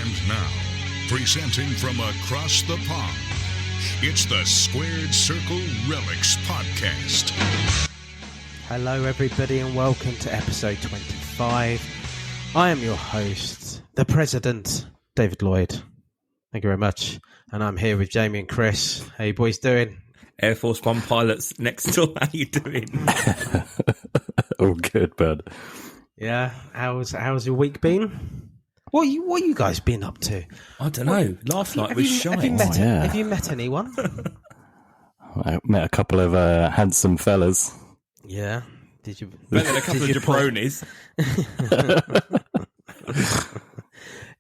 And now, presenting from across the pond, it's the Squared Circle Relics Podcast. Hello everybody and welcome to episode 25. I am your host, the President, David Lloyd. Thank you very much. And I'm here with Jamie and Chris. How you boys doing? Air Force One pilots next door. How you doing? All good, bud. Yeah. How's your week been? What you guys been up to? I don't know. Last night was shy. Have you met anyone? I met a couple of handsome fellas. Yeah. Did you? Met a couple of jabronis.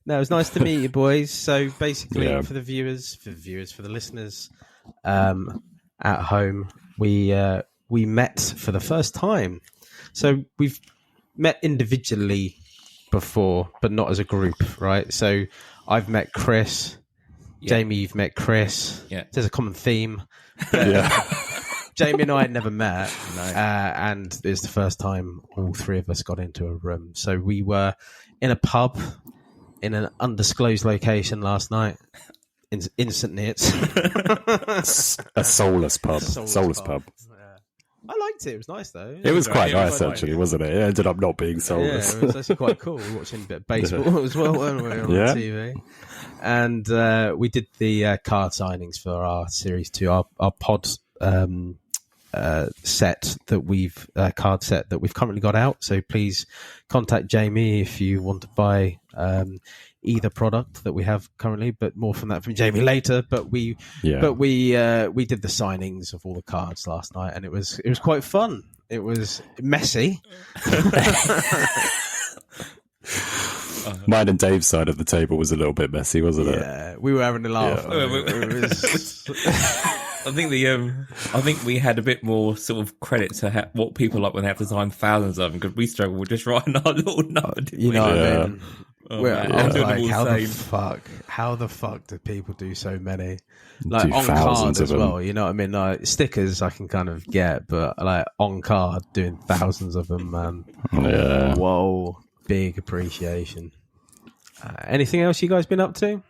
No, it was nice to meet you, boys. So basically, for the listeners at home, we met for the first time. So we've met individually before, but not as a group, right? So I've met Chris. Jamie, you've met Chris. Yeah. There's a common theme. Jamie and I had never met, and it's the first time all three of us got into a room. So we were in a pub in an undisclosed location last night. Instant Neots. A soulless pub. Soulless pub. I liked it. It was nice, though. It was quite nice, actually, wasn't it? It ended up not being soulless. Yeah, it was actually quite cool. We were watching a bit of baseball as well, weren't we, on TV? And we did the card signings for our Series 2, our pod set that we've card set that we've currently got out. So please contact Jamie if you want to buy either product that we have currently, but more from Jamie later. But we did the signings of all the cards last night, and it was quite fun. It was messy. Mine and Dave's side of the table was a little bit messy, wasn't it? Yeah, we were having a laugh. I think I think we had a bit more sort of credit to what people like when they have to sign thousands of them, because we struggle with just writing our little number. You know what I mean? Oh, How the fuck do people do so many? Do Like on thousands card as of them. well, you know what I mean? Like stickers I can kind of get, but like on card doing thousands of them, man. Yeah. Whoa, big appreciation. Anything else you guys been up to?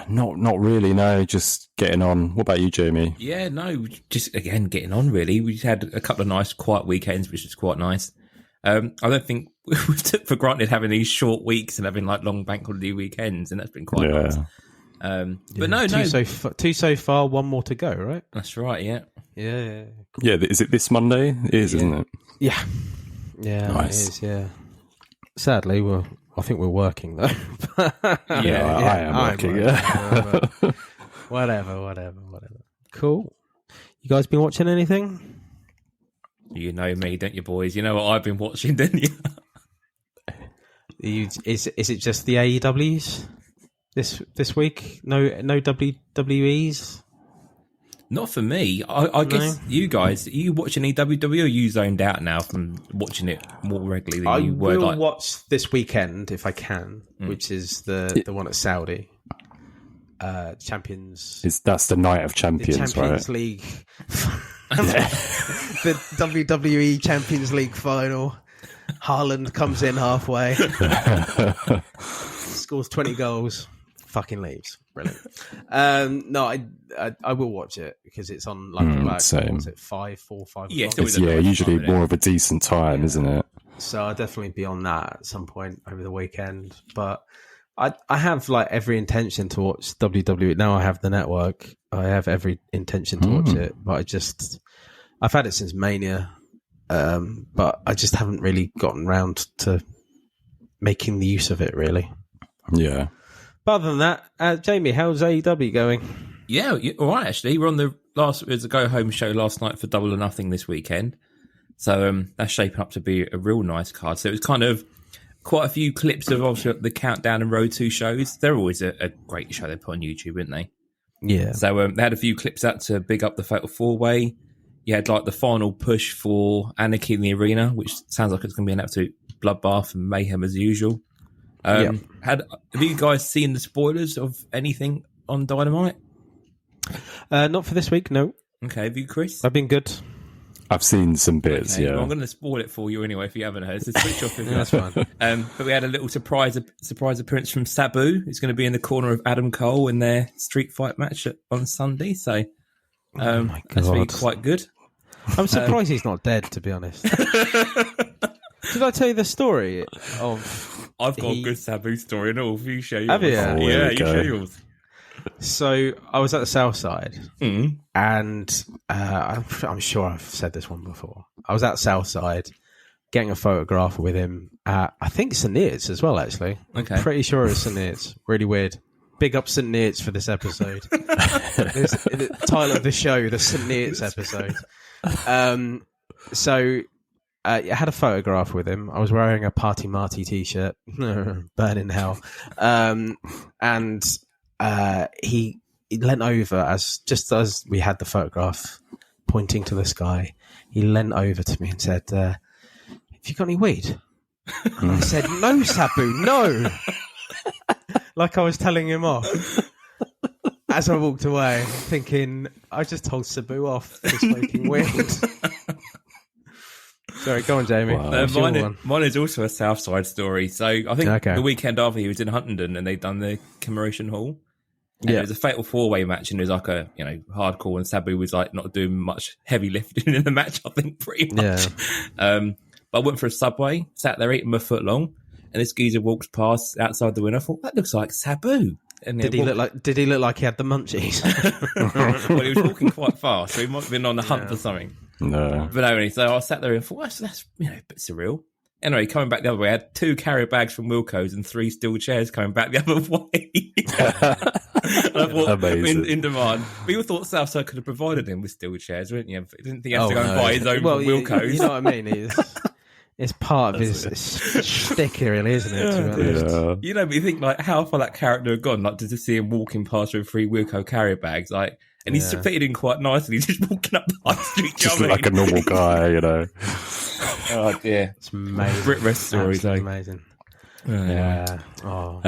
Not really, no. Just getting on. What about you, Jamie? Yeah, no, just again getting on. Really, we just had a couple of nice, quiet weekends, which was quite nice. I don't think we took for granted having these short weeks and having like long bank holiday weekends, and that's been quite nice. But no, Two so far, one more to go, right? That's right. Yeah. Yeah. Yeah, is it this Monday? It is, isn't it? Yeah. Nice. It is, yeah. Sadly, I think we're working though. I am working. Yeah. Whatever. Cool. You guys been watching anything? You know me, don't you, boys? You know what I've been watching, don't you? Is it just the AEWs this week? No WWEs? Not for me. I guess you guys, are you watching WWE, or are you zoned out now from watching it more regularly than you were? I will watch this weekend if I can, which is the one at Saudi. Champions. That's the Night of Champions, the Champions right? League. The WWE Champions League final. Haaland comes in halfway, scores 20 goals, fucking leaves. Brilliant. No, I will watch it because it's on like same. Is it 5 o'clock? Yeah, usually more of a decent time, isn't it? So I'll definitely be on that at some point over the weekend. But I have like every intention to watch WWE. Now I have the network. I have every intention to watch it, but I've had it since Mania, but I just haven't really gotten round to making the use of it, really. Yeah. But other than that, Jamie, how's AEW going? Yeah, all right, actually. We're on it was a go-home show last night for Double or Nothing this weekend. So that's shaping up to be a real nice card. So it was kind of quite a few clips of obviously the Countdown and Road 2 shows. They're always a great show they put on YouTube, aren't they? Yeah. So they had a few clips out to big up the Fatal 4-Way. You had like the final push for Anarchy in the Arena, which sounds like it's going to be an absolute bloodbath and mayhem as usual. Have you guys seen the spoilers of anything on Dynamite? Not for this week, no. Okay, have you, Chris? I've been good. I've seen some bits. Okay, Yeah, well, I'm going to spoil it for you anyway if you haven't heard. So switch off if you That's fine. But we had a little surprise appearance from Sabu, who's going to be in the corner of Adam Cole in their street fight match on Sunday. So that's really quite good. I'm surprised he's not dead, to be honest. Did I tell you the story of? I've got a good Sabu story and all. You share yours. Have you? Yeah, you share yours. So I was at the South Side, and I'm sure I've said this one before. I was at South Side getting a photograph with him at, I think, St. Neots as well, actually. Okay. I'm pretty sure it's St. Neots. Really weird. Big up St. Neots for this episode. The title of the show, the St. Neots episode. I had a photograph with him. I was wearing a Party Marty t-shirt, burning hell. And he leant over as we had the photograph pointing to the sky. He leant over to me and said, "Have you got any weed?" And I said, "No, Sabu, no." Like I was telling him off. As I walked away, thinking, I just told Sabu off for smoking weed. Sorry, go on, Jamie. Wow. Mine is also a Southside story. So I think the weekend after he was in Huntingdon and they'd done the commemoration hall. And it was a fatal 4-way match, and it was like a hardcore, and Sabu was like not doing much heavy lifting in the match, I think, pretty much. Yeah. But I went for a Subway, sat there eating my foot long, and this geezer walks past outside the window. I thought, that looks like Sabu. And did he look like he had the munchies? Well, he was walking quite fast, so he might have been on the hunt for something. No. But anyway, so I sat there and thought, that's a bit surreal. Anyway, coming back the other way, I had 2 carrier bags from Wilco's and 3 steel chairs coming back the other way. And I thought, in demand. People thought Southside could have provided him with steel chairs, wouldn't you? But didn't think he had to go and buy his own from Wilco's. You know what I mean? It's part of his shtick, really, isn't it? To be honest. Yeah. You know, but you think, like, how far that character had gone, like, to see him walking past with 3 Wilco carrier bags, like, and he's fitted in quite nicely, just walking up the high street. Just like a normal guy, you know. Oh, dear. It's amazing. Brit Rest stories, amazing. Yeah. Oh.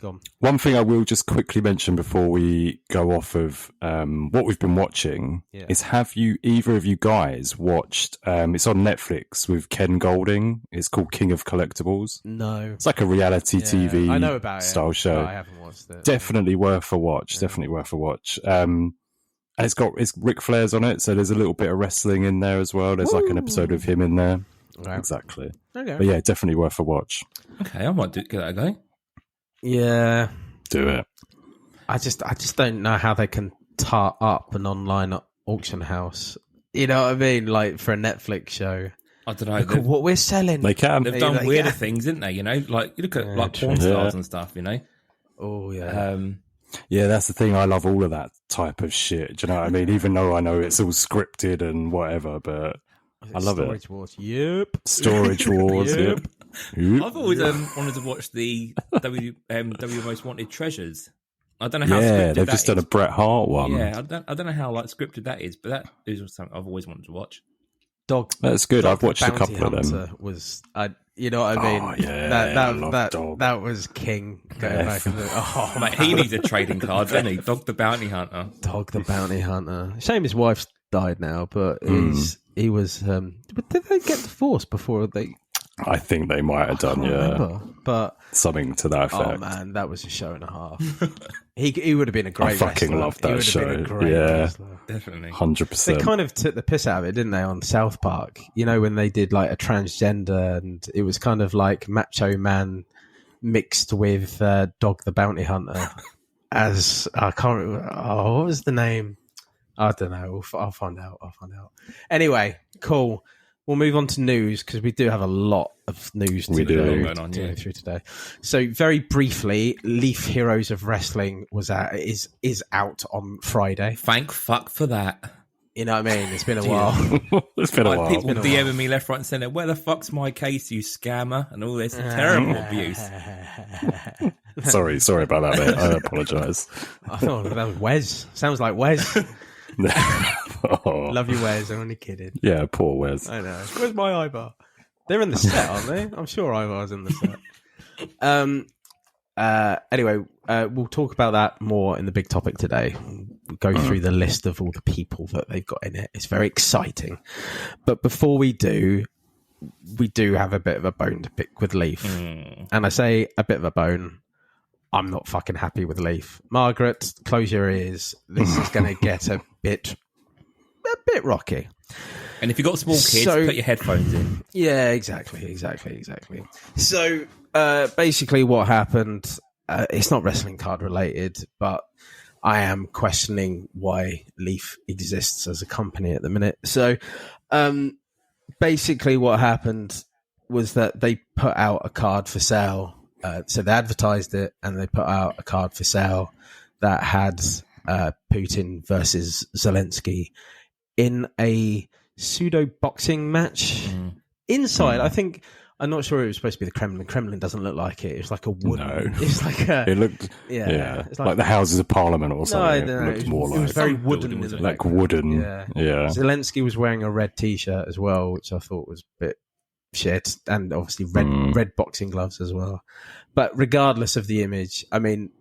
Go on. One thing I will just quickly mention before we go off of what we've been watching is, have either of you guys watched, it's on Netflix with Ken Golding, it's called King of Collectibles. No. It's like a reality TV I know about style show. I haven't watched it. Definitely worth a watch. And it's Ric Flair's on it, so there's a little bit of wrestling in there as well. There's like an episode of him in there. Okay. Exactly. Okay. But yeah, definitely worth a watch. Okay, I might give that a go. Yeah. Do it. I just don't know how they can tart up an online auction house. You know what I mean? Like for a Netflix show. I don't know. Look at what we're selling. They can. They've done weirder things, didn't they? You know, like you look at like porn stars and stuff. You know. Oh yeah. Yeah, that's the thing. I love all of that type of shit. Do you know what I mean? Even though I know it's all scripted and whatever, but I love Storage it. Wars. Yep. Storage Wars. Yep. I've always wanted to watch the W Most Wanted Treasures. I don't know how. Yeah, scripted they've that just done a is. Bret Hart one. Yeah, I don't know how like scripted that is, but that is something I've always wanted to watch. That's good. I've watched a Bounty couple of them. Hunter was, you know what I mean? Oh, yeah, that was king. Going back and Mate, he needs a trading card, doesn't he? Dog the Bounty Hunter. Dog the Bounty Hunter. Shame his wife's died now, but he was. But did they get divorced before they? I think they might have done, remember, but something to that effect. Oh man, that was a show and a half. He would have been a great. I fucking wrestler. loved that show. Wrestler. Definitely, 100%. They kind of took the piss out of it, didn't they? On South Park, you know, when they did like a transgender, and it was kind of like Macho Man mixed with Dog the Bounty Hunter. As I can't remember. Oh, what was the name? I don't know. I'll find out. Anyway, cool. We'll move on to news because we do have a lot of news to go through today. So very briefly, Leaf Heroes of Wrestling is out on Friday. Thank fuck for that. You know what I mean? It's been a while. It's been a while. People DMing me left, right, and centre. Where the fuck's my case, you scammer? And all this terrible abuse. Sorry about that, mate. I apologise. I thought that was Wes. Sounds like Wes. Oh. Love you, Wes. I'm only kidding. Yeah, poor Wes. I know. Where's my Ivar? They're in the set, aren't they? I'm sure Ivar's in the set. Anyway, we'll talk about that more in the big topic today. go through the list of all the people that they've got in it. It's very exciting. But before we do have a bit of a bone to pick with Leaf. And I say a bit of a bone. I'm not fucking happy with Leaf. Margaret, close your ears. This is going to get a bit rocky. And if you've got small kids, put your headphones in. Yeah, exactly. So basically what happened, it's not wrestling card related, but I am questioning why Leaf exists as a company at the minute. So basically what happened was that they put out a card for sale. So they advertised it and they put out a card for sale that had Putin versus Zelensky in a pseudo boxing match inside. I'm not sure it was supposed to be the Kremlin. The Kremlin doesn't look like it. It's like a wooden. No. It's like it looked. Yeah. It's like the Houses of Parliament or something. No, it was very wooden. Like wooden. Yeah. Zelensky was wearing a red T-shirt as well, which I thought was a bit shit, and obviously red boxing gloves as well. But regardless of the image, I mean,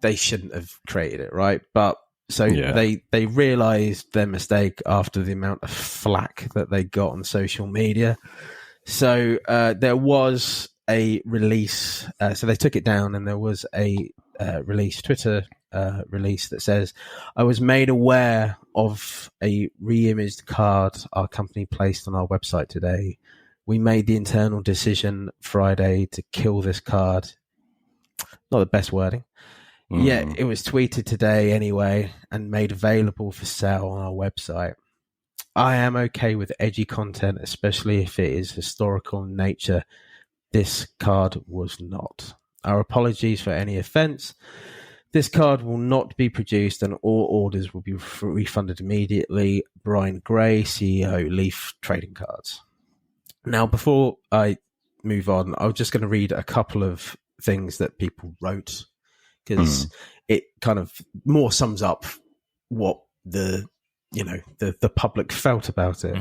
they shouldn't have created it, right? But so they realised their mistake after the amount of flack that they got on social media. So there was a release. So they took it down, and there was a Twitter release that says, "I was made aware of a re-imaged card our company placed on our website today. We made the internal decision Friday to kill this card." Not the best wording. Yeah, it was tweeted today anyway and made available for sale on our website. I am okay with edgy content, especially if it is historical in nature. This card was not. Our apologies for any offence. This card will not be produced and all orders will be refunded immediately. Brian Gray, CEO, Leaf Trading Cards. Now, before I move on, I'm just going to read a couple of things that people wrote, because it kind of more sums up what the public felt about it.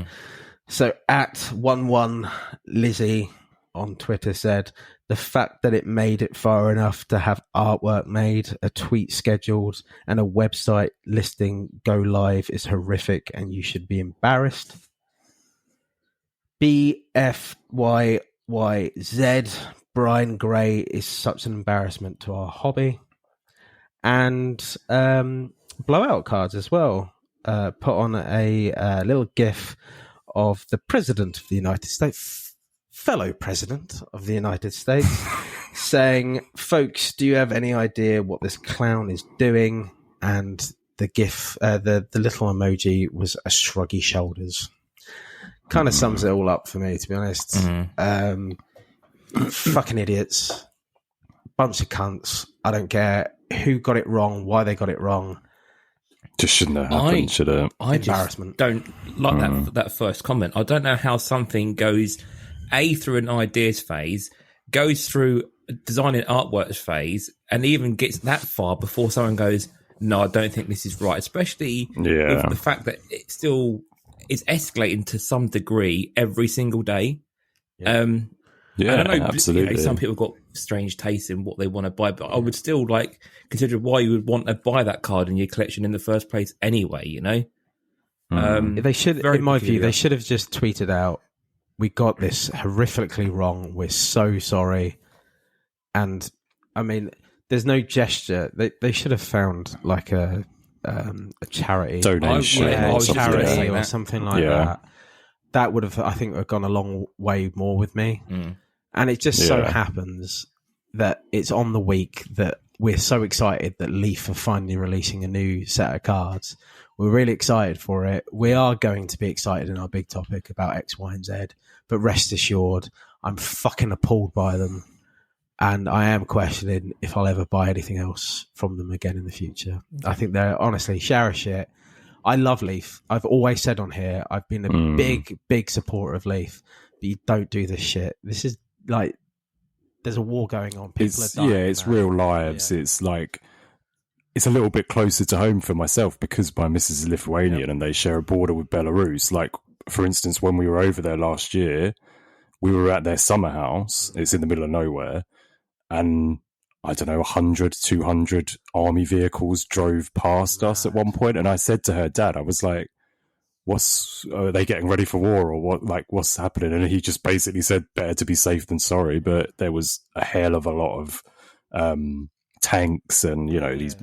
So at 11 Lizzie on Twitter said, the fact that it made it far enough to have artwork made, a tweet scheduled, and a website listing go live is horrific and you should be embarrassed. BFYYZ, Brian Gray is such an embarrassment to our hobby. And blowout cards as well. Put on a little GIF of the President of the United States, fellow President of the United States, saying, "Folks, do you have any idea what this clown is doing?" And the GIF, the little emoji was a shruggy shoulders. Kind of sums it all up for me, to be honest. Fucking idiots. Bunch of cunts. I don't care who got it wrong, why they got it wrong. Just shouldn't have happened, should it? I embarrassment. Don't like that first comment. I don't know how something goes through an ideas phase, goes through a designing artwork phase, and even gets that far before someone goes, "No, I don't think this is right." Especially with the fact that it still is escalating to some degree every single day. Yeah, I don't know, absolutely. Some people got strange tastes in what they want to buy, but I would still consider why you would want to buy that card in your collection in the first place anyway, They should, in my view, they should have just tweeted out, "We got this horrifically wrong. We're so sorry." And I mean, there's no gesture. They should have found like a charity donation, or something like that. That would have, I think, gone a long way more with me. And it just so happens that it's on the week that we're so excited that Leaf are finally releasing a new set of cards. We're really excited for it. We are going to be excited in our big topic about X, Y, and Z. But rest assured, I'm fucking appalled by them. And I am questioning if I'll ever buy anything else from them again in the future. I think they're honestly shower shit. I love Leaf. I've always said on here, I've been a big supporter of Leaf. But you don't do this shit. This is like, there's a war going on. People are dying. Yeah, it's real lives. Yeah. It's like, it's a little bit closer to home for myself because my missus is Lithuanian and they share a border with Belarus. Like, for instance, when we were over there last year, we were at their summer house. It's in the middle of nowhere. And I don't know, 100, 200 army vehicles drove past us at one point. And I said to her, Dad, I was like, are they getting ready for war or what? Like, what's happening? And he just basically said, better to be safe than sorry. But there was a hell of a lot of tanks and, these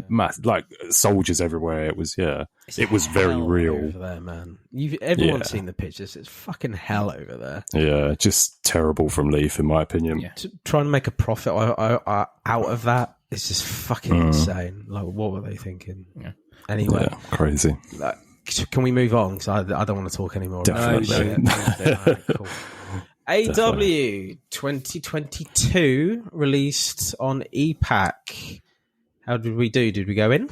like soldiers everywhere. It was, it was very real. Over there, man. Everyone's seen the pictures. It's fucking hell over there. Yeah, just terrible from Leaf, in my opinion. Yeah. Trying to make a profit out of that is just fucking insane. Like, what were they thinking? Yeah. Anyway. Yeah, crazy. Can we move on? Because I don't want to talk anymore. Definitely. Right, cool. AW 2022 released on EPAC. How did we do? Did we go in?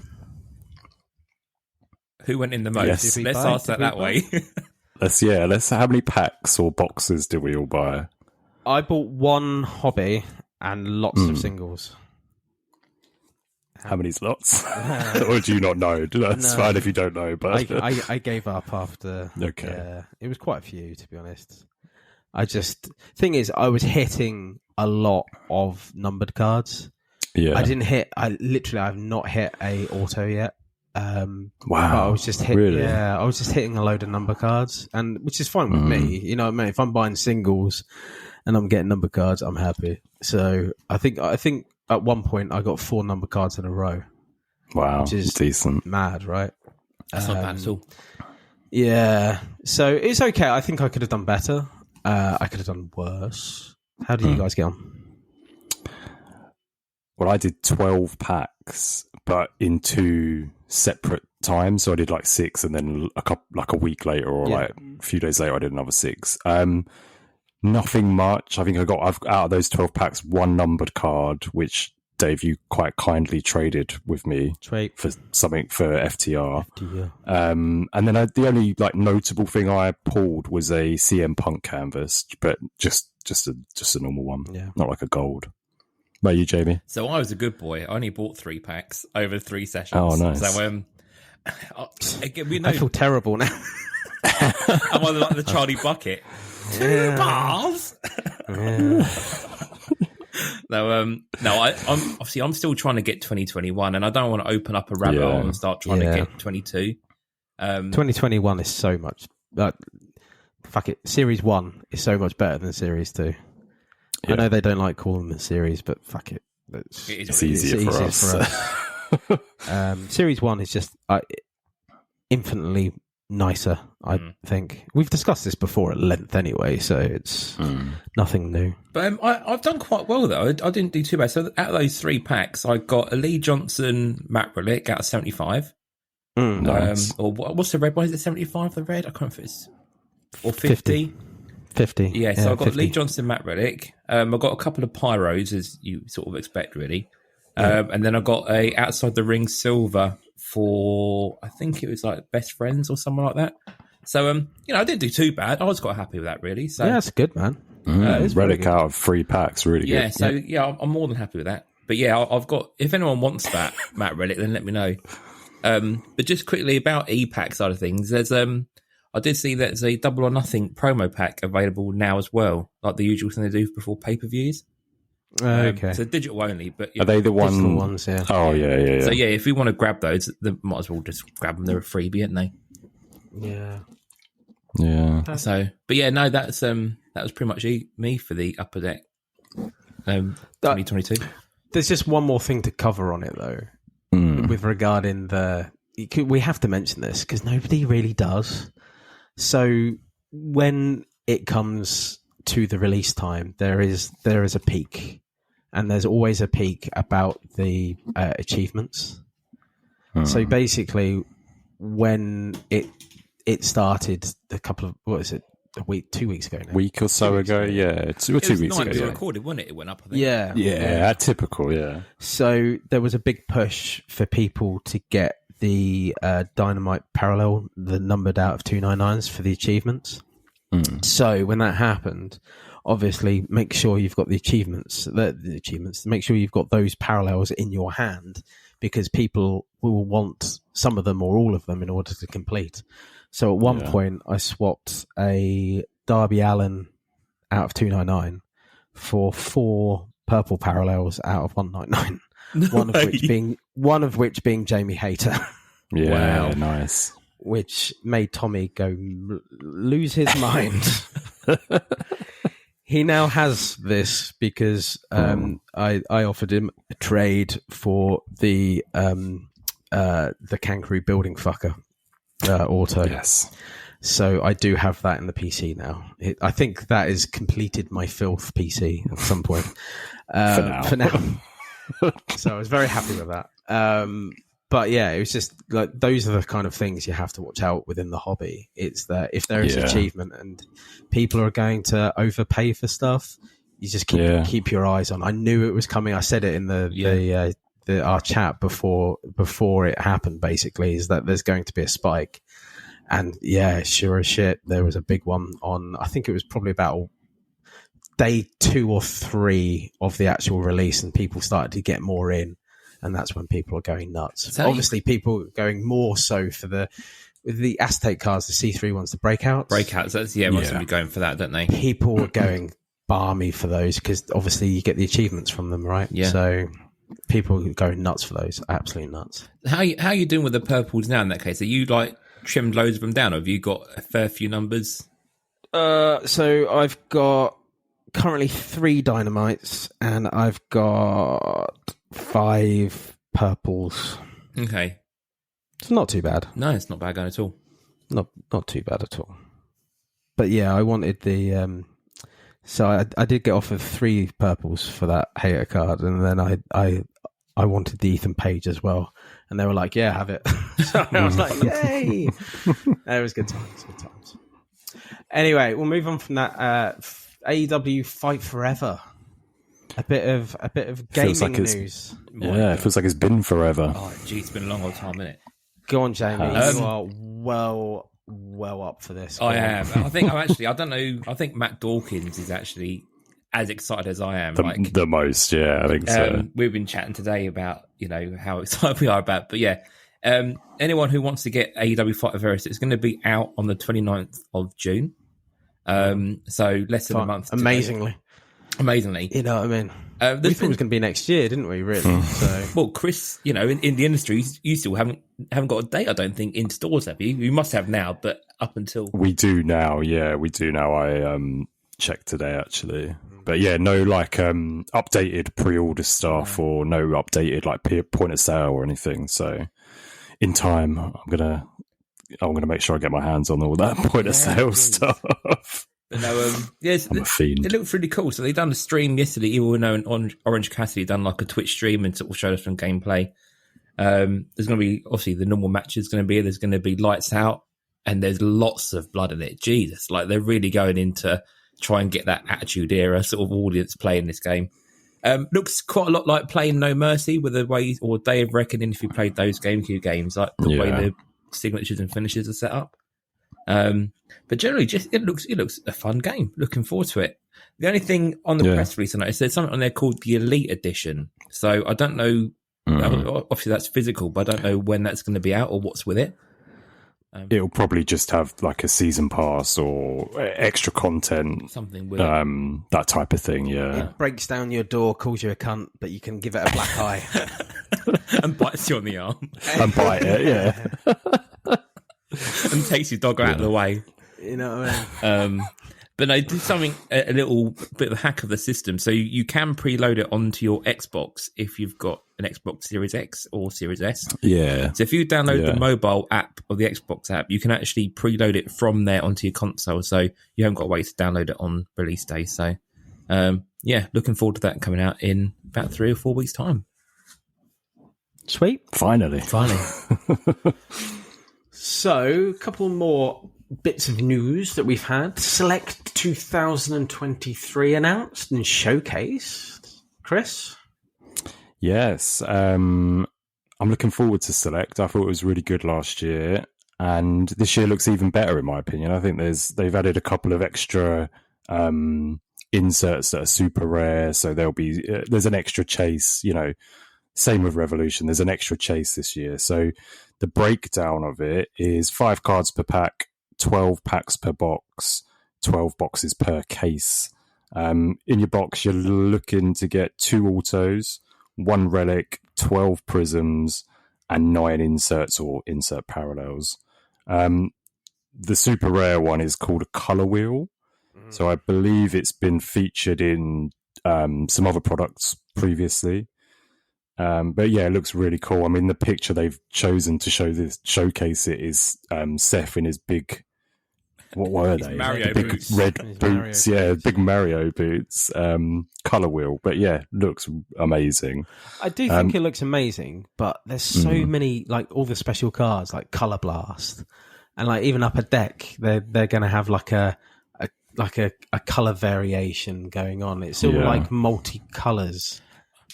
Who went in the most? Yes. Let's ask that way. Let's. How many packs or boxes did we all buy? I bought one hobby and lots of singles. How many slots? Or do you not know? That's fine if you don't know. But I gave up after. Okay. Yeah, it was quite a few, to be honest. Thing is, I was hitting a lot of numbered cards. Yeah. I've not hit a auto yet. Wow. I was just really? I was just hitting a load of number cards, and which is fine with me. You know what I mean? If I'm buying singles and I'm getting number cards, I'm happy. So I think at one point I got 4 number cards in a row. Wow, which is decent. Mad, right? That's not bad at all. Yeah, so it's okay. I think I could have done better. I could have done worse. How did you guys get on? Well, I did 12 packs, but in 2 separate times. So I did like 6, and then a week later, or like a few days later, I did another 6. Nothing much. I think I've out of those 12 packs 1 numbered card, which Dave, you quite kindly traded with me for something for FTR. And then the only like notable thing I pulled was a CM Punk canvas, but just a normal one, not like a gold. About you, Jamie? So I was a good boy. I only bought 3 packs over 3 sessions. Oh, nice. So I feel terrible now. I'm on like the Charlie Bucket. 2 bars. I'm still trying to get 2021, and I don't want to open up a rabbit hole and start trying to get 22. 2021 is so much. Fuck it. Series 1 is so much better than Series 2. I know they don't like calling it series, but fuck it. It's easier for us. Series 1 is just infinitely nicer, I think. We've discussed this before at length anyway, so it's nothing new. But I've done quite well, though. I didn't do too bad. So out of those 3 packs, I got a Lee Johnson matte relic out of 75. Nice. Or what's the red one? Is it 75, the red? I can't remember if it's... Or 50? 50. Yeah, so I got 50. Lee Johnson matte relic. I got a couple of pyros, as you sort of expect, really. And then I got a Outside the Ring silver for, I think it was like Best Friends or something like that. So, I didn't do too bad. I was quite happy with that, really. So yeah, that's good, man. Relic out of 3 packs, really good. Yeah, so I'm more than happy with that. But yeah, I've got, if anyone wants that matte relic, then let me know. But just quickly about EPAC side of things, there's I did see there's a Double or Nothing promo pack available now as well, like the usual thing they do before pay-per-views. Okay. So digital only, but are they the ones? Yeah. Oh yeah. So yeah, if we want to grab those, they might as well just grab them. They're a freebie, aren't they? Yeah. So, but yeah, no, that was pretty much me for the Upper Deck 2022. There's just one more thing to cover on it though, with regarding we have to mention this because nobody really does. So when it comes to the release time, there is a peak, and there's always a peak about the achievements. So basically, when it started a couple of a week, 2 weeks ago now. Week or so ago, yeah. 2 weeks ago. It was recorded, wasn't it? It went up, I think. Yeah. Typical, yeah. So there was a big push for people to get the Dynamite Parallel, the numbered out of 299s for the achievements. So when that happened, obviously make sure you've got the achievements, make sure you've got those parallels in your hand, because people will want some of them or all of them in order to complete. So at one point I swapped a Darby Allin out of 299 for 4 purple parallels out of 199. One of which being Jamie Hayter. Yeah, wow. Nice. Which made Tommy go lose his mind. He now has this because I offered him a trade for the kangaroo building fucker auto. Yes. So I do have that in the PC now. I think that has completed my filth PC at some point. For now. So I was very happy with that. But yeah, it was just like those are the kind of things you have to watch out within the hobby. It's that if there is achievement and people are going to overpay for stuff, you just keep your eyes on. I knew it was coming. I said it in our chat before it happened. Basically, is that there's going to be a spike, and sure as shit, there was a big one on. I think it was probably about day 2 or 3 of the actual release, and people started to get more in. And that's when people are going nuts. So obviously, people are going more so for the Aztec cards, the C3 ones, the breakouts. Breakouts, that's most of them going for that, don't they? People are going balmy for those because obviously you get the achievements from them, right? Yeah. So people are going nuts for those, absolutely nuts. How are you doing with the purples now? In that case, are you like trimmed loads of them down, or have you got a fair few numbers? So I've got currently 3 dynamites, and I've got 5 purples. Okay. It's not too bad. No, it's not bad going at all. Not too bad at all. But yeah, I wanted the so I did get offered 3 purples for that hater card, and then I wanted the Ethan Page as well. And they were like, yeah, have it. So I was like, yay. It was good times. Anyway, we'll move on from that. AEW Fight Forever. A bit of gaming news. Yeah, it feels like it's been forever. Oh, gee, it's been a long old time, isn't it? Go on, Jamie. You are well up for this. I am. I don't know. I think Matt Dawkins is actually as excited as I am. The most, yeah, I think so. We've been chatting today about, how excited we are about. But yeah, anyone who wants to get AEW Fight Forever, it's going to be out on the 29th of June. So less than a month. Amazingly. You know what I mean? We thought it was going to be next year, didn't we, really? So. Well, Chris, in the industry, you still haven't got a date, I don't think, in stores, have you? You must have now, but up until... We do now, yeah, we do now. I checked today, actually. But yeah, no, updated pre-order stuff or no updated, point of sale or anything. So in time, I'm gonna make sure I get my hands on all that point of sale stuff. I'm a fiend. It looked really cool. So they done a stream yesterday. Evil Uno and Orange Cassidy done a Twitch stream and sort of showed us some gameplay. There's going to be obviously the normal matches. There's going to be lights out, and there's lots of blood in it. Jesus, they're really going into try and get that Attitude Era sort of audience playing this game. Looks quite a lot like playing No Mercy with the way, or Day of Reckoning if you played those GameCube games, like the way the signatures and finishes are set up. But generally, just it looks a fun game. Looking forward to it. The only thing on the press release I noticed, there's something on there called the Elite Edition. So I don't know. Obviously, that's physical, but I don't know when that's going to be out or what's with it. It'll probably just have a season pass or extra content, something with that type of thing. Yeah, it breaks down your door, calls you a cunt, but you can give it a black eye and bites you on the arm and bite it. Yeah. And takes your dog out of the way. You know what I mean? But they did something, a little bit of a hack of the system. So you can preload it onto your Xbox if you've got an Xbox Series X or Series S. Yeah. So if you download the mobile app or the Xbox app, you can actually preload it from there onto your console. So you haven't got to wait to download it on release day. So, looking forward to that coming out in about 3 or 4 weeks' time. Sweet. Finally. So, a couple more bits of news that we've had. Select 2023 announced and showcased. Chris? Yes. I'm looking forward to Select. I thought it was really good last year. And this year looks even better, in my opinion. I think they've added a couple of extra inserts that are super rare. So there's an extra chase, same with Revolution. There's an extra chase this year. So the breakdown of it is 5 cards per pack, 12 packs per box, 12 boxes per case. In your box, you're looking to get 2 autos, 1 relic, 12 prisms, and 9 inserts or insert parallels. The super rare one is called a color wheel. So I believe it's been featured in some other products previously. But yeah, it looks really cool. I mean, the picture they've chosen to showcase it is Seth in his big, what were they? Mario big boots. red boots, big Mario boots, color wheel. But yeah, looks amazing. I do think it looks amazing, but there's so many, like all the special cards, like Color Blast, and like even Upper Deck, they're going to have like a color variation going on. It's all like multi-colors.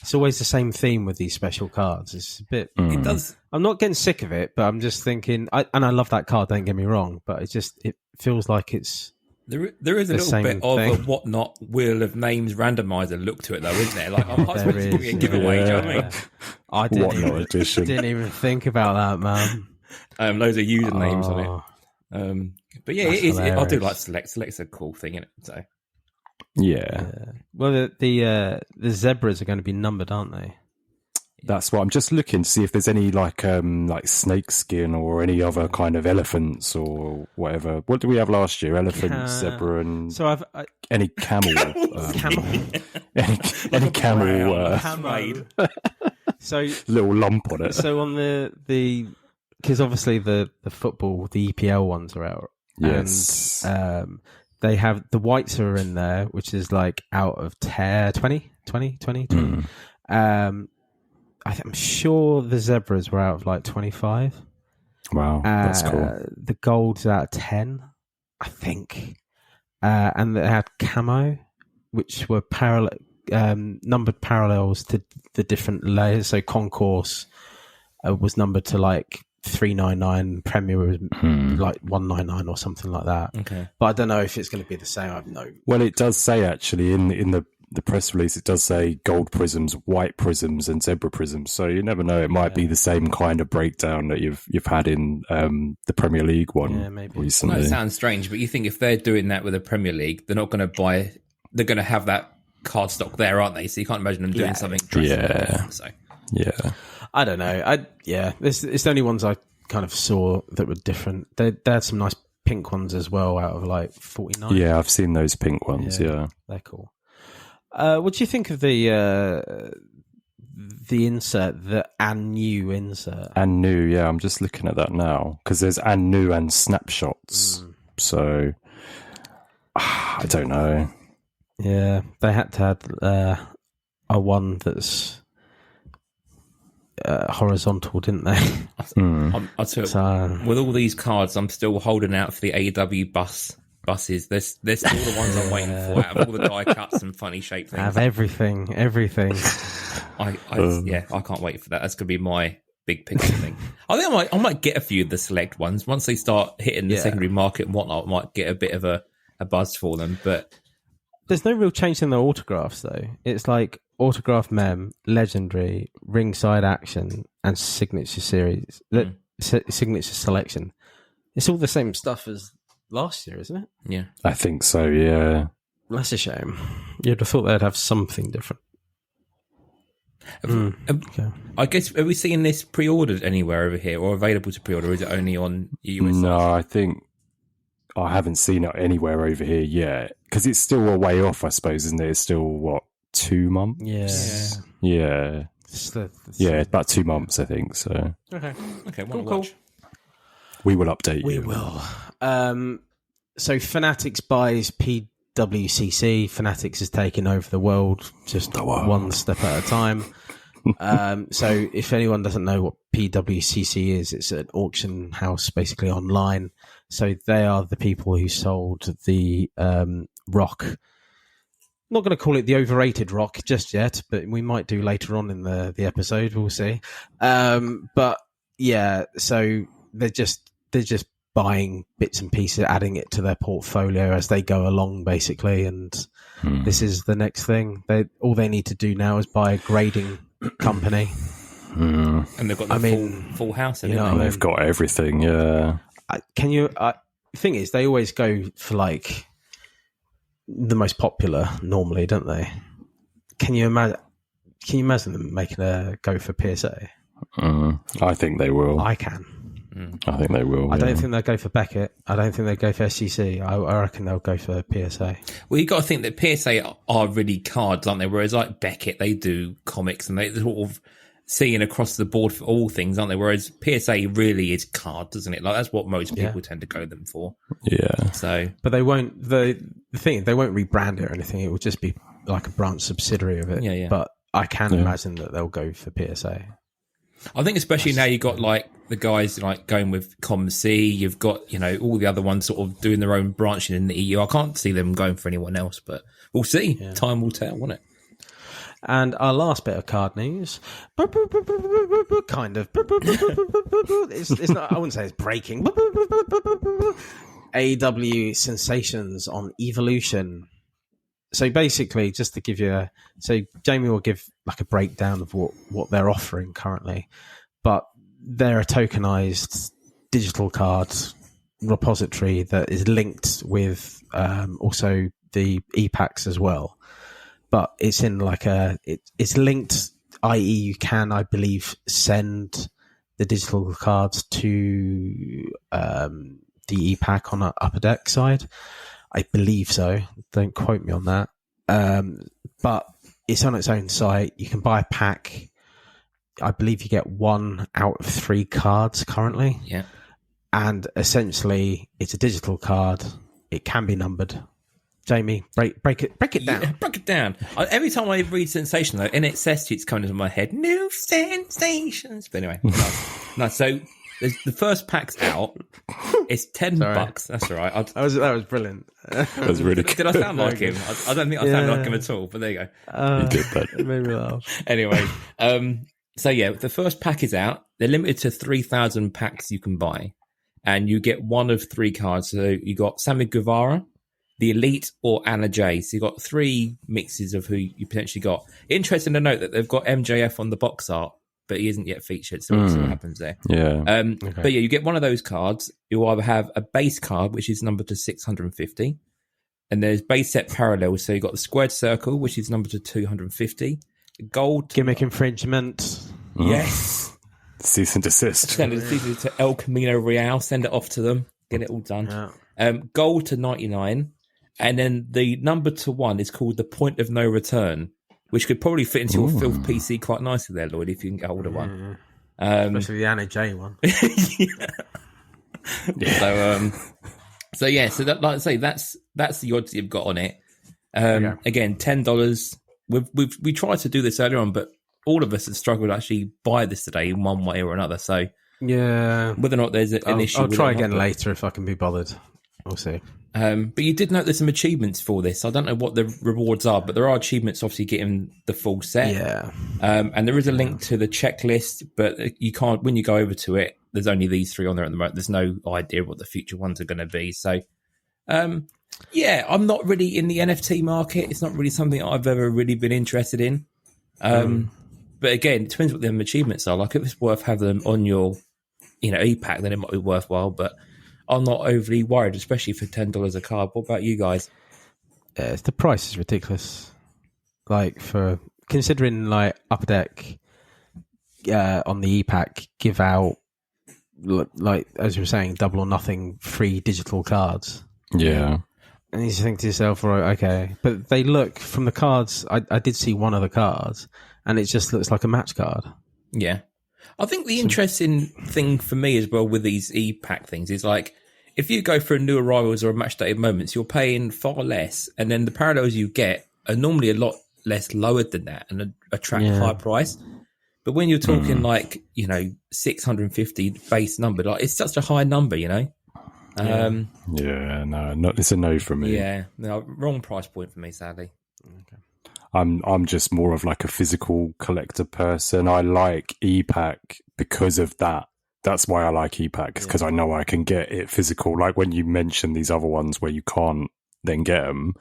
It's always the same theme with these special cards. It's a bit. It does. I'm not getting sick of it, but I'm just thinking. And I love that card. Don't get me wrong, but it feels like it's. There is a little bit of a Whatnot Wheel of Names randomizer look to it, though, isn't there? Like, I might as well just give it a giveaway. Do you know what I mean? Didn't even think about that, man. Loads of usernames on it. But yeah, I do like Select. Select's a cool thing, isn't it? So. Yeah. Well, the zebras are going to be numbered, aren't they? That's what I'm just looking to see if there's any like snake skin or any other kind of elephants or whatever. What did we have last year? Elephant, zebra, and any camel. any camel. So little lump on it. So on the because obviously the football, the EPL ones are out. Yes. And they have the whites are in there, which is like out of 20. I'm sure the zebras were out of like 25. Wow, that's cool. The gold's out of 10, I think. And they had camo, which were numbered parallels to the different layers. So Concourse was numbered to like 399, Premier was like 199 or something like that. Okay. But I don't know if it's going to be the same. I have no. Well, it does say actually in the press release, it does say gold prisms, white prisms, and zebra prisms. So you never know; it might be the same kind of breakdown that you've had in the Premier League one recently. That sounds strange, but you think if they're doing that with the Premier League, they're not going to buy. They're going to have that card stock there, aren't they? So you can't imagine them doing something drastic. So. Yeah. I don't know. It's the only ones I kind of saw that were different. They had some nice pink ones as well out of like 49. Yeah, I've seen those pink ones. Yeah. They're cool. What do you think of the insert, the and new insert? And new, yeah. I'm just looking at that now because there's and new and snapshots. So I don't know. Yeah, they had to add a one that's horizontal, didn't they? I'll tell you, with all these cards, I'm still holding out for the AEW buses. They're still the ones I'm waiting for. Out of all the die cuts and funny shaped things, I have everything. I can't wait for that. That's gonna be my big picture thing. I think I might get a few of the select ones once they start hitting the secondary market and whatnot. I might get a bit of a buzz for them, but there's no real change in the autographs though. It's like autograph mem, legendary, ringside action, and signature series. Signature selection. It's all the same stuff as last year, isn't it? Yeah, I think so. Yeah, that's a shame. You'd have thought they'd have something different. Okay. I guess, are we seeing this pre-ordered anywhere over here or available to pre-order? Or is it only on US? No, I think I haven't seen it anywhere over here yet because it's still a way off, I suppose, isn't it? It's still 2 months? Yeah. About 2 months, I think. So okay, cool. We will update you. We will. So Fanatics buys PWCC. Fanatics has taken over the world, just one step at a time. So if anyone doesn't know what PWCC is, it's an auction house basically online. So they are the people who sold the rock. Not going to call it the overrated rock just yet, but we might do later on in the episode. We'll see. But yeah, so they're just buying bits and pieces, adding it to their portfolio as they go along, basically. And this is the next thing. All they need to do now is buy a grading company. And they've got the full house. They've got everything. Yeah. The thing is, they always go for like the most popular normally, don't they? Can you imagine them making a go for PSA? I think they will. I can. I think they will. I don't think they'll go for Beckett. I don't think they'll go for SGC. I reckon they'll go for PSA. Well, you got to think that PSA are really cards, aren't they? Whereas like Beckett, they do comics and they sort of seeing across the board for all things, aren't they? Whereas PSA really is card, doesn't it? Like that's what most people tend to go them for. Yeah. So, but they won't. The thing, they won't rebrand it or anything. It will just be like a branch subsidiary of it. Yeah. But I can imagine that they'll go for PSA. I think especially now you've got like the guys like going with ComC, you've got, all the other ones sort of doing their own branching in the EU. I can't see them going for anyone else, but we'll see. Yeah. Time will tell, won't it? And our last bit of card news, kind of, it's not, I wouldn't say it's breaking. AEW sensations on Evolution. So basically, just to give you Jamie will give like a breakdown of what they're offering currently, but they're a tokenized digital card repository that is linked with also the e-packs as well. But it's in like it's linked, i.e. you can, I believe, send the digital cards to the e-pack on an Upper Deck side. I believe so. Don't quote me on that. But it's on its own site. You can buy a pack. I believe you get 1 out of 3 cards currently. Yeah. And essentially, it's a digital card. It can be numbered. Jamie, break it down. Yeah, break it down. Every time I read Sensation, though, NXS it's coming into my head. New sensations. But anyway, no. So the first pack's out. It's $10. That's all right. That was brilliant. That was really good. Did I sound like him? I don't think I sound like him at all. But there you go. You did that. It made me laugh. Anyway, so yeah, the first pack is out. They're limited to 3,000 packs you can buy, and you get 1 of 3 cards. So you got Sammy Guevara, the Elite, or Anna Jay. So you got 3 mixes of who you potentially got. Interesting to note that they've got MJF on the box art, but he isn't yet featured, so we'll see what happens there. Yeah. Okay. But yeah, you get 1 of those cards. You'll either have a base card, which is numbered to 650, and there's base set parallels. So you've got the squared circle, which is numbered to 250. Gold gimmick infringement. Yes. Cease and desist. Send it to El Camino Real. Send it off to them. Get it all done. Yeah. Gold to 99, and then the number to 1 is called the Point of No Return, which could probably fit into your Filth PC quite nicely there, Lloyd, if you can get hold of one. Especially the Anna J one. Yeah. So that, like I say, that's the odds you've got on it. Again, $10. We tried to do this earlier on, but all of us have struggled to actually buy this today in one way or another. So yeah, whether or not there's an issue, I'll try again later if I can be bothered. We'll see. But you did note there's some achievements for this. I don't know what the rewards are, but there are achievements obviously getting the full set. Yeah. And there is a link to the checklist, but you can't, when you go over to it, there's only these 3 on there at the moment. There's no idea what the future ones are going to be. So, yeah, I'm not really in the NFT market. It's not really something I've ever really been interested in. But again, it depends what them achievements are. Like if it's worth having them on your, e-pack, then it might be worthwhile, but I'm not overly worried, especially for $10 a card. What about you guys? Yeah, the price is ridiculous. Like for considering like Upper Deck on the e-pack give out like as you were saying, double or nothing free digital cards. Yeah. And you just think to yourself, right, okay. But they look from the cards, I did see one of the cards and it just looks like a match card. Yeah. I think the interesting thing for me as well with these e-pack things is like, if you go for a new arrivals or a match dated moments, you're paying far less. And then the parallels you get are normally a lot less lowered than that and attract high price. But when you're talking like, 650 base number, like it's such a high number, no, it's a no from me. Yeah, no, wrong price point for me, sadly. Okay. I'm just more of like a physical collector person. I like e-pack because of that. That's why I like e-pack, because I know I can get it physical. Like when you mention these other ones where you can't then get them,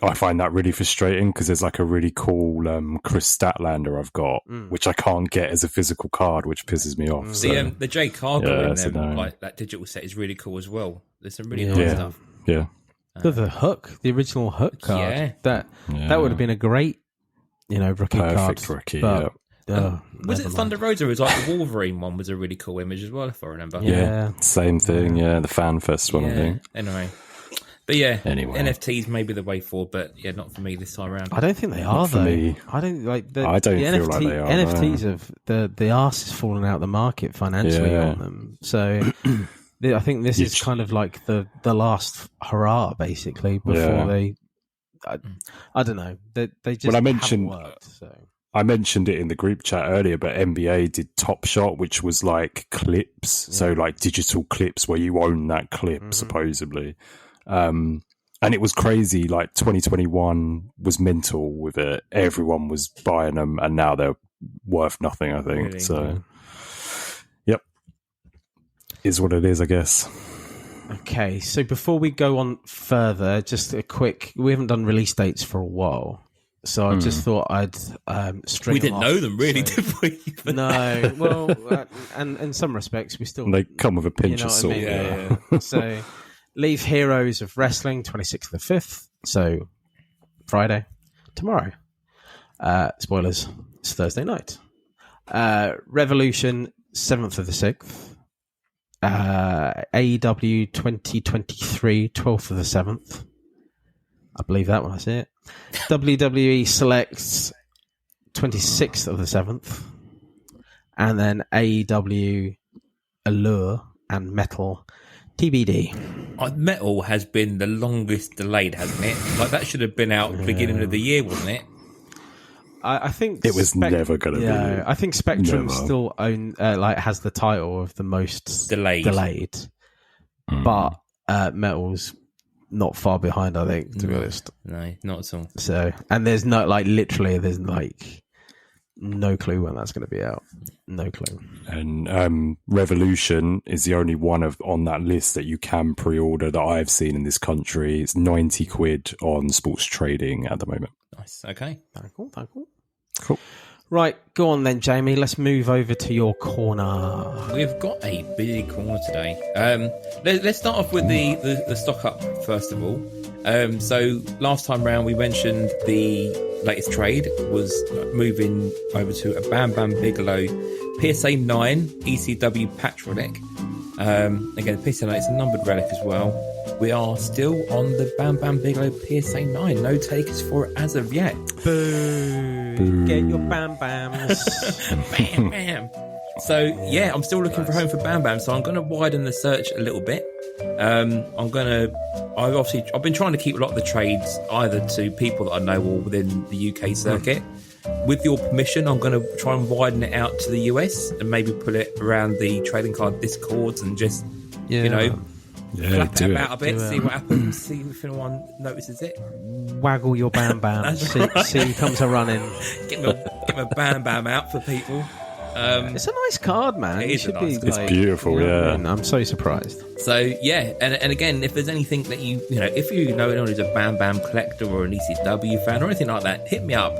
I find that really frustrating because there's like a really cool Chris Statlander I've got, which I can't get as a physical card, which pisses me off. The J Cargo in there, like that digital set is really cool as well. There's some really nice stuff. Yeah. The Hook, the original Hook card. That would have been a great, rookie card. Perfect rookie, but, was it Thunder Road, or was like the Wolverine one was a really cool image as well, if I remember? Yeah, same thing. Yeah, the FanFest one, I think. Anyway. But NFTs may be the way forward, but not for me this time around. I don't think they are, though. Me. I don't like the. I don't feel NFT, like they are. NFTs have the arse is falling out of the market financially on them. So I think this is kind of like the last hurrah, basically, before they. I don't know. They just haven't worked. So. I mentioned it in the group chat earlier, but NBA did Top Shot, which was like clips, so like digital clips where you own that clip, supposedly. And it was crazy. Like 2021 was mental with it. Everyone was buying them, and now they're worth nothing, I think. Really? So, yep, is what it is, I guess. Okay, so before we go on further, just a quick. We haven't done release dates for a while, so I just thought I'd string. We didn't know them, really, did we? No, well, and in some respects, we still. They come with a pinch of salt. Yeah. So. Leave Heroes of Wrestling, 26th of the 5th. So, Friday. Tomorrow. Spoilers. It's Thursday night. Revolution, 7th of the 6th. AEW 2023, 12th of the 7th. I believe that when I see it. WWE Selects, 26th of the 7th. And then AEW Allure and Metal TBD. Metal has been the longest delayed, hasn't it? Like that should have been out beginning of the year, wasn't it? I think it was never going to be. I think Spectrum still has the title of the most delayed. But Metal's not far behind, I think, to be honest. No, not at all. So, and there's no no clue when that's going to be out. No clue. And Revolution is the only one on that list that you can pre-order that I've seen in this country. It's 90 quid on Sports Trading at the moment. Nice. Okay. Thank you. Cool. Right, go on then, Jamie. Let's move over to your corner. We've got a big corner today. Let's start off with the stock up first of all. So last time round we mentioned the latest trade was moving over to a Bam Bam Bigelow PSA 9 ECW patch relic. Again, PSA 9 is a numbered relic as well. We are still on the Bam Bam Bigelow PSA 9. No takers for it as of yet. Boo. Get your Bam Bams. Bam Bam. So yeah, I'm still looking for home for Bam Bam. So I'm going to widen the search a little bit. I've been trying to keep a lot of the trades either to people that I know or within the UK circuit. With your permission, I'm going to try and widen it out to the US and maybe put it around the trading card discords and just, flap it about a bit, see what happens, see if anyone notices it. Waggle your Bam Bam, see who comes a running. Get my Bam Bam out for people. It's a nice card, man. It is It's beautiful, yeah. I mean, I'm so surprised. So, yeah, and again, if there's anything that if you know anyone who's a Bam Bam collector or an ECW fan or anything like that, hit me up.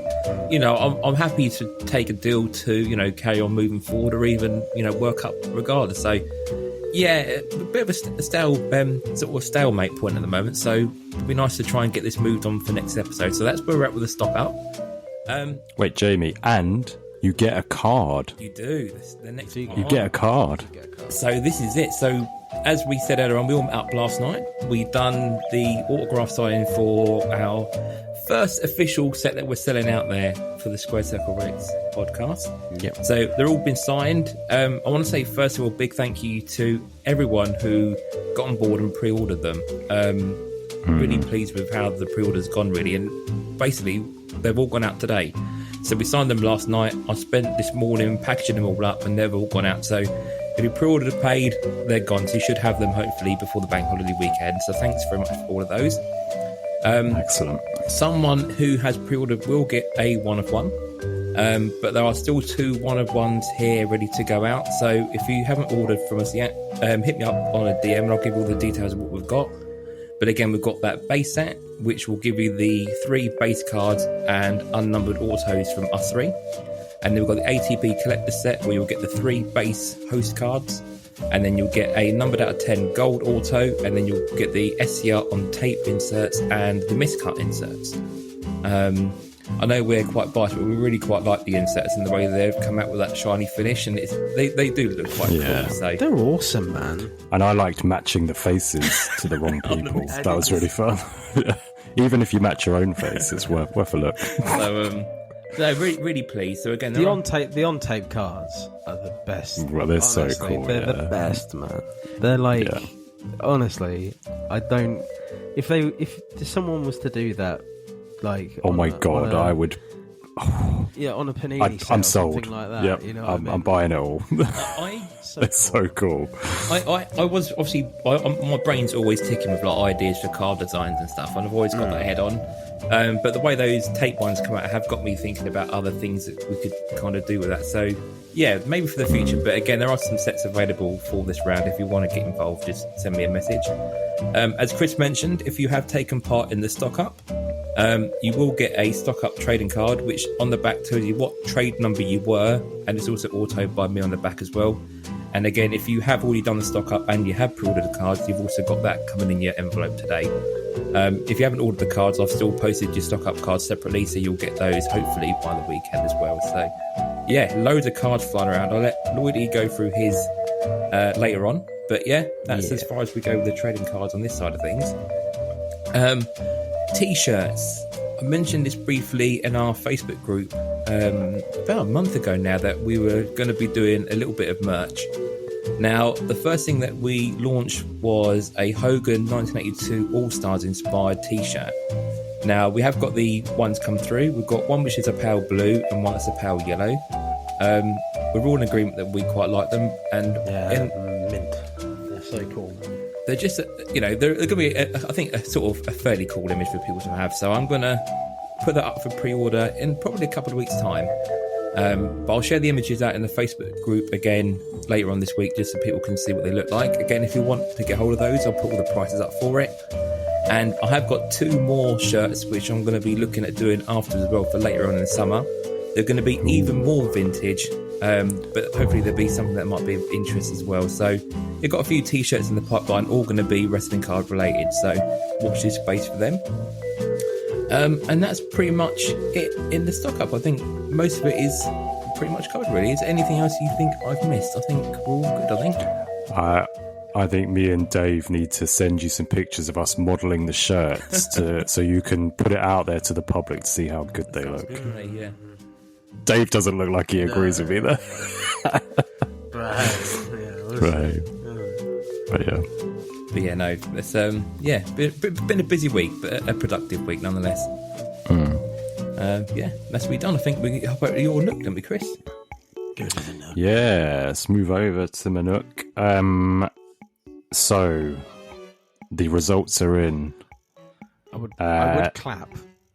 I'm happy to take a deal to, carry on moving forward or even, work up regardless. So, yeah, a bit of a stalemate point at the moment. So, it'd be nice to try and get this moved on for next episode. So, that's where we're at with the stock up. Wait, Jamie, and you get a card. You do. The next you get a card. So this is it. So as we said earlier on, we all met up last night. We've done the autograph signing for our first official set that we're selling out there for the Square Circle Relics podcast. Yep. So they're all been signed. I want to say, first of all, big thank you to everyone who got on board and pre-ordered them. Really pleased with how the pre-order's gone, really. And basically, they've all gone out today. So we signed them last night. I spent this morning packaging them all up and they've all gone out. So if you pre-ordered or paid, they're gone. So you should have them hopefully before the bank holiday weekend. So thanks very much for all of those. Excellent. Someone who has pre-ordered will get a one of one. But there are still 2 one of ones here ready to go out. So if you haven't ordered from us yet, hit me up on a DM and I'll give you all the details of what we've got. But again, we've got that base set, which will give you the 3 base cards and unnumbered autos from us 3. And then we've got the ATP collector set, where you'll get the 3 base host cards and then you'll get a numbered out of 10 gold auto, and then you'll get the SCR on tape inserts and the miscut inserts. I know we're quite biased, but we really quite like the inserts and the way they've come out with that shiny finish, and they do look quite cool. So. They're awesome, man. And I liked matching the faces to the wrong people. That was really fun. Even if you match your own face, it's worth a look. So, no, really pleased. So again, the on tape cards are the best. Well, they're honestly, so cool. They're the best, man. They're like, honestly, I don't. If someone was to do that. Like, oh my god, I would. Yeah, on a panini set I'm or sold. Something like that. Yep, you know I'm buying it all. It's so cool. I was obviously my brain's always ticking with like ideas for card designs and stuff, and I've always got that head on. But the way those tape ones come out have got me thinking about other things that we could kind of do with that. So yeah, maybe for the future. But again, there are some sets available for this round. If you want to get involved, just send me a message. As Chris mentioned, if you have taken part in the stock up. You will get a stock up trading card, which on the back tells you what trade number you were, and it's also autoed by me on the back as well. And again, if you have already done the stock up and you have pre-ordered the cards, you've also got that coming in your envelope today. If you haven't ordered the cards, I've still posted your stock up cards separately, so you'll get those hopefully by the weekend as well. So yeah, loads of cards flying around. I'll let Lloydie go through his later on, but yeah, that's as far as we go with the trading cards on this side of things. T-shirts. I mentioned this briefly in our Facebook group about a month ago now that we were going to be doing a little bit of merch. Now, the first thing that we launched was a Hogan 1982 All-Stars inspired T-shirt. Now, we have got the ones come through. We've got one which is a pale blue and one that's a pale yellow. We're all in agreement that we quite like them. And mint. They're so cool, man. They're just, they're going to be, I think, a sort of a fairly cool image for people to have. So I'm going to put that up for pre-order in probably a couple of weeks' time. But I'll share the images out in the Facebook group again later on this week, just so people can see what they look like. Again, if you want to get hold of those, I'll put all the prices up for it. And I have got 2 more shirts, which I'm going to be looking at doing afterwards as well for later on in the summer. They're going to be even more vintage. But hopefully there'll be something that might be of interest as well. So you've got a few t-shirts in the pipeline, all going to be wrestling card related, so watch this space for them. And that's pretty much it in the stock up. I think most of it is pretty much covered really. Is there anything else you think I've missed? I think we're all good, I think. I think me and Dave need to send you some pictures of us modelling the shirts so you can put it out there to the public to see how good they look. Yeah. Dave doesn't look like he agrees with me there. Right. But yeah, no, it's been a busy week, but a productive week nonetheless. Yeah, that's we done. I think we hop over to your Nook, don't we, Chris? Good to the Nook. Yeah, let's move over to my Nook. So the results are in. I would clap.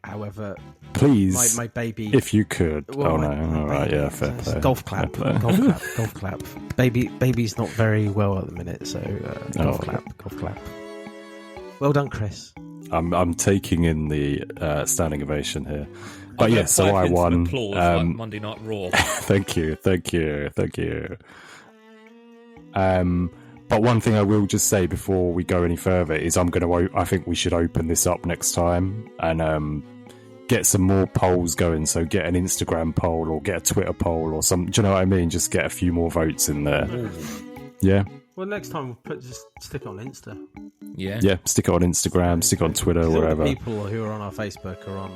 However, please, my baby, if you could. All right, yeah, fair play. Golf clap. Golf clap. Baby's not very well at the minute, so golf clap. Well done, Chris. I'm taking in the standing ovation here. But yeah, so I won. Applause, like Monday Night Raw. Thank you. But one thing I will just say before we go any further is I think we should open this up next time and get some more polls going. So get an Instagram poll or get a Twitter poll or some. Do you know what I mean? Just get a few more votes in there. Yeah. Well, next time we'll just stick it on Insta. Yeah. Stick it on Instagram. Stick it on Twitter, wherever. The people who are on our Facebook are on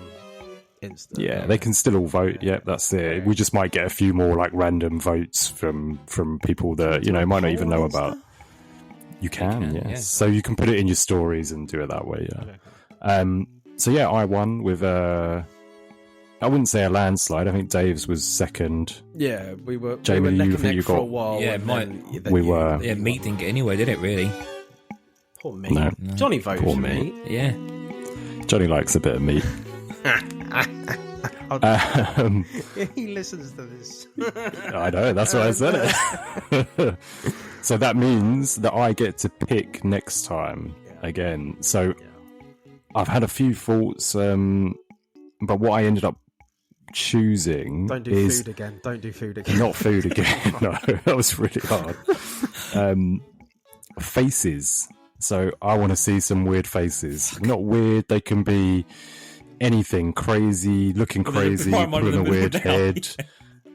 Insta. Yeah, they can still all vote. Yeah, that's it. We just might get a few more like random votes from people that might not even know about. You can, yes. Yeah. So you can put it in your stories and do it that way, yeah. Okay. So yeah, I won with I wouldn't say a landslide. I think Dave's was second. Yeah, we were. Jamie, we were you think you got? For a while, yeah, we were. Yeah, meat didn't get anywhere, did it? Really? Poor meat. No. Johnny voted for meat. Yeah. Johnny likes a bit of meat. He listens to this. I know. That's why I said it. So that means that I get to pick next time again. So I've had a few thoughts, but what I ended up choosing Don't do is food again. Don't do food again. not food again. No, that was really hard. Faces. So I want to see some weird faces. Not weird. They can be anything crazy, looking crazy, pulling a weird head.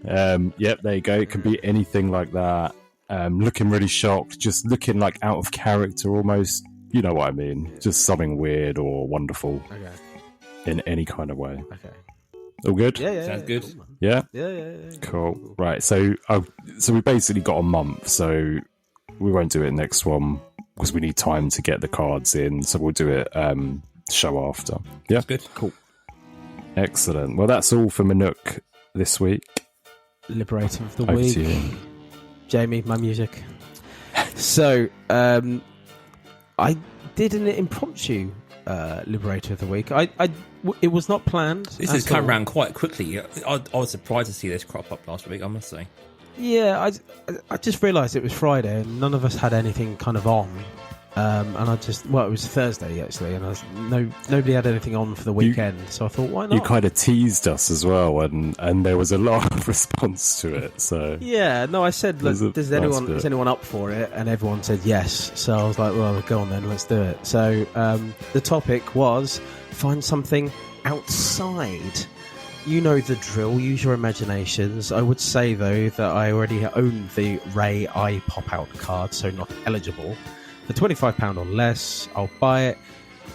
Yep, there you go. It can be anything like that. Looking really shocked, just looking like out of character almost. You know what I mean? Just something weird or wonderful. Okay. In any kind of way. Okay. All good? Yeah. Sounds good. Cool, Yeah? Yeah. Cool. Right, so we basically got a month, so we won't do it next one because we need time to get the cards in, so we'll do it show after. Yeah? That's good. Cool. Excellent. Well, that's all for Nook this week. Liberator of the Over week. to you. Jamie, my music. So, I did an impromptu Liberator of the week. It was not planned. This has come around quite quickly. I was surprised to see this crop up last week, I must say. Yeah, I just realised it was Friday and none of us had anything kind of on. And it was Thursday actually, and nobody had anything on for the weekend, so I thought, why not? You kind of teased us as well, and there was a lot of response to it. So yeah, no, I said, look, is anyone up for it? And everyone said yes. So I was like, well, go on then, let's do it. So the topic was find something outside. You know the drill. Use your imaginations. I would say though that I already own the Ray Eye Pop Out card, so not eligible. For £25 or less, I'll buy it,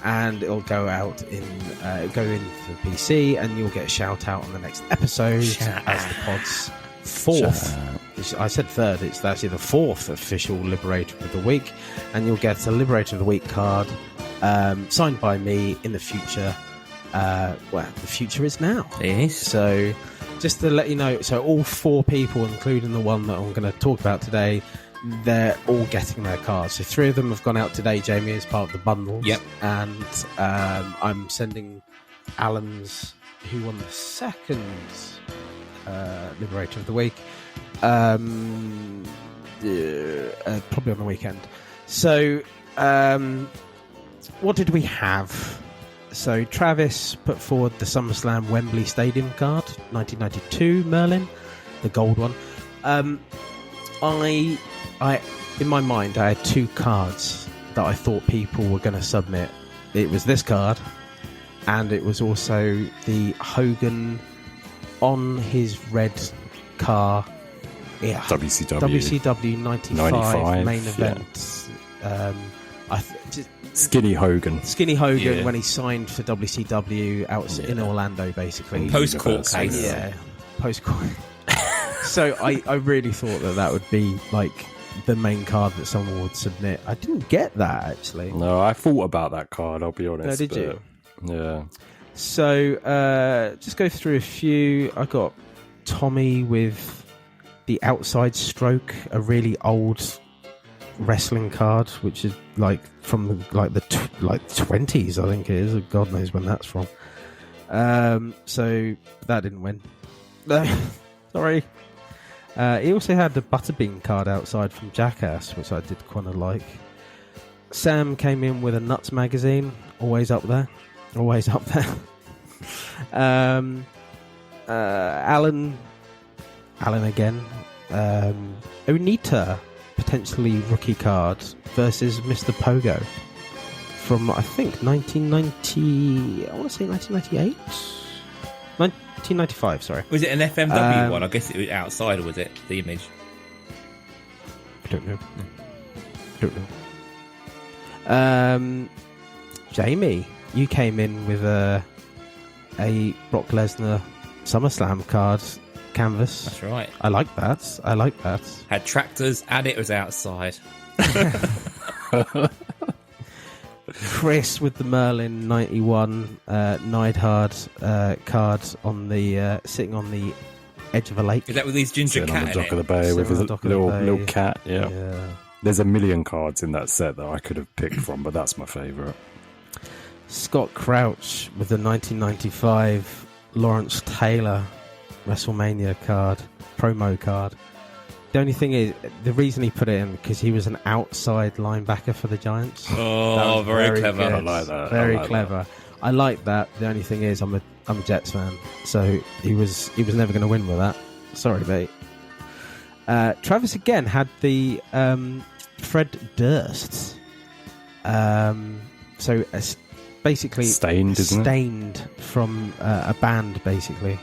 and it'll go out in the PC, and you'll get a shout out on the next episode as the pod's fourth. I said third. It's actually the fourth official Liberator of the Week, and you'll get a Liberator of the Week card signed by me in the future. The future is now. Yes. So, just to let you know, so all four people, including the one that I'm going to talk about today, they're all getting their cards. So 3 of them have gone out today, Jamie, as part of the bundles. Yep. And I'm sending Alan's, who won the second Liberator of the Week, probably on the weekend. So, what did we have? So Travis put forward the SummerSlam Wembley Stadium card, 1992 Merlin, the gold one. I in my mind, I had 2 cards that I thought people were going to submit. It was this card, and it was also the Hogan on his red car. Yeah, WCW 95 main event. Yeah. Skinny Hogan when he signed for WCW out in Orlando, basically. Post-court case. Yeah, post-court. So I really thought that would be like the main card that someone would submit. I didn't get that, actually. No, I thought about that card, I'll be honest. No, did you? Yeah. So just go through a few. I got Tommy with the outside stroke, a really old wrestling card, which is like from the 20s, I think it is. God knows when that's from. So that didn't win. Sorry. He also had the Butterbean card outside from Jackass, which I did kind of like. Sam came in with a Nuts magazine, always up there. Alan again. Onita, potentially rookie card versus Mr. Pogo from, I think, 1990. I want to say 1998. 1995, sorry. Was it an FMW one? I guess it was outside, or was it the image? I don't know. Jamie, you came in with a Brock Lesnar SummerSlam card canvas. That's right. I like that. Had tractors and it was outside. Chris with the Merlin 91 Neidhard card on the sitting on the edge of a lake. Is that with his ginger sitting cat on the dock of the bay Sitting with his on the dock of the little bay. cat? Yeah. Yeah. There's a million cards in that set that I could have picked from, but that's my favourite. Scott Crouch with the 1995 Lawrence Taylor WrestleMania card, promo card. The only thing is, the reason he put it in because he was an outside linebacker for the Giants. Oh, very clever. Good. I like that. Very I like clever. that. I like that. The only thing is, I'm a Jets fan, so he was never going to win with that. Sorry, mate. Travis again had the Fred Durst. So basically Stained, isn't it? Stained from a band, basically,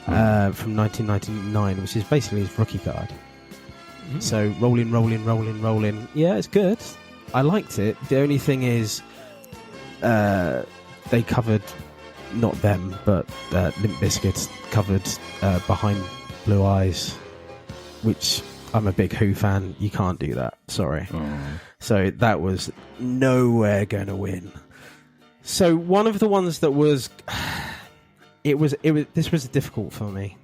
from 1999, which is basically his rookie card. So rolling. Yeah, it's good. I liked it. The only thing is, they covered, not them, but Limp Bizkit covered Behind Blue Eyes, which I'm a big Who fan. You can't do that. Sorry. So that was nowhere going to win. So one of the ones that was, this was difficult for me.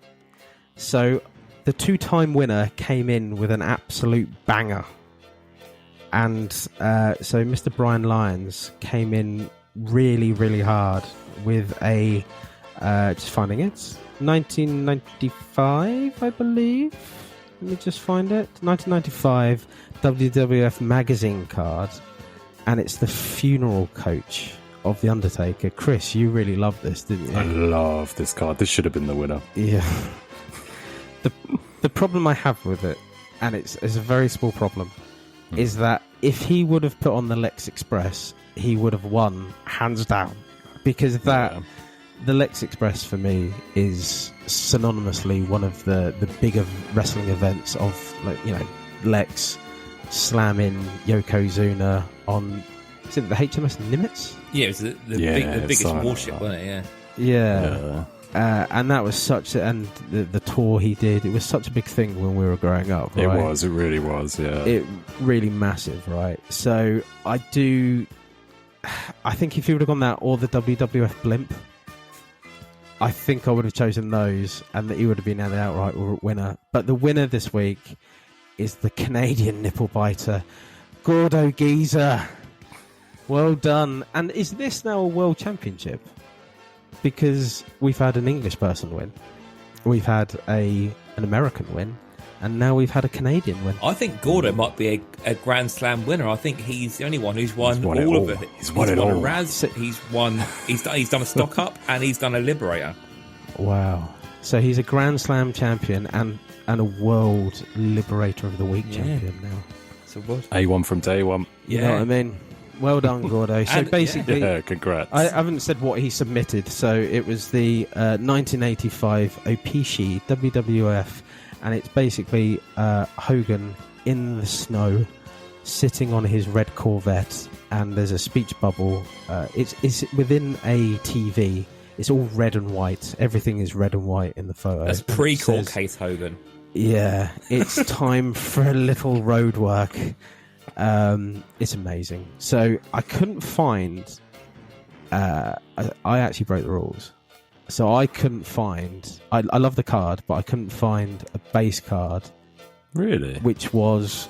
So the 2-time winner came in with an absolute banger. And so Mr. Brian Lyons came in really, really hard with a, just finding it, 1995, I believe. Let me just find it. 1995 WWF magazine card. And it's the funeral coach of The Undertaker. Chris, you really loved this, didn't you? I love this card. This should have been the winner. Yeah. The problem I have with it, and it's a very small problem, is that if he would have put on the Lex Express, he would have won hands down, because the Lex Express for me is synonymously one of the bigger wrestling events of, like, you know, Lex slamming Yokozuna on, is it the HMS Nimitz? Yeah, it was the biggest warship, wasn't it? Yeah. And that was and the tour he did, it was such a big thing when we were growing up, right? It really was, yeah. It really massive, right? So I think if you would have gone that or the WWF blimp, I think I would have chosen those, and that he would have been the outright winner. But the winner this week is the Canadian nipple biter, Gordo Geezer. Well done. And is this now a world championship? Because we've had an English person win, we've had an American win, and now we've had a Canadian win. I think Gordo might be a Grand Slam winner. I think he's the only one who's won all of it. He's won it all. A Raz, he's done a stock up, and he's done a Liberator. Wow. So he's a Grand Slam champion and a World Liberator of the Week champion now. So what? A1 from day one. You know what I mean? Well done, Gordo. So basically, congrats. I haven't said what he submitted. So it was the 1985 Opishi WWF, and it's basically Hogan in the snow, sitting on his red Corvette, and there's a speech bubble. It's within a TV. It's all red and white. Everything is red and white in the photo. That's pre-court case Hogan. Yeah, it's time for a little road work. It's amazing. So I couldn't find. I actually broke the rules, so I couldn't find. I love the card, but I couldn't find a base card. Really? Which was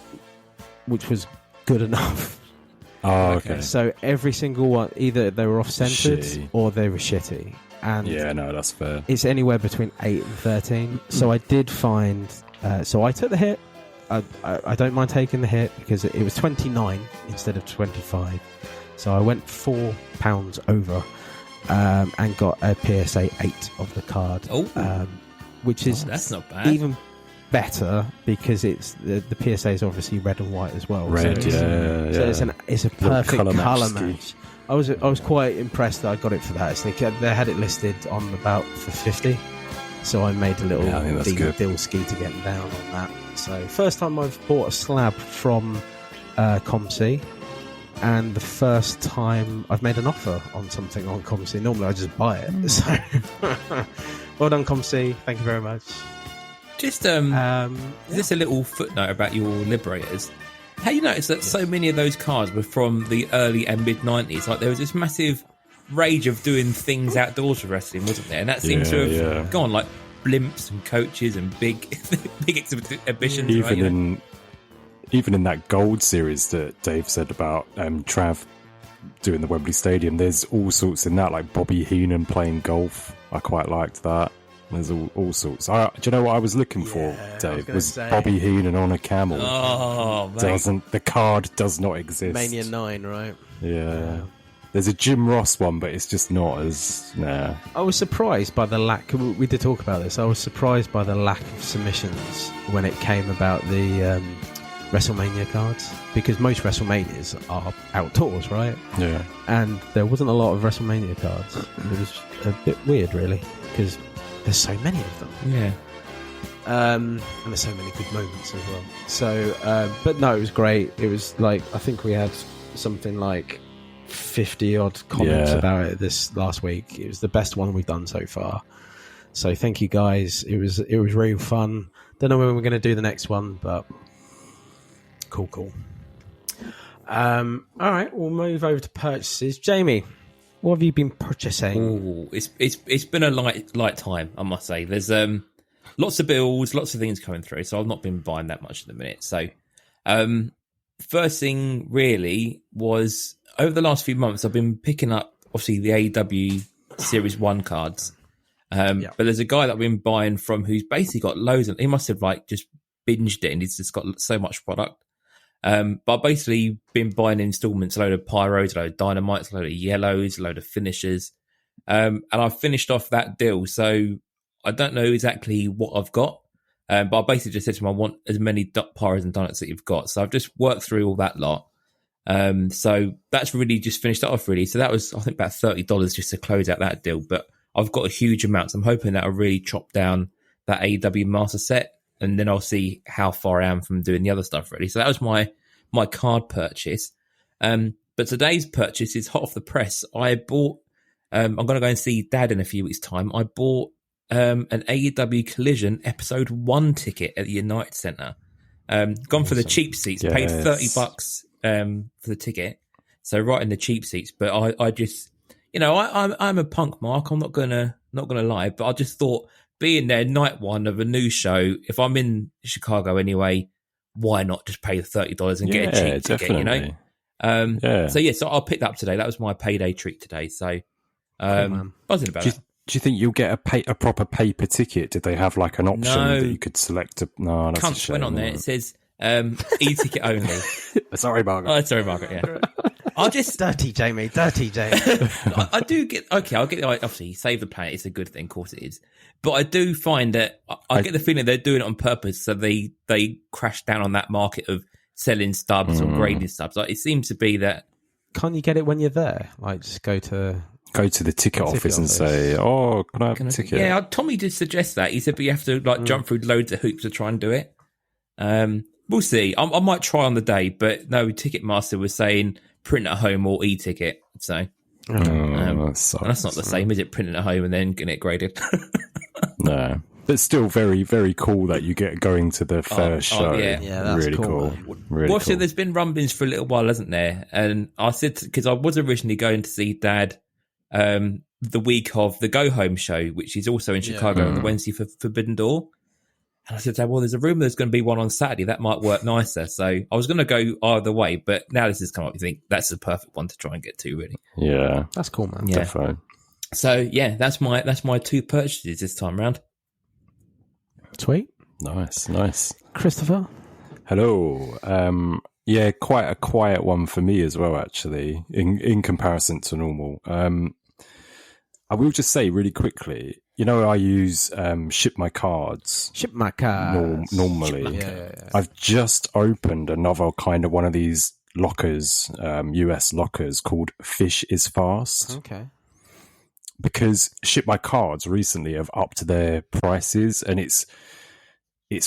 good enough. Oh, okay. So every single one, either they were off-centered or they were shitty. And yeah, no, that's fair. It's anywhere between 8 and 13. So I did find. So I took the hit. I don't mind taking the hit because it was 29 instead of 25. So I went £4 over and got a PSA 8 of the card. Which is that's not bad. Even better because it's the PSA is obviously red and white as well. Red, So it's a perfect colour match. I was quite impressed that I got it for that. They had it listed on about for 50. So I made a little deal ski to get down on that. So first time I've bought a slab from ComC, and the first time I've made an offer on something on ComC. Normally I just buy it. So well done, ComC. Thank you very much. Just just a little footnote about your Liberators. How you notice that so many of those cards were from the early and mid 90s? Like there was this massive rage of doing things outdoors for wrestling, wasn't there? And that seems to have gone, like blimps and coaches and big exhibitions. Even in that gold series that Dave said about Trav doing the Wembley Stadium, there's all sorts in that, like Bobby Heenan playing golf. I quite liked that. There's all sorts. Do you know what I was looking for, Dave? Was Bobby Heenan on a camel. Oh, mate. The card does not exist. Mania 9, right? Yeah. There's a Jim Ross one, but it's just not as... Nah. I was surprised by the lack... We did talk about this. I was surprised by the lack of submissions when it came about the WrestleMania cards. Because most WrestleManias are outdoors, right? Yeah. And there wasn't a lot of WrestleMania cards. It was a bit weird, really, because there's so many of them. Yeah. And there's so many good moments as well. So, but no, it was great. It was like, I think we had something like 50 odd comments about it this last week. It was the best one we've done so far. So thank you guys. It was real fun. Don't know when we're going to do the next one, but cool. All right, we'll move over to purchases. Jamie, what have you been purchasing? Ooh, it's been a light time, I must say. There's lots of bills, lots of things coming through, so I've not been buying that much at the minute. So first thing really was over the last few months I've been picking up obviously the AEW Series 1 cards. But there's a guy that I've been buying from who's basically got loads of, he must have like just binged it and he's just got so much product. But I've basically been buying installments, a load of pyros, a load of dynamites, a load of yellows, a load of finishers. And I've finished off that deal. So I don't know exactly what I've got. But I basically just said to him, I want as many pyros and dynamites that you've got. So I've just worked through all that lot. So that's really just finished that off really. So that was, I think, about $30 just to close out that deal. But I've got a huge amount. So I'm hoping that I'll really chop down that AEW Master set. And then I'll see how far I am from doing the other stuff, really. So that was my card purchase. But today's purchase is hot off the press. I bought, I'm going to go and see Dad in a few weeks' time. I bought an AEW Collision Episode 1 ticket at the United Centre. Gone for the cheap seats, paid $30 for the ticket. So right in the cheap seats. But I just, I'm a punk, Mark. I'm not gonna lie. But I just thought, being there night one of a new show, if I'm in Chicago anyway, why not just pay the $30 and get a cheap ticket, So I'll pick that up today. That was my payday treat today. So buzzing about it. Do you think you'll get a proper paper ticket? Did they have like an option that you could select? No, that's a shame. Went on there. It says e-ticket only. Sorry, Margaret. Oh, sorry, Margaret. Yeah. I'll just dirty Jamie. I do get I'll get obviously save the planet. It's a good thing, of course it is. But I do find that I get the feeling they're doing it on purpose, so they crash down on that market of selling stubs or grading stubs. Like, it seems to be that. Can't you get it when you're there? Like, just go to the ticket office and say, "Oh, can I have a ticket?" Yeah, Tommy did suggest that. He said, but you have to jump through loads of hoops to try and do it. We'll see. I might try on the day, but no, Ticketmaster was saying print at home or e-ticket. So that's not the same, is it? Printing at home and then getting it graded. No, but still very, very cool that you get going to the first show. Yeah, that's really cool. Really well, cool. So there's been rumblings for a little while, hasn't there? And I said, because I was originally going to see Dad the week of the Go Home show, which is also in Chicago on the Wednesday for Forbidden Door. And I said, well, there's a rumour there's going to be one on Saturday. That might work nicer. So I was going to go either way, but now this has come up, you think that's the perfect one to try and get to, really. Yeah. That's cool, man. Yeah. Definitely. So, yeah, that's my two purchases this time round. Sweet. Nice. Christopher? Hello. Quite a quiet one for me as well, actually, in comparison to normal. I will just say really quickly, I use Ship My Cards. Normally. Yeah. I've just opened another kind of one of these lockers, US lockers, called Fish is Fast. Okay. Because Ship My Cards recently have upped their prices, and it's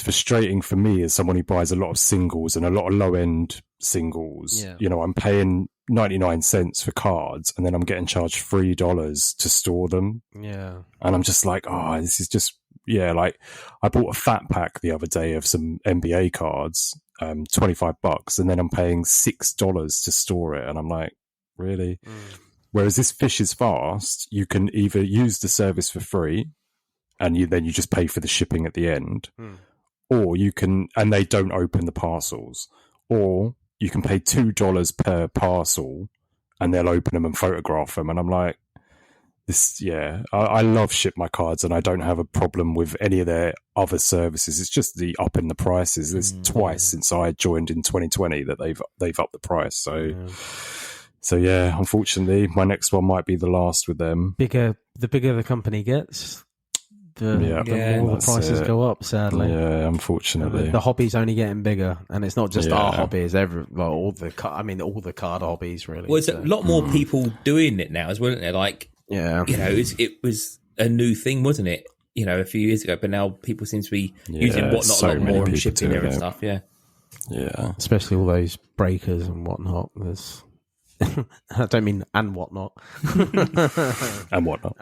frustrating for me as someone who buys a lot of singles and a lot of low-end singles. Yeah. I'm paying 99 cents for cards, and then I'm getting charged $3 to store them. Yeah. And I'm just like, this is just, like I bought a fat pack the other day of some NBA cards, $25, and then I'm paying $6 to store it. And I'm like, really? Whereas this Fish is Fast, you can either use the service for free, and then you just pay for the shipping at the end, or you can, and they don't open the parcels, or you can pay $2 per parcel and they'll open them and photograph them. And I'm like, I love Ship My Cards, and I don't have a problem with any of their other services. It's just the up in the prices. There's twice since I joined in 2020 that they've upped the price. So yeah, unfortunately, my next one might be the last with them. The bigger the company gets, the more the prices go up. Sadly, yeah, unfortunately, the hobby's only getting bigger, and it's not just our hobby; it's all the card hobbies really. Well, there's a lot more people doing it now, as well, isn't there? Like, it was a new thing, wasn't it? A few years ago, but now people seem to be using Whatnot a lot more and shipping there and stuff. Yeah, especially all those breakers and whatnot. There's, I don't mean and whatnot, and whatnot.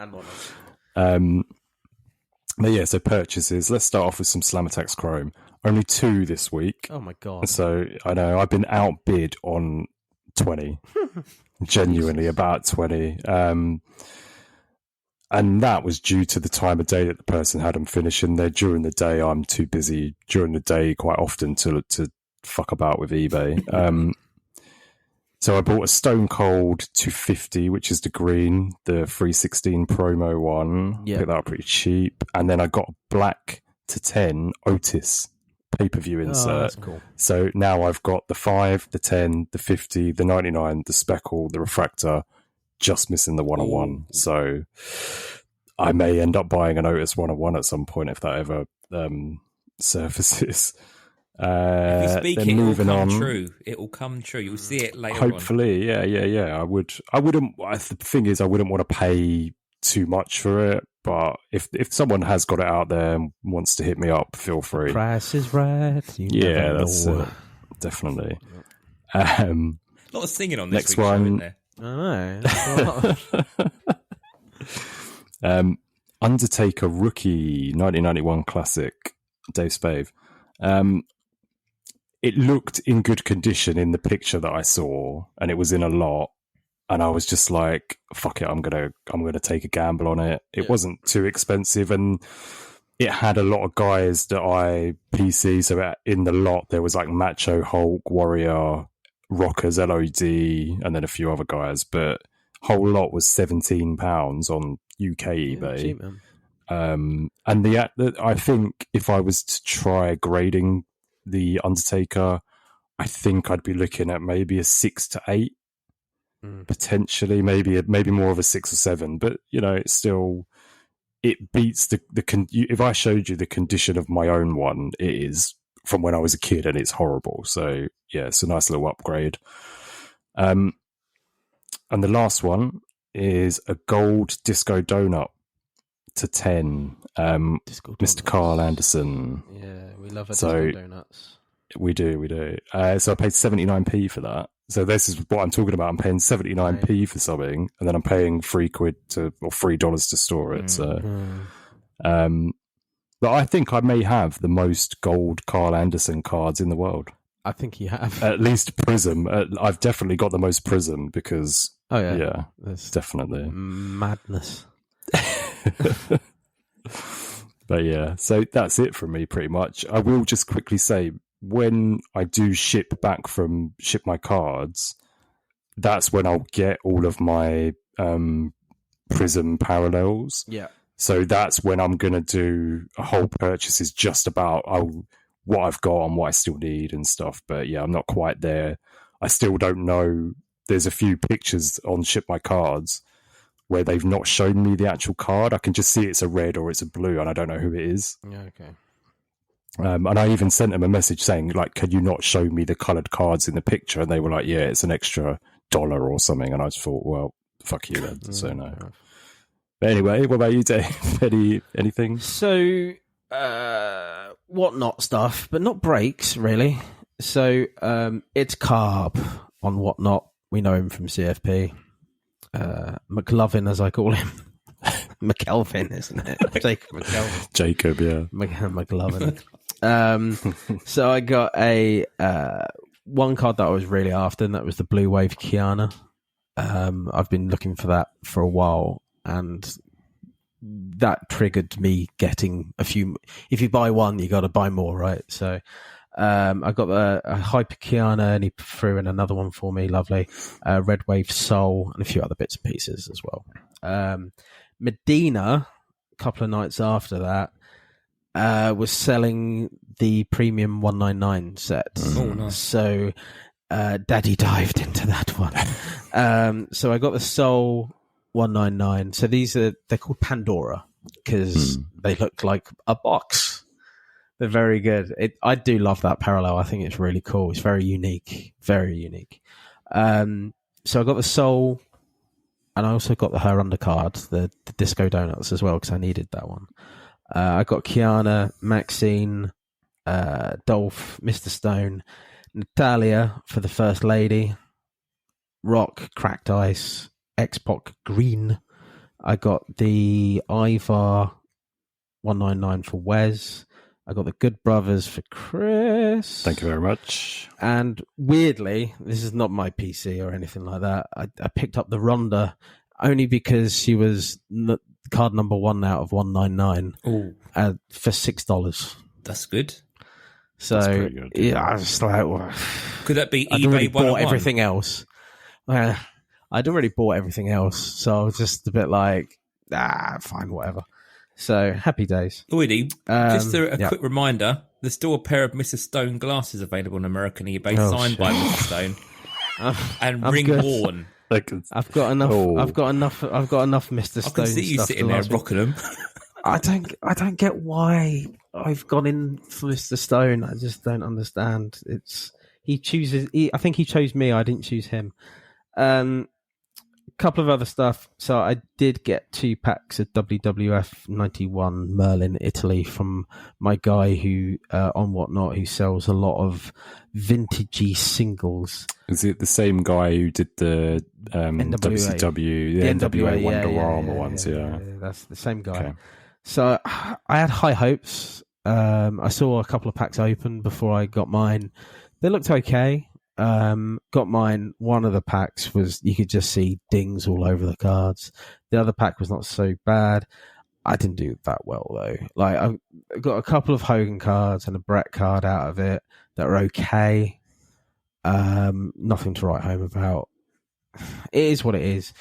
But yeah, so purchases. Let's start off with some Slam Attacks Chrome. Only 2 this week. Oh my god! So I know I've been outbid on 20, genuinely about 20. And that was due to the time of day that the person had them finishing. There during the day, I'm too busy during the day quite often to fuck about with eBay. So I bought a Stone Cold 250, which is the green, the 316 promo one. Yeah. Picked that up pretty cheap. And then I got a black to 10 Otis pay-per-view insert. Oh, that's cool. So now I've got the 5, the 10, the 50, the 99, the Speckle, the Refractor, just missing the 101. So I may end up buying an Otis 101 at some point if that ever surfaces. If you speak, it will come true. It will come true. You'll see it later. Hopefully, yeah. I wouldn't. The thing is, I wouldn't want to pay too much for it. But if someone has got it out there and wants to hit me up, feel free. Price is right. That's it. Definitely. A lot of singing on this next one. Show, I know. Undertaker rookie 1991 classic, Dave Spave. It looked in good condition in the picture that I saw, and it was in a lot. And I was just like, "Fuck it, I'm gonna take a gamble on it." It wasn't too expensive, and it had a lot of guys that I PC. So in the lot, there was like Macho, Hulk, Warrior, Rockers, LOD, and then a few other guys. But whole lot was £17 on UK eBay. Cheap, man. And I think if I was to try grading the Undertaker, I think I'd be looking at maybe a 6 to 8, potentially maybe more of a 6 or 7. But it's still, it beats if I showed you the condition of my own one, it is from when I was a kid, and it's horrible. So yeah, it's a nice little upgrade. And the last one is a gold Disco Donut to 10. Mr. Carl Anderson. Yeah, we love Disco Donuts. We do. So I paid 79p for that. So this is what I'm talking about. I'm paying 79p for something, and then I'm paying £3 or $3 to store it. So, but I think I may have the most gold Carl Anderson cards in the world. I think you have. At least Prism. I've definitely got the most Prism because... Oh, yeah. Yeah, that's definitely. Madness. But yeah, so that's it from me pretty much. I will just quickly say, when I do ship my cards, that's when I'll get all of my Prism parallels. Yeah. So that's when I'm going to do a whole purchase is just about what I've got and what I still need and stuff. But yeah, I'm not quite there. I still don't know. There's a few pictures on Ship My Cards where they've not shown me the actual card. I can just see it's a red or it's a blue, and I don't know who it is. Yeah, okay. And I even sent them a message saying, like, can you not show me the coloured cards in the picture? And they were like, yeah, it's an extra $1 or something. And I just thought, well, fuck you then. So no. But anyway, what about you, Dave? Anything? So, Whatnot stuff, but not breaks, really. So, it's Carb on Whatnot. We know him from CFP. McLovin, as I call him. McKelvin, isn't it? Jacob McKelvin. Jacob, yeah. McLovin. So I got a one card that I was really after, and that was the Blue Wave Kiana. I've been looking for that for a while, and that triggered me getting a few. If you buy one, you got to buy more, right? So I got a Hyper Kiana, and he threw in another one for me, lovely. Red Wave Soul, and a few other bits and pieces as well. Medina, a couple of nights after that, was selling the premium 199 set. Oh, nice. So Daddy dived into that one. So I got the Soul 199. So they're called Pandora because they look like a box. They're very good. I do love that parallel. I think it's really cool. It's very unique. Very unique. So I got the Soul, and I also got her undercard, the Disco Donuts as well, because I needed that one. I got Kiana, Maxine, Dolph, Mr. Stone, Natalia for the First Lady, Rock, Cracked Ice, X-Pac Green. I got the Ivar 199 for Wes. I got the Good Brothers for Chris. Thank you very much. And weirdly, this is not my PC or anything like that. I picked up the Rhonda only because she was card number 1 out of 199 for $6. That's good. So good, yeah, I was like, well, could that be I'd eBay already 101? bought everything else. I'd already bought everything else, so I was just a bit like, fine, whatever. So happy days. Woody, just a quick reminder: there's still a pair of Mr. Stone glasses available on American eBay, signed by Mr. Stone, and ring worn. I've got enough. I've got enough Mr. Stone. I can see you stuff sitting there rocking them. I don't get why I've gone in for Mr. Stone. I just don't understand. He chooses. I think he chose me. I didn't choose him. Couple of other stuff. So I did get 2 packs of WWF 91 Merlin Italy from my guy who on Whatnot, who sells a lot of vintagey singles. Is it the same guy who did the WCW, the NWA Wonder Armor ones? Yeah, that's the same guy. Okay. So I had high hopes. I saw a couple of packs open before I got mine. They looked okay. Got mine. One of the packs was, you could just see dings all over the cards. The other pack was not so bad. I didn't do that well though. Like, I got a couple of Hogan cards and a Brett card out of it that are okay. Nothing to write home about. It is what it is.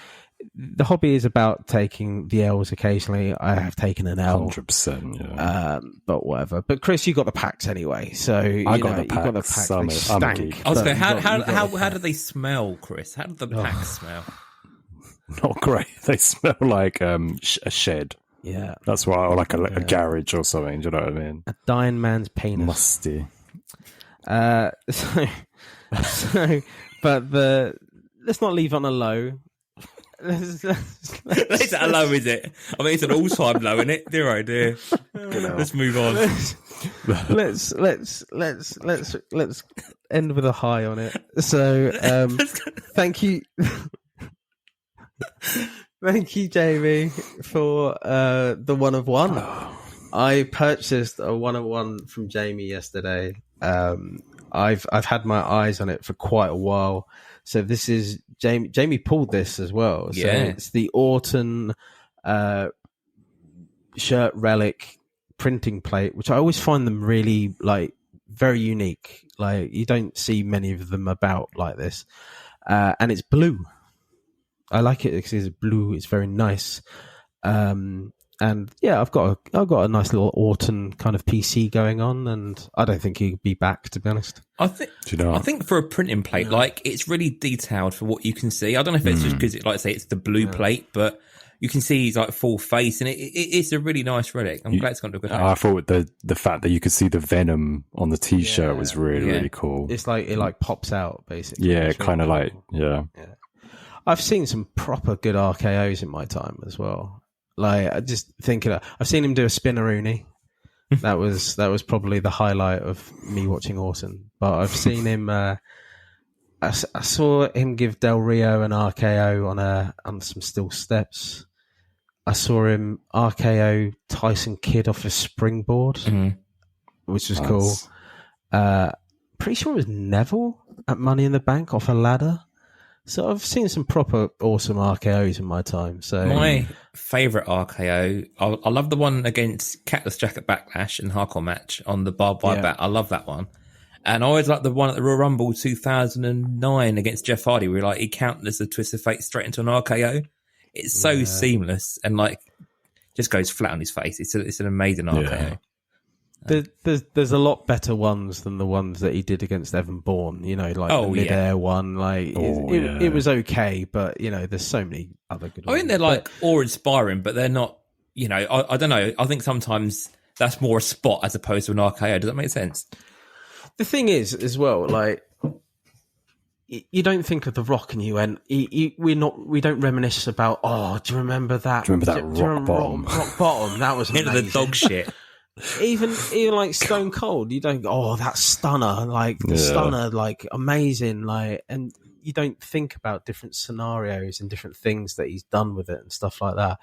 The hobby is about taking the L's occasionally. I have taken an L. 100%, yeah. But whatever. But Chris, you got the packs anyway. So I got the packs. They stank. I was going, how do they smell, Chris? How do the packs smell? Not great. They smell like a shed. Yeah. That's why, or like a garage or something. Do you know what I mean? A dying man's penis. Musty. But let's not leave on a low. It's a low, is it? I mean, it's an all-time low, isn't it? Dear, oh dear. Let's move on. Let's end with a high on it. So, thank you, Jamie, for the 1 of 1. I purchased a 1 of 1 from Jamie yesterday. I've had my eyes on it for quite a while. So this is Jamie pulled this as well. So it's the Orton shirt relic printing plate, which I always find them really very unique. Like, you don't see many of them about like this. And it's blue. I like it because it's blue. It's very nice. And yeah, I've got a nice little Orton kind of PC going on, and I don't think he'd be back, to be honest. I think for a printing plate, it's really detailed for what you can see. I don't know if it's just because it's the blue plate, but you can see his full face, and it's a really nice relic. I'm glad it's gone to a good home. I thought the fact that you could see the venom on the T-shirt was really really cool. It's like it pops out basically. Yeah, kind of cool. I've seen some proper good RKOs in my time as well. Like, I just thinking, I've seen him do a spinneroonie. That was probably the highlight of me watching Orton. But I've seen him. I saw him give Del Rio an RKO on some steel steps. I saw him RKO Tyson Kidd off a springboard, which was cool. Pretty sure it was Neville at Money in the Bank off a ladder. So I've seen some proper awesome RKOs in my time. So my favourite RKO, I love the one against Cactus Jack at Backlash and Hardcore Match on the barbed wire bat. I love that one. And I always like the one at the Royal Rumble 2009 against Jeff Hardy, where he counted as a twist of fate straight into an RKO. It's so seamless and just goes flat on his face. It's an amazing RKO. There's a lot better ones than the ones that he did against Evan Bourne, like the mid-air one. It was okay, but, there's so many other good ones. I think they're awe-inspiring, but they're not, I don't know. I think sometimes that's more a spot as opposed to an RKO. Does that make sense? The thing is, as well, you don't think of The Rock and you went, we don't reminisce about, do you remember that? Do you remember that rock bottom? Rock bottom, that was amazing. Into the dog shit. Even like Stone Cold, you don't go, that stunner, stunner, amazing, and you don't think about different scenarios and different things that he's done with it and stuff like that.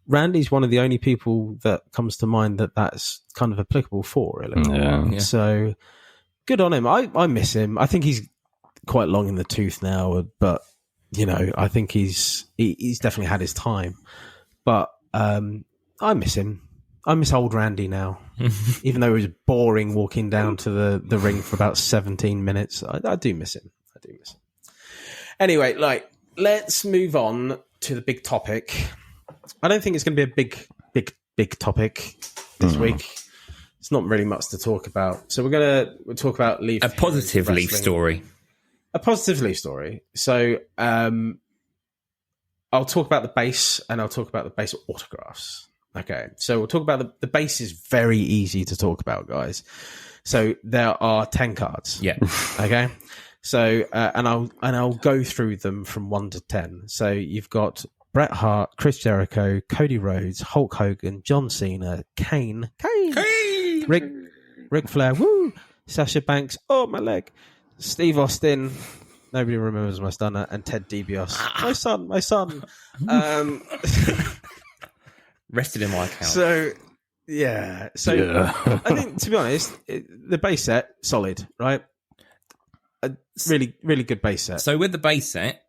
Randy's one of the only people that comes to mind that's kind of applicable for, really. Yeah. So good on him. I miss him. I think he's quite long in the tooth now, but I think he's definitely had his time. But I miss him. I miss old Randy now, even though it was boring walking down to the ring for about 17 minutes. I do miss him. Anyway, let's move on to the big topic. I don't think it's going to be a big topic this week. It's not really much to talk about. So we'll talk about Leaf. A positive Leaf story. A positive Leaf story. So I'll talk about the base and I'll talk about the base autographs. Okay, so we'll talk about the base is very easy to talk about, guys. So there are 10 cards. Yeah. Okay. So and I'll go through them from 1 to 10. So you've got Bret Hart, Chris Jericho, Cody Rhodes, Hulk Hogan, John Cena, Kane, Ric Flair, woo, Sasha Banks, oh my leg, Steve Austin. Nobody remembers my stunner, and Ted DiBiase. My son. Rested in my account. So, yeah. I think, to be honest, the base set, solid, right? A really, really good base set. So with the base set,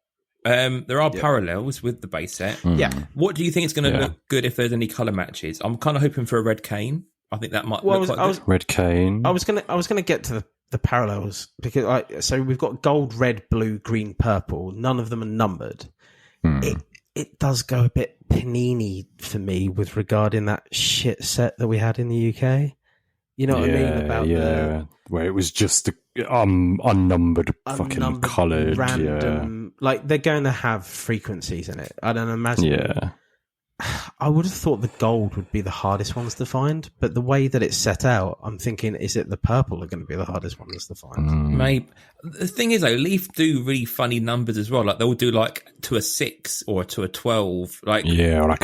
there are parallels with the base set. Yeah. What do you think is going to look good if there's any colour matches? I'm kind of hoping for a red Kane. I think that might look quite good. Red Kane. I was gonna get to the parallels because so we've got gold, red, blue, green, purple. None of them are numbered. It does go a bit Panini for me with regarding that shit set that we had in the UK. You know what I mean? About where it was just unnumbered, fucking coloured, random. Like they're going to have frequencies in it. I don't imagine. Yeah. I would have thought the gold would be the hardest ones to find, but the way that it's set out, I'm thinking, is it the purple are going to be the hardest ones to find? Maybe. The thing is, though, Leaf do really funny numbers as well. Like they'll do to a 6 or to a 12, or like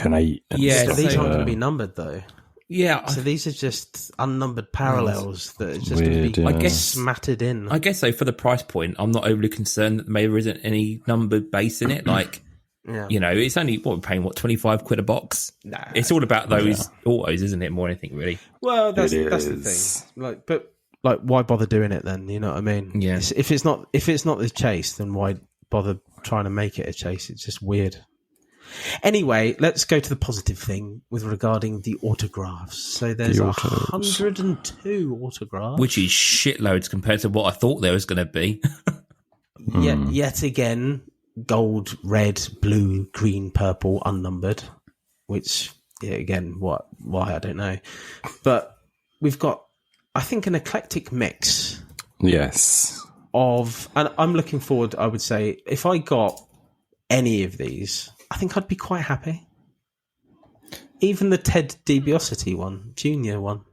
an 8. Yeah, so these aren't going to be numbered though. Yeah, so these are just unnumbered parallels that are just going to be, I guess, smattered in. I guess so. For the price point, I'm not overly concerned that maybe there isn't any numbered base in it. It's only we're paying 25 quid a box. Nah, it's all about those autos, isn't it? More than anything, really. Well, that's the thing. But why bother doing it then? You know what I mean? Yeah. If it's not the chase, then why bother trying to make it a chase? It's just weird. Anyway, let's go to the positive thing with regarding the autographs. So there's 102 autographs, which is shitloads compared to what I thought there was going to be. Yet again. Gold, red, blue, green, purple, unnumbered. Which, again, why I don't know. But we've got, I think, an eclectic mix. Yes. And I'm looking forward. I would say if I got any of these, I think I'd be quite happy. Even the Ted DiBiase one, Junior one,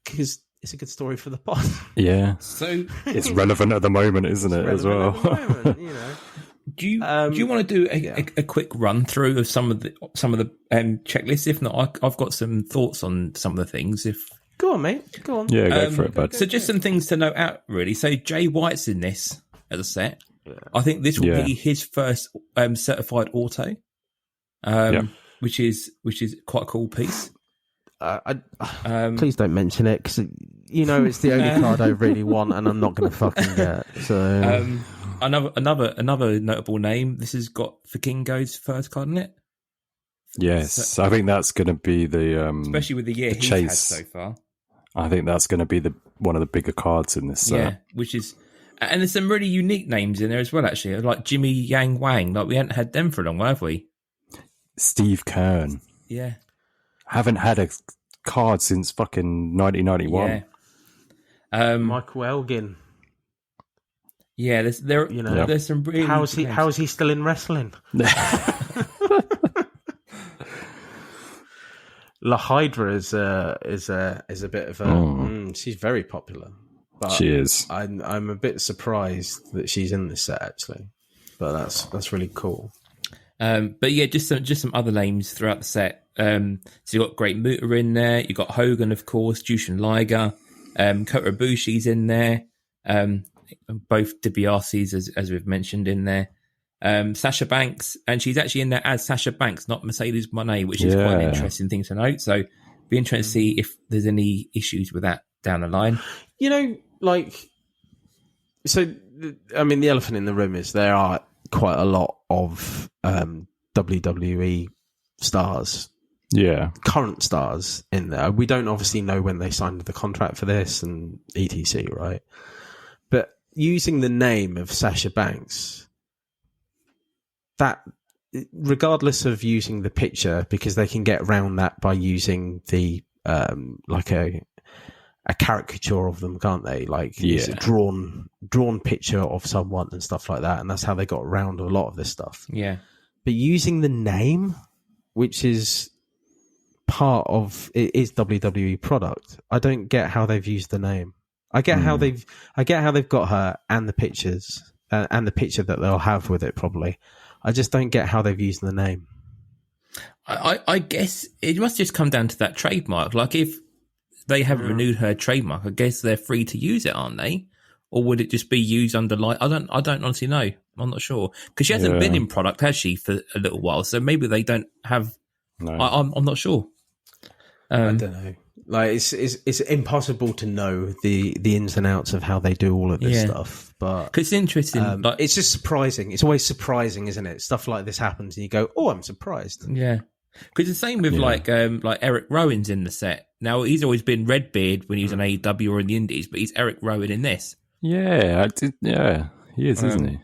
because it's a good story for the pod. Yeah. So it's relevant at the moment, isn't it? As well. Do you want to do a quick run through of some of the checklists? If not, I've got some thoughts on some of the things. Go on, mate. Go on. Yeah, go for it, bud. So just some things to note out, really. So Jay White's in this as a set. Yeah. I think this will be his first certified auto, which is quite a cool piece. Please don't mention it because it's the only card I really want, and I'm not going to fucking get. So another notable name. This has got Vikingo's first card in it. Yes, so, I think that's going to be the especially with the year he's had so far. I think that's going to be one of the bigger cards in this set. Yeah, which is, and there's some really unique names in there as well. Actually, like Jimmy Yang Wang. Like we hadn't had them for a long while, have we? Steve Kern. Yeah. Haven't had a card since fucking 1991. Yeah. Michael Elgin. Yeah, there's some really. How is he still in wrestling? La Hydra is a bit of a. She's very popular. But she is. I'm a bit surprised that she's in this set actually, but that's really cool. But yeah, just some other names throughout the set. So you got Great Muta in there. You got Hogan, of course, Jushin Liger, Kota Ibushi's in there. Both DiBiase's as we've mentioned in there. Sasha Banks, and she's actually in there as Sasha Banks, not Mercedes Moné, which is quite an interesting thing to note. So be interested to see if there's any issues with that down the line. You know, the elephant in the room is there are quite a lot of WWE stars, current stars in there. We don't obviously know when they signed the contract for this and etc, right? But using the name of Sasha Banks, that regardless of using the picture, because they can get around that by using the a caricature of them, can't they? It's a drawn picture of someone and stuff like that, and that's how they got around a lot of this stuff. Yeah. But using the name, which is part of it, is WWE product. I don't get how they've used the name. I get how they've got her and the pictures and the picture that they'll have with it probably. I just don't get how they've used the name. I guess it must just come down to that trademark. Like if they haven't renewed her trademark, I guess they're free to use it, aren't they? Or would it just be used under I don't honestly know. I'm not sure because she hasn't been in product, has she, for a little while? So maybe they don't have. No. I'm not sure. I don't know. It's impossible to know the ins and outs of how they do all of this stuff. But because it's interesting. It's just surprising. It's always surprising, isn't it? Stuff like this happens, and you go, "Oh, I'm surprised." Yeah. Because the same with like Eric Rowan's in the set. Now he's always been Redbeard when he was on AEW or in the Indies, but he's Eric Rowan in this. Yeah, he is, isn't he?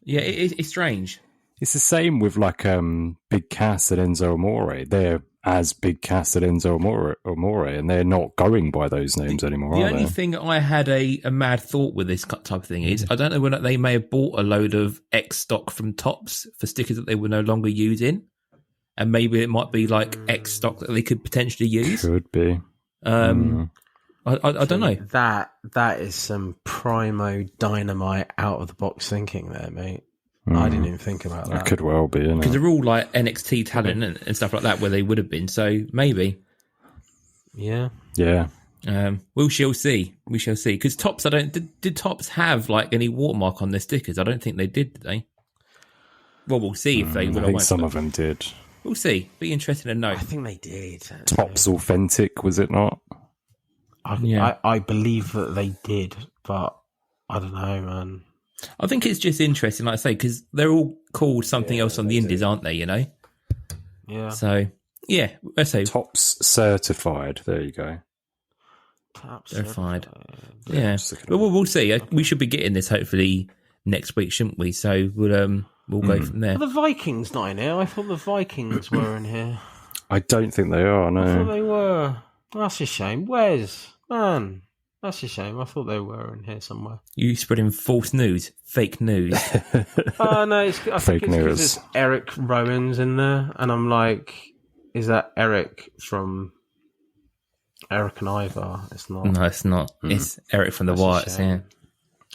Yeah, it's strange. It's the same with Big Cass and Enzo Amore. They're as Big Cass and Enzo Amore, and they're not going by those names anymore. The only thing I had a mad thought with this type of thing is I don't know whether they may have bought a load of X stock from Topps for stickers that they were no longer using. And maybe it might be like X stock that they could potentially use. Could be. I don't know. That is some primo dynamite out of the box thinking there, mate. I didn't even think about that. That could well be, because they're all like NXT talent and stuff like that, where they would have been. So maybe. Yeah. We shall see. Because Topps, did Topps have like any watermark on their stickers? I don't think they did they? Well, we'll see if they. I think some of them did. We'll see. Be interested to know. I think they did. Topps Authentic, was it not? I believe that they did, but I don't know, man. I think it's just interesting, like I say, because they're all called something else on the Indies, aren't they? You know. Yeah. So yeah, let's say Topps Certified. There you go. Certified. Yeah. Well, we'll see. We should be getting this hopefully next week, shouldn't we? So we'll go from there. Are the Vikings not in here? I thought the Vikings were in here. I don't think they are, no. I thought they were. That's a shame. Where's? Man, that's a shame. I thought they were in here somewhere. You spreading false news, fake news. No, I think fake it's news. It's Eric Rowan's in there, and I'm like, is that Eric from Eric and Ivar? It's not. No, it's not. It's Eric from the Wyatts, yeah.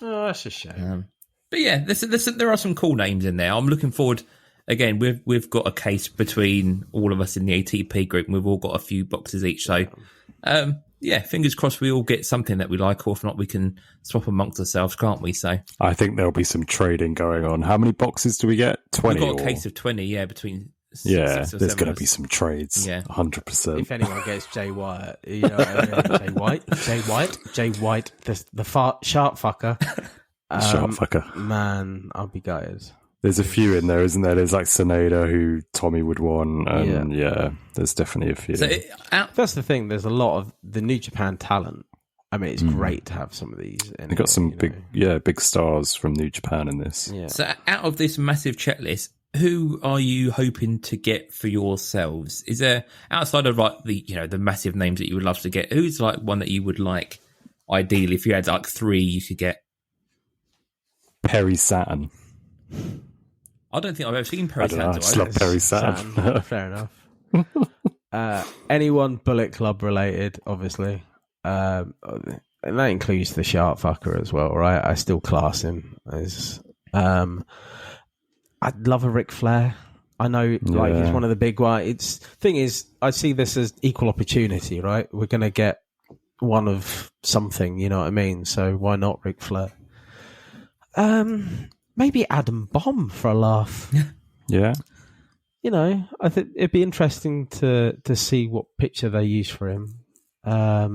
Oh, that's a shame. But yeah, there are some cool names in there. I'm looking forward. Again, we've got a case between all of us in the ATP group, and we've all got a few boxes each. So, yeah, fingers crossed we all get something that we like, or if not, we can swap amongst ourselves, can't we? So, I think there'll be some trading going on. How many boxes do we get? 20. We've got a case of 20, yeah, between. There's going to be some trades. Yeah, 100%. If anyone gets Jay White, you know, Jay White, the sharp fucker. Sharp fucker. Man, I'll be gutted. There's a few in there, isn't there? There's like Sanada, who Tommy would want, and there's definitely a few. So that's the thing. There's a lot of the New Japan talent. I mean, it's great to have some of these. They've got some big stars from New Japan in this. Yeah. So out of this massive checklist, who are you hoping to get for yourselves? Is there, outside of like the massive names that you would love to get, who's like one that you would like ideally if you had like 3 you could get? Perry Saturn. I don't think I've ever seen Perry Saturn. I just love Perry Saturn. Fair enough. Anyone Bullet Club related, obviously. And that includes the shark fucker as well, right? I still class him as... I'd love a Ric Flair. I know, like, he's one of the big ones. Thing is, I see this as equal opportunity, right? We're going to get one of something, you know what I mean? So why not Ric Flair? Maybe Adam Bomb for a laugh. Yeah. You know, I think it'd be interesting to see what picture they use for him. For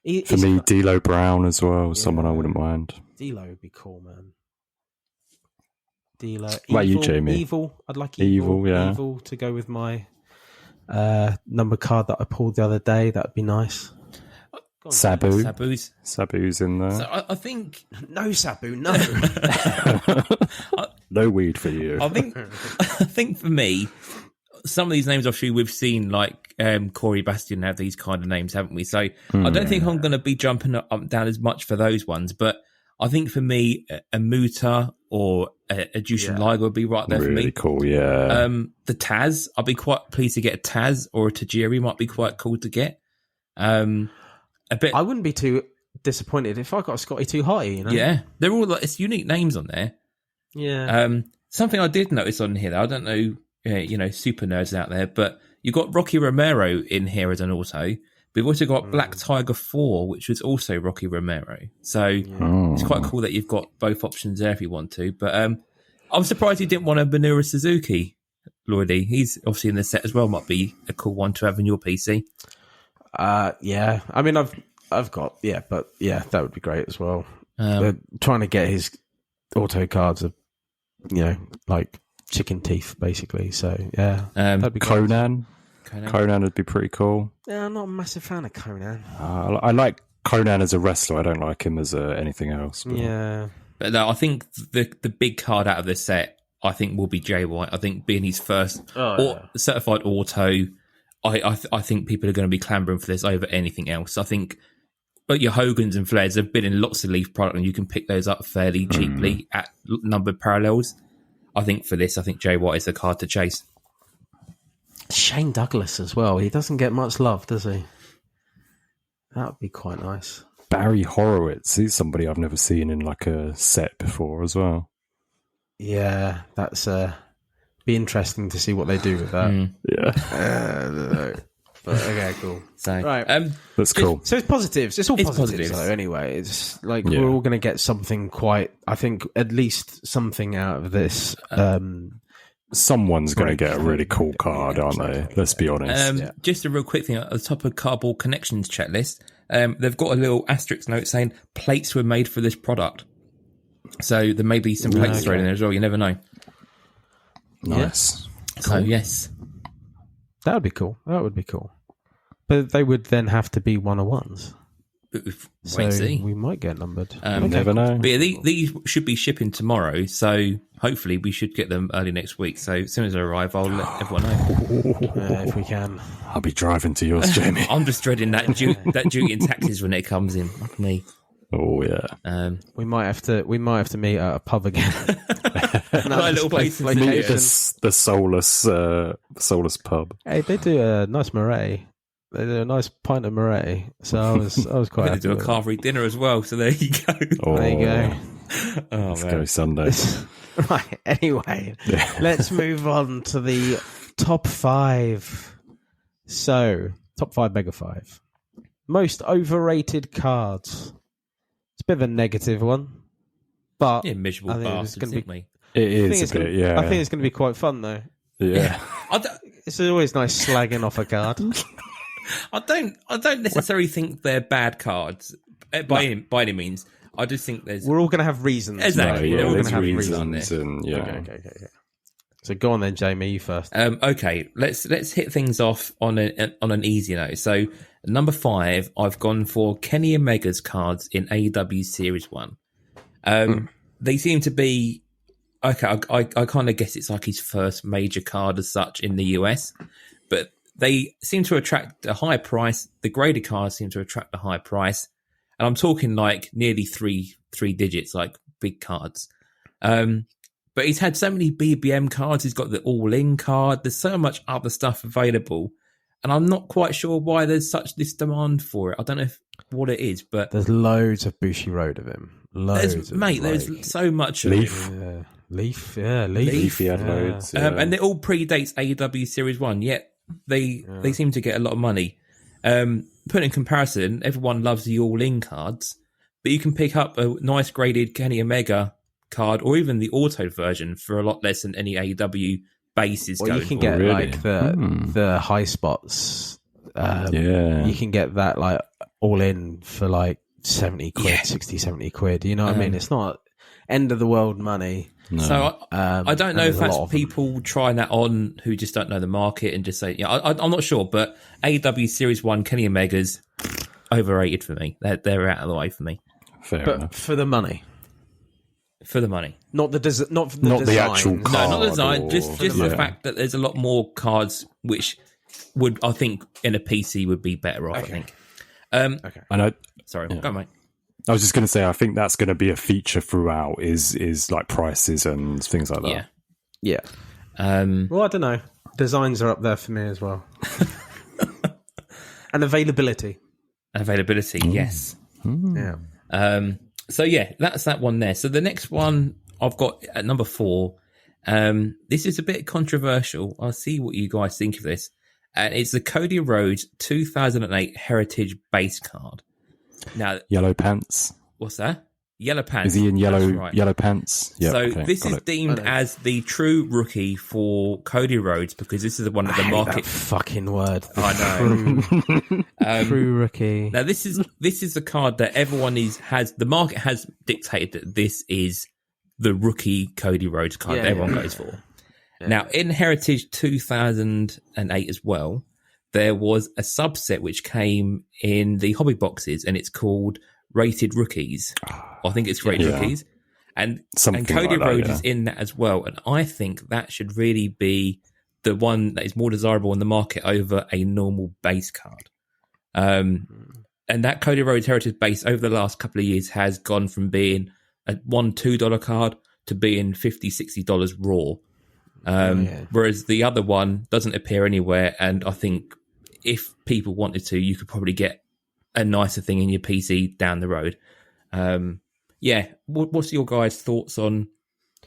me, D'Lo Brown as well, someone I wouldn't mind. D'Lo would be cool, man. D'Lo. What about you, Jamie? Evil. I'd like Evil. Evil to go with my number card that I pulled the other day. That'd be nice. Sabu's in there. So I think no Sabu, no. No weed for you. I think for me, some of these names obviously we've seen, like Corey Bastion have these kind of names, haven't we? So I don't think I'm going to be jumping up and down as much for those ones, but I think for me, a Muta or a Jushin Liger would be right there for me. Really cool, yeah. The Taz, I'd be quite pleased to get a Taz, or a Tajiri might be quite cool to get. A bit. I wouldn't be too disappointed if I got a Scotty Too High, you know? Yeah, they're all like, it's unique names on there. Yeah. Something I did notice on here, though, I don't know, super nerds out there, but you got Rocky Romero in here as an auto. We've also got Black Tiger 4, which was also Rocky Romero. So it's quite cool that you've got both options there if you want to. But I'm surprised you didn't want a Minoru Suzuki, Lloydie. He's obviously in the set as well. Might be a cool one to have in your PC. Yeah. I mean, I've got, but that would be great as well. Trying to get his auto cards are, like chicken teeth, basically. So, yeah. That'd be Conan. Conan would be pretty cool. Yeah, I'm not a massive fan of Conan. I like Conan as a wrestler. I don't like him as anything else. But... Yeah. But no, I think the big card out of this set, I think, will be Jay White. I think being his first certified auto, I think people are going to be clambering for this over anything else. I think your Hogans and Flairs have been in lots of Leaf product and you can pick those up fairly cheaply at numbered parallels. I think for this, Jay White is the card to chase. Shane Douglas as well. He doesn't get much love, does he? That would be quite nice. Barry Horowitz. He's somebody I've never seen in like a set before as well. Yeah, that's be interesting to see what they do with that. Yeah. But okay, cool. So, right, that's cool. So it's positives. It's all positives though. Anyway, it's like we're all going to get something quite. I think at least something out of this. Someone's going to get a really cool card, aren't they? Let's be honest. Just a real quick thing at the top of Cardboard Connections checklist. They've got a little asterisk note saying plates were made for this product. So there may be some plates thrown in there as well. You never know. Nice. So yes, that would be cool. That would be cool. But they would then have to be 101s. So we might get numbered. Never know. But yeah, these should be shipping tomorrow, so hopefully we should get them early next week. So as soon as they arrive, I'll let everyone know. If we can. I'll be driving to yours, Jamie. I'm just dreading that duty and taxes when it comes in. Like me. Oh yeah. We might have to meet at a pub again. A little place. Meet the soulless pub. Hey, they do a nice Moray. They do a nice pint of Moray, so I was quite happy. They do a carvery dinner as well, so there you go. There you go. Let's go Sunday. Right, anyway, let's move on to the top 5. So, top 5 Mega 5. Most overrated cards. It's a bit of a negative one, but miserable bastards, isn't we? It is a bit, yeah. I think it's going to be quite fun, though. Yeah. It's always nice slagging off a card. I don't necessarily think they're bad cards by any means. I just think we're all going to have reasons. Exactly, they're all going to have reasons. Okay. So go on then, Jamie. You first. Okay, let's hit things off on an easy note. So number 5, I've gone for Kenny Omega's cards in AEW Series 1. They seem to be okay, I kind of guess it's like his first major card as such in the US, but they seem to attract a high price. The graded cards seem to attract a high price, and I'm talking like nearly three digits, like big cards. But he's had so many BBM cards. He's got the all-in card. There's so much other stuff available, and I'm not quite sure why there's such this demand for it. I don't know what it is, but there's loads of Bushiroad of him. There's so much Leaf. of it. Leaf, Leaf, he had loads. Yeah. And it all predates AEW Series 1, yet they seem to get a lot of money. Put in comparison, everyone loves the all-in cards, but you can pick up a nice graded Kenny Omega card or even the auto version for a lot less than any AEW base is going you can for. get like the high spots. You can get that like all in for like 70 quid, 60, 70 quid. You know what I mean? It's not end of the world money. No. So I don't know if that's people trying that on who just don't know the market and just say, I'm not sure, but AEW Series 1 Kenny Omega's overrated for me. They're out of the way for me. Fair enough. For the money. For the money, not the the actual card. No, not the design. Just the fact that there's a lot more cards, which would I think in a PC would be better off. Okay. I think. Okay. And sorry, go mate. I was just going to say, I think that's going to be a feature throughout. Is like prices and things like that. Yeah. Well, I don't know. Designs are up there for me as well, and availability. Yes. Yeah. So yeah, that's that one there. So the next one I've got at number 4. This is a bit controversial. I'll see what you guys think of this. And it's the Cody Rhodes 2008 Heritage base card. Now, yellow pants. What's that? Yellow pants. Is he in yellow pants? Yeah. So this is deemed as the true rookie for Cody Rhodes because this is the one of the market. That fucking word. I know. True rookie. Now this is the card that everyone has. The market has dictated that this is the rookie Cody Rhodes card that everyone goes for. Yeah. Now in Heritage 2008 as well, there was a subset which came in the hobby boxes, and it's called Rated Rookies. I think it's Rated Rookies. And Cody Rhodes is in that as well. And I think that should really be the one that is more desirable in the market over a normal base card. And that Cody Rhodes Heritage base over the last couple of years has gone from being a $1-2 card to being $50, $60 raw. Whereas the other one doesn't appear anywhere. And I think if people wanted to, you could probably get a nicer thing in your PC down the road. What's your guys' thoughts on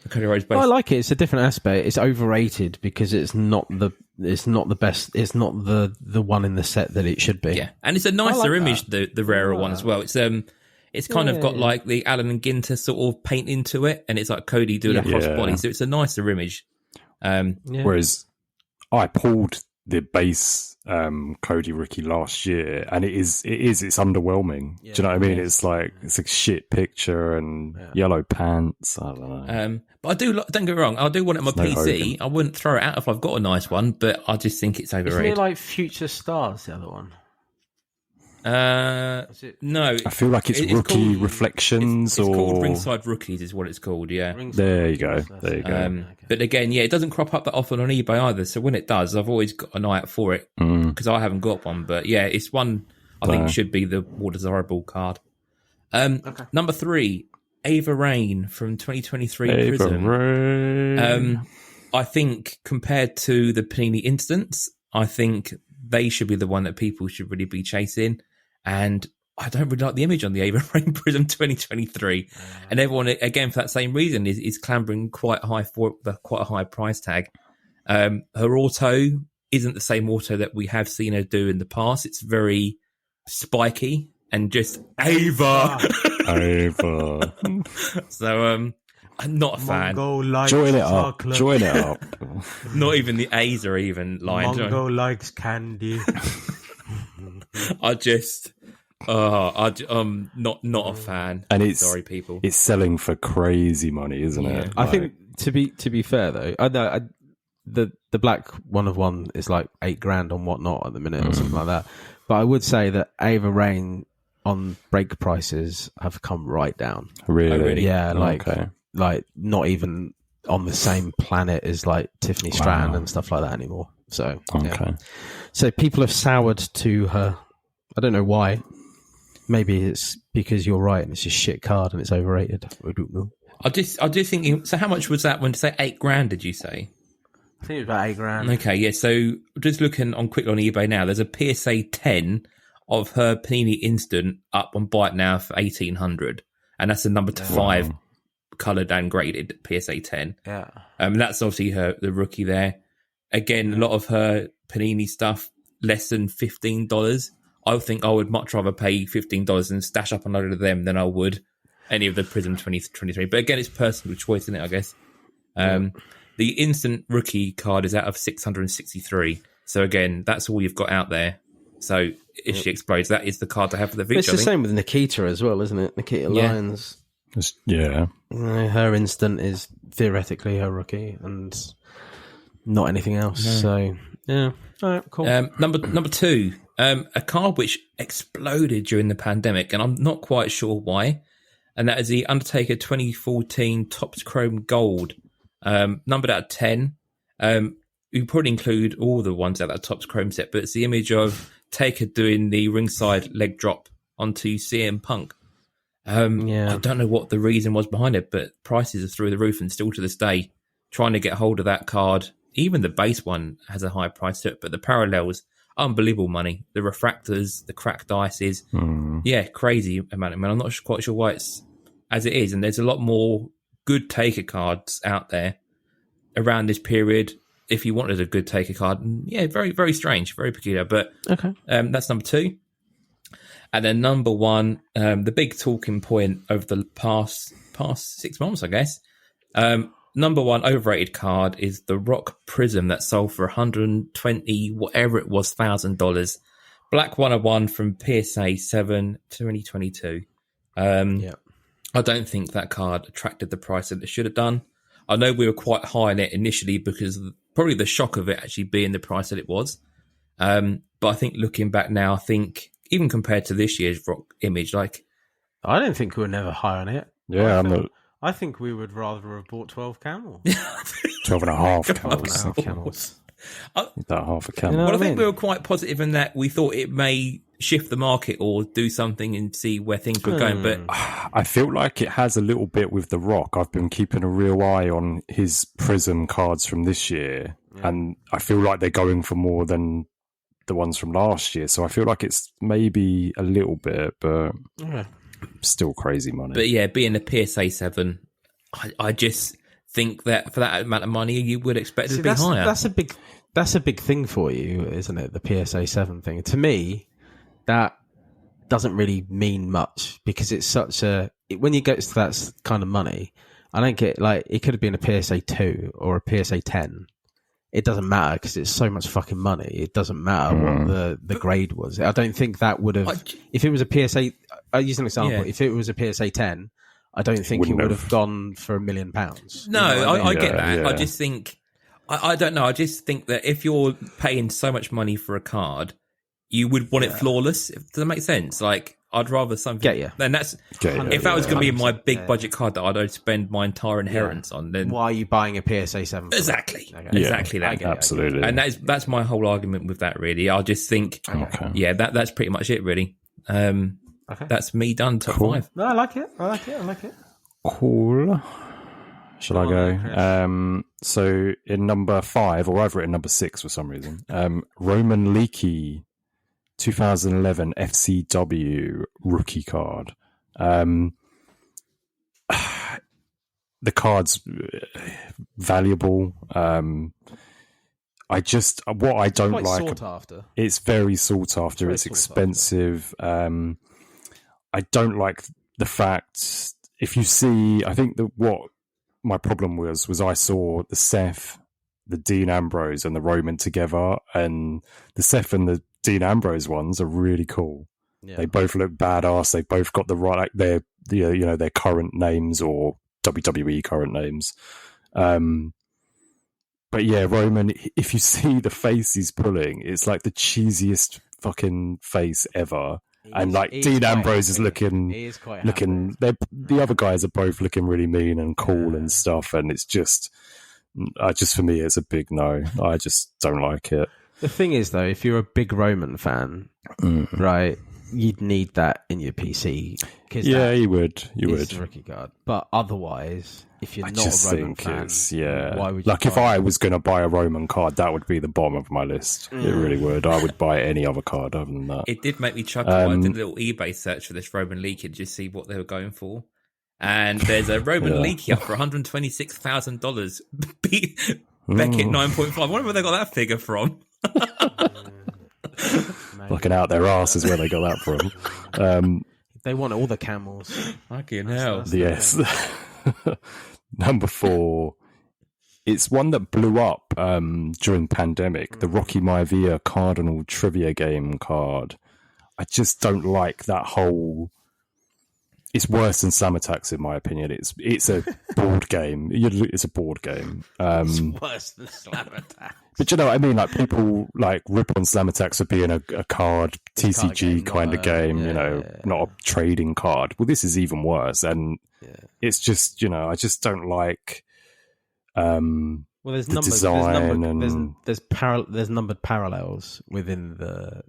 the Cody Rhodes base? I like it. It's a different aspect. It's overrated because it's not the best. It's not the one in the set that it should be. Yeah, and it's a nicer image, the rarer one as well. It's kind of got like the Allen and Ginter sort of paint into it, and it's like Cody doing a crossbody, so it's a nicer image. Whereas I pulled the base Cody rookie last year, and it's underwhelming. Do you know what I mean? It's like it's a shit picture and yellow pants. I don't know. But I do. Don't get me wrong. I do want it on my PC. I wouldn't throw it out if I've got a nice one, but I just think it's overrated. Isn't it like Future Stars, the other one? No. I feel like it's Rookie Reflections. It's called Ringside Rookies, is what it's called. Yeah. There you go. But again, it doesn't crop up that often on eBay either. So when it does, I've always got an eye out for it because I haven't got one. But yeah, it's one I think should be the more desirable card. Number 3, Ava Rain from 2023 Prism. I think compared to the Panini Instance, I think they should be the one that people should really be chasing. And I don't really like the image on the Ava Rain Prism 2023. And everyone, again, for that same reason, is clambering quite high for quite a high price tag. Her auto isn't the same auto that we have seen her do in the past. It's very spiky and just Ava. So I'm not a fan. Join it up. Not even the A's are even lying. Mongo likes candy. I'm not a fan. And sorry, people. It's selling for crazy money, isn't it? I think to be fair though, I know the black 1 of 1 is like $8,000 on Whatnot at the minute or something like that. But I would say that Ava Rain on break prices have come right down. Really? Yeah, like not even on the same planet as like Tiffany Stratton and stuff like that anymore. So so people have soured to her. I don't know why. Maybe it's because you're right and it's a shit card and it's overrated. I don't know. I do think. So how much was that? When to say $8,000? Did you say? I think it was about $8,000. Okay, yeah. So just looking quickly on eBay now, there's a PSA 10 of her Panini Instant up on Byte now for $1,800, and that's the number 5 coloured and graded PSA 10. Yeah. That's obviously the rookie there. Again, a lot of her Panini stuff less than $15. I think I would much rather pay $15 and stash up a load of them than I would any of the Prism 2023. But again, it's personal choice, isn't it? I guess. The instant rookie card is out of 663. So again, that's all you've got out there. So if she explodes, that is the card to have for the feature. It's the same with Nikita as well, isn't it? Nikita Lyons. Yeah. Her instant is theoretically her rookie and not anything else. Yeah. So yeah. All right, cool. Number 2, a card which exploded during the pandemic, and I'm not quite sure why. And that is the Undertaker 2014 Topps Chrome Gold. Numbered out of 10. You probably include all the ones out of that Topps Chrome set, but it's the image of Taker doing the ringside leg drop onto CM Punk. I don't know what the reason was behind it, but prices are through the roof, and still to this day, trying to get hold of that card. Even the base one has a high price to it, but the parallels, unbelievable money. The refractors, the cracked dices, crazy amount of money. I'm not quite sure why it's as it is, and there's a lot more good Taker cards out there around this period. If you wanted a good Taker card, very, very strange, very peculiar. But that's number 2. And then number 1, the big talking point over the past 6 months, I guess. Number 1 overrated card is the Rock Prism that sold for $120, whatever it was, $1,000. Black 101 from PSA 7 2022. I don't think that card attracted the price that it should have done. I know we were quite high on it initially because of probably the shock of it actually being the price that it was. But I think looking back now, I think even compared to this year's Rock image, like I don't think we were never high on it. Yeah, I think we would rather have bought 12 camels. 12 and a half camels. That half a camel. You know I think we were quite positive in that we thought it may shift the market or do something and see where things were going. But I feel like it has a little bit with The Rock. I've been keeping a real eye on his Prism cards from this year, and I feel like they're going for more than the ones from last year. So I feel like it's maybe a little bit, but still crazy money. But yeah, being a PSA 7, I just think that for that amount of money, you would expect it to be higher. That's a big thing for you, isn't it? The PSA 7 thing. To me, that doesn't really mean much because it's such a... When you get to that kind of money, I don't get... Like, it could have been a PSA 2 or a PSA 10. It doesn't matter because it's so much fucking money. It doesn't matter what the grade was. I don't think that would have... If it was a PSA... I'll use an example. If it was a PSA 10, I don't think it would have gone for £1 million. No, you know I get that. Yeah. I just think... I don't know. I just think that if you're paying so much money for a card, you would want it flawless. Does that make sense? Like, I'd rather something... Get you. Then that's... if that was going to be my big budget card that I'd spend my entire inheritance on, then... Why are you buying a PSA 7? Exactly. Okay. Exactly that. Absolutely. And that's my whole argument with that, really. I just think... that's pretty much it, really. That's me done, top 5. No, I like it. Cool. Shall I go? So in number 5, or I've written number 6 for some reason. Roman Leakey, 2011 FCW rookie card. The card's valuable. I don't like. Sought after. It's very sought after. It's expensive. I don't like the fact if you see. I think what my problem was I saw the Seth, the Dean Ambrose, and the Roman together, and the Seth and the Dean Ambrose ones are really cool. Yeah. They both look badass. They both got the right their current names or WWE current names. But yeah, Roman, if you see the face he's pulling, it's like the cheesiest fucking face ever. And like Dean Ambrose is looking. The other guys are both looking really mean and cool and stuff, and it's just for me, it's a big no. I just don't like it. The thing is, though, if you're a big Roman fan, right, you'd need that in your PC. You would. The rookie card. But otherwise, if you're not a Roman fan, why would you? Like, if I was going to buy a Roman card, that would be the bottom of my list. It really would. I would buy any other card other than that. It did make me chuckle. I did a little eBay search for this Roman Leaky to just see what they were going for. And there's a Roman Leaky up for $126,000. Beckett 9.5. I wonder where they got that figure from. Looking out their arse is where they got that from. They want all the camels. Fucking hell. Yes. Number 4. It's one that blew up during pandemic. The Rocky Maivia Cardinal trivia game card. I just don't like that whole... It's worse than Slam Attacks, in my opinion. It's a board game. It's a board game. It's worse than Slam Attacks. But you know what I mean? Like, people like rip on Slam Attacks for being a card TCG kind of game, not a trading card. Well, this is even worse. And it's just, I just don't like well, there's there's numbered parallels within the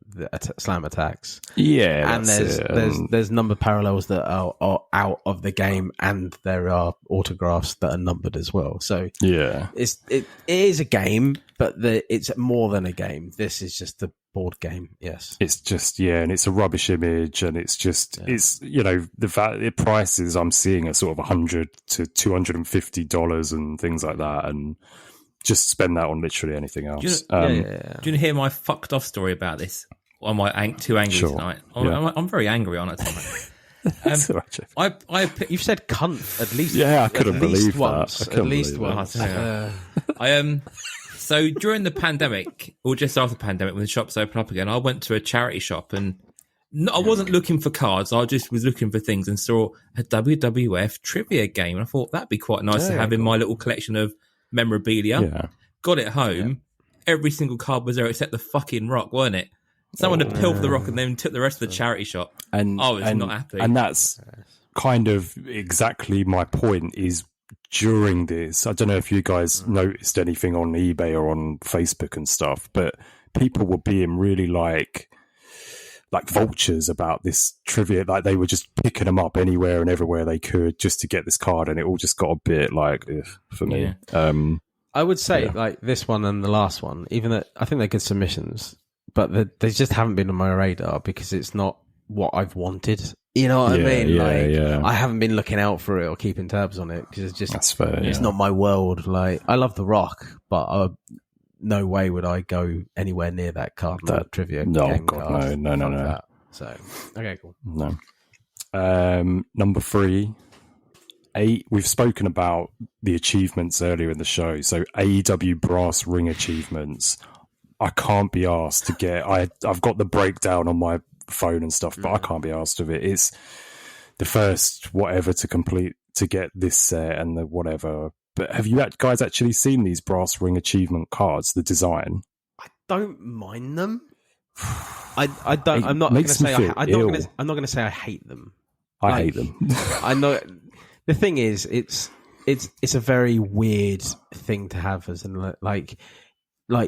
Slam Attacks. Yeah, and there's numbered parallels that are out of the game, and there are autographs that are numbered as well. So it is a game, but it's more than a game. This is just a board game. Yes, it's just and it's a rubbish image, and it's just it's the prices I'm seeing are sort of $100 to $250 and things like that, and just spend that on literally anything else. Do you want to hear my fucked off story about this? Or am I too angry tonight? I'm very angry on it tonight. You've said cunt at least. Yeah, I couldn't believe once. that. At least once. So during the pandemic, or just after the pandemic, when the shops opened up again, I went to a charity shop and I wasn't looking for cards. I just was looking for things and saw a WWF trivia game. And I thought that'd be quite nice to have in my little collection of memorabilia. Yeah. Got it home. Every single card was there except the fucking rock, weren't it? Someone had pilfered the rock and then took the rest of the charity shop. And I was not happy. And that's kind of exactly my point is during this, I don't know if you guys noticed anything on eBay or on Facebook and stuff, but people were being really like vultures about this trivia. Like, they were just picking them up anywhere and everywhere they could just to get this card, and it all just got a bit like for me. I would say like this one and the last one, even though I think they're good submissions, but they just haven't been on my radar because it's not what I've wanted. You know what I mean? I haven't been looking out for it or keeping tabs on it because it's just that's fair, it's not my world. Like, I love The Rock, but no way would I go anywhere near that card. That trivia game card. No. So okay, cool. No. Number 3. We've spoken about the achievements earlier in the show. So AEW brass ring achievements. I can't be asked to get. I've got the breakdown on my phone and stuff, but I can't be asked of it. It's the first whatever to complete to get this set and the whatever. But have you guys actually seen these brass ring achievement cards? The design. I don't mind them. I don't. I'm not going to say. I'm not going to say I hate them. I hate them. I know. The thing is, it's a very weird thing to have as an like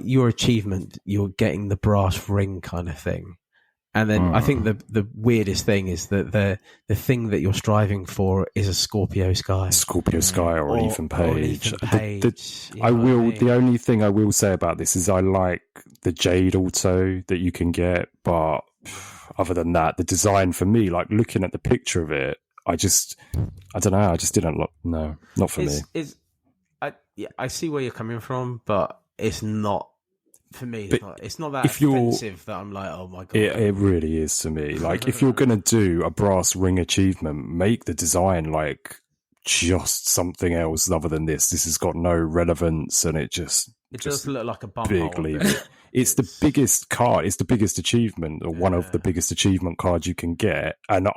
your achievement. You're getting the brass ring kind of thing. And then I think the weirdest thing is that the thing that you're striving for is a Scorpio Sky. Or Ethan Page. The only thing I will say about this is I like the Jade Auto that you can get, but other than that, the design for me, like looking at the picture of it, I don't know. I just didn't look. No, not for me. I see where you're coming from, but it's not. For me, it's not that offensive that I'm like, oh my god. It really is to me. Like, if you're going to do a brass ring achievement, make the design like just something else other than this. This has got no relevance, and it does look like a bum big hole. It's the biggest card. It's the biggest achievement, or one of the biggest achievement cards you can get. And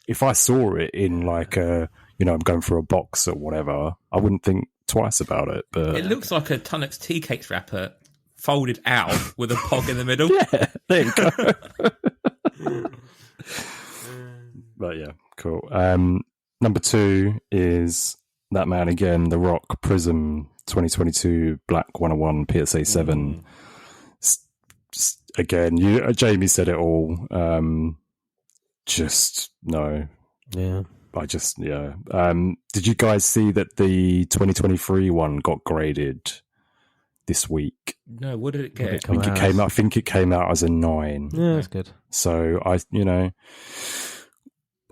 if I saw it in like I'm going for a box or whatever, I wouldn't think twice about it. But it looks like a Tunnocks tea cakes wrapper folded out with a pog in the middle. Yeah, there you go. But yeah, cool. Number 2 is that man again, The Rock, Prism 2022 Black 101 PSA 7. Again, Jamie said it all. Just no. Yeah. Did you guys see that the 2023 one got graded this week? No, what did it get? I think it came out as a 9. Yeah, that's good. So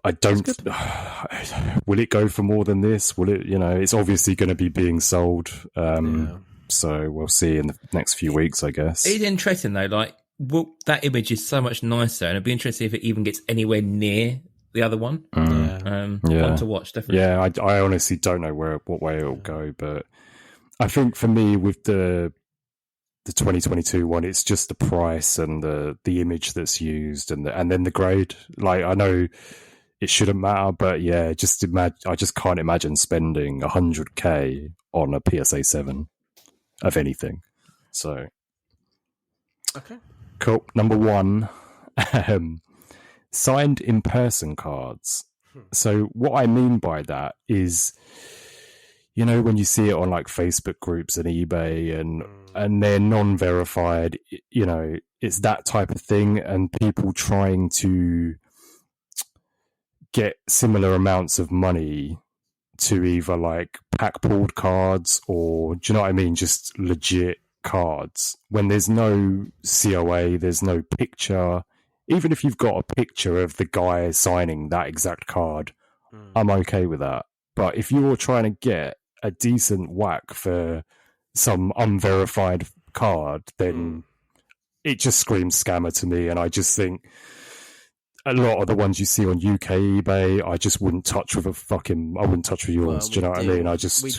I don't. Will it go for more than this? Will it? It's obviously going to be being sold. So we'll see in the next few weeks, I guess. It's interesting though. Like, that image is so much nicer, and it'd be interesting if it even gets anywhere near the other one. One to watch, definitely. Yeah, I honestly don't know what way it'll go, but I think for me with the 2022 one, it's just the price and the image that's used, and then the grade. Like, I know it shouldn't matter, but yeah, I just can't imagine spending $100K on a PSA 7 of anything. So, okay, cool. Number 1, signed in-person cards. So what I mean by that is, when you see it on like Facebook groups and eBay and they're non-verified, it's that type of thing, and people trying to get similar amounts of money to either like pack pulled cards or, do you know what I mean, just legit cards when there's no COA, there's no picture. Even if you've got a picture of the guy signing that exact card, I'm okay with that. But if you're trying to get a decent whack for some unverified card, then it just screams scammer to me. And I just think a lot of the ones you see on UK eBay, I just wouldn't touch with I wouldn't touch with yours. Do you know what I mean?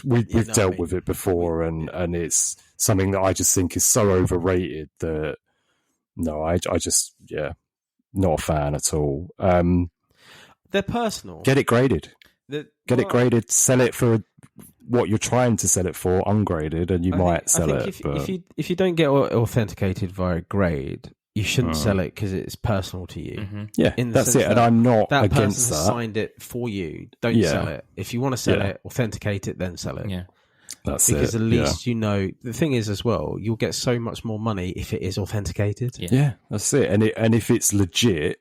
We've dealt with it before, and it's something that I just think is so overrated that I just not a fan at all. They're personal. Get it graded. Get it graded. Sell it for what you're trying to sell it for, ungraded, and you might sell it. If you don't get authenticated via grade, you shouldn't sell it because it's personal to you. Mm-hmm. Yeah, that's it. And I'm not against that. That person signed it for you. Don't sell it. If you want to sell it, authenticate it, then sell it. Yeah. That's because at least the thing is as well, you'll get so much more money if it is authenticated. Yeah, that's it. And if it's legit,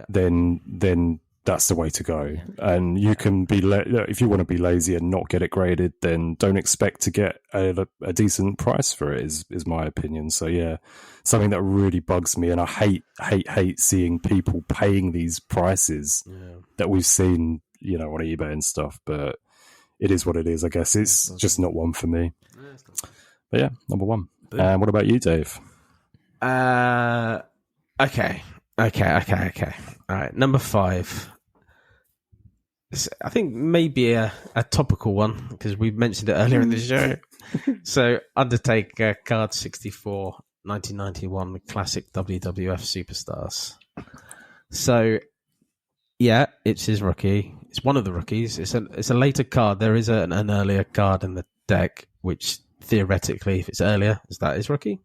then that's the way to go. And you can be if you want to be lazy and not get it graded, then don't expect to get a decent price for it. Is my opinion. So yeah, something that really bugs me, and I hate seeing people paying these prices that we've seen, on eBay and stuff. But it is what it is, I guess. It's just not one for me. But yeah, number 1. And what about you, Dave? Okay. All right, number 5. I think maybe a topical one because we mentioned it earlier in the show. So, Undertaker card 64, 1991, classic WWF Superstars. So, yeah, it's his rookie. It's one of the rookies. It's a later card. There is an earlier card in the deck, which theoretically, if it's earlier, is that his rookie?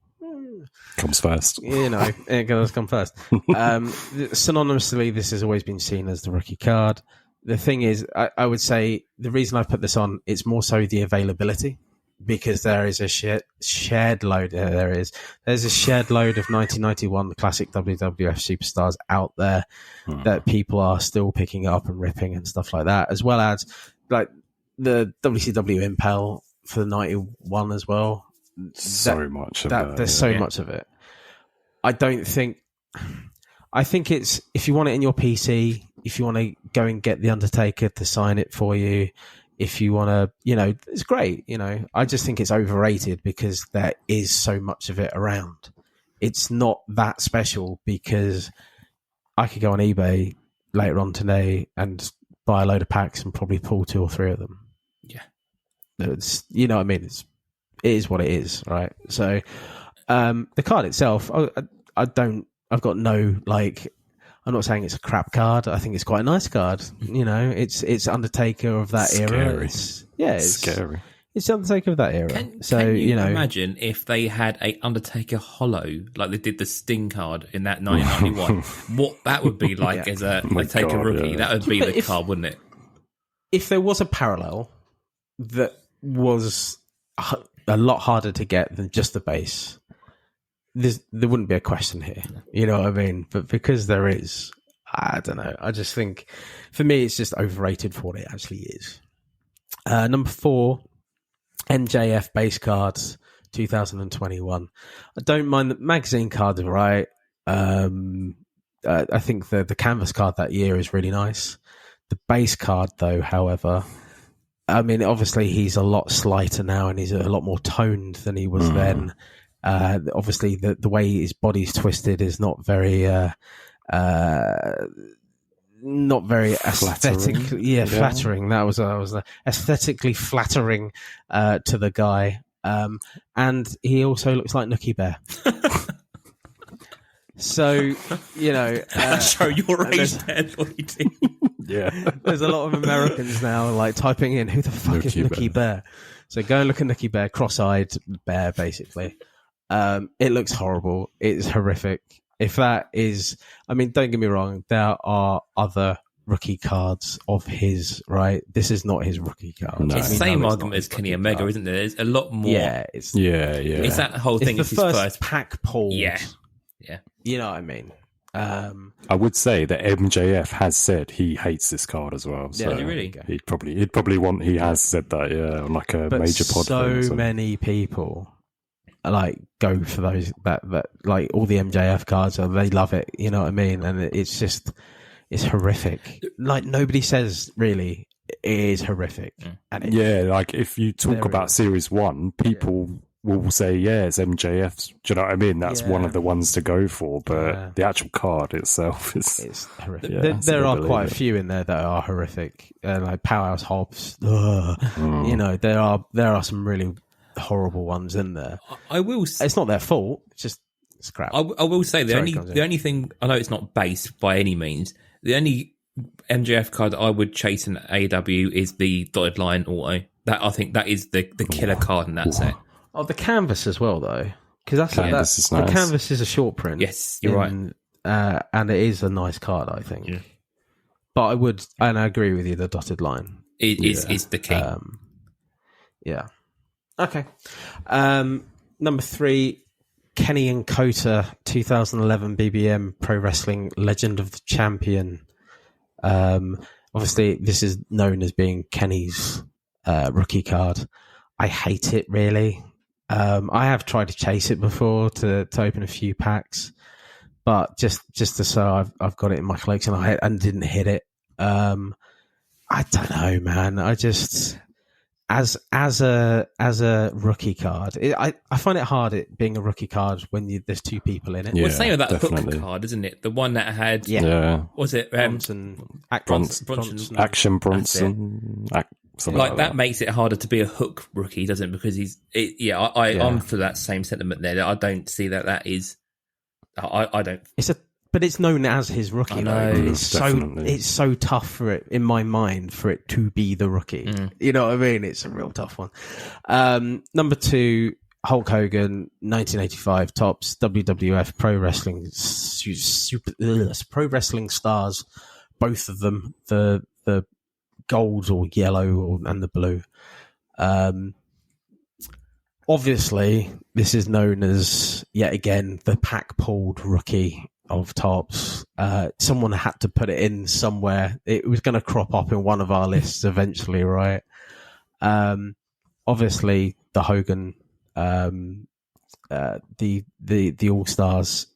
Comes first. It does come first. Synonymously, this has always been seen as the rookie card. The thing is, I would say the reason I put this on, it's more so the availability, because there is a shared load. There's a shared load of 1991, the classic WWF Superstars out there that people are still picking up and ripping and stuff like that, as well as like the WCW Impel for the 91 as well. So much of that. There's so much of it. I think it's, if you want it in your PC, if you want to go and get the Undertaker to sign it for you, if you want to, it's great. I just think it's overrated because there is so much of it around. It's not that special because I could go on eBay later on today and buy a load of packs and probably pull 2 or 3 of them. Yeah. It's, what I mean? It is what it is, right? So, the card itself, I've got no, I'm not saying it's a crap card. I think it's quite a nice card. It's Undertaker of that era. It's scary. It's the Undertaker of that era. Can you imagine if they had a Undertaker Hollow, like they did the Sting card in that 1991? What that would be like as a Taker rookie? That would be the card, wouldn't it? If there was a parallel that was a lot harder to get than just the base, there wouldn't be a question here. You know what I mean? But because there is, I don't know. I just think, for me, it's just overrated for what it actually is. Number 4, MJF base cards, 2021. I don't mind the magazine cards, right? I think the canvas card that year is really nice. The base card, though, however, I mean, obviously he's a lot slighter now and he's a lot more toned than he was then. Obviously, the way his body's twisted is not very aesthetically, flattering. That was aesthetically flattering to the guy, and he also looks like Nookie Bear. So show your age there, lady. Yeah, there's a lot of Americans now like typing in who the fuck is Nookie Bear. So go and look at Nookie Bear, cross-eyed bear, basically. It looks horrible. It's horrific. If that is, I mean, don't get me wrong, there are other rookie cards of his, right? This is not his rookie card. No. It's the same argument as Kenny Omega, isn't there? There's a lot more. Yeah. It's that whole thing. It's the first pack pulled. Yeah. You know what I mean? I would say that MJF has said he hates this card as well. So really? He'd probably want. He has said that, on like a major pod. So many people like go for those that like all the MJF cards, they love it. You know what I mean? And it's horrific. Like nobody says really it is horrific. And like if you talk about Series 1, people will say, it's MJF's. Do you know what I mean? That's one of the ones to go for, but the actual card itself it's horrific. There are quite a few in there that are horrific, like Powerhouse Hobbs. You know, there are some really horrible ones in there. I will. It's not their fault. It's just crap. I will say the only thing, I know it's not base by any means. The only MJF card that I would chase in AEW is the dotted line auto. That I think that is the killer card in that set. Oh, the canvas as well, though, because that's nice. The canvas is a short print. Yes, you're right, and it is a nice card, I think. Yeah. But I agree with you. The dotted line is the key. Okay. Number 3, Kenny and Kota, 2011 BBM Pro Wrestling Legend of the Champion. Obviously, this is known as being Kenny's rookie card. I hate it, really. I have tried to chase it before to open a few packs, but just to say I've got it in my collection and didn't hit it. I don't know, man. I just as a rookie card, I find it hard it being a rookie card when there's two people in it. Well, same with that hook card, isn't it? The one that had was it Bronson. Action Bronson. Like that makes it harder to be a hook rookie, doesn't it? Because I'm for that same sentiment there. I don't see that is. I don't. But it's known as his rookie. It's so tough for it in my mind for it to be the rookie. You know what I mean? It's a real tough one. Number 2, Hulk Hogan, 1985 tops WWF Pro Wrestling Stars, both of them. The gold or yellow and the blue. Obviously, this is known as, yet again, the pack pulled rookie of tops. Someone had to put it in somewhere. It was going to crop up in one of our lists eventually, right? Obviously, the Hogan, the All Stars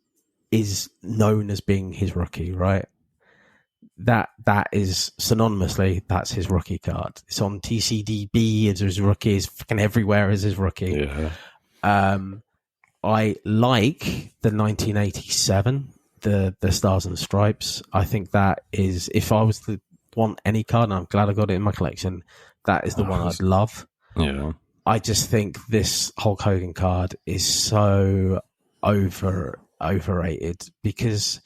is known as being his rookie, right? That is synonymously, that's his rookie card. It's on TCDB as his rookie, it's fucking everywhere as his rookie. I like the 1987, the Stars and Stripes. I think that is, if I was to want any card, and I'm glad I got it in my collection, that is the one I'd love. I just think this Hulk Hogan card is so overrated because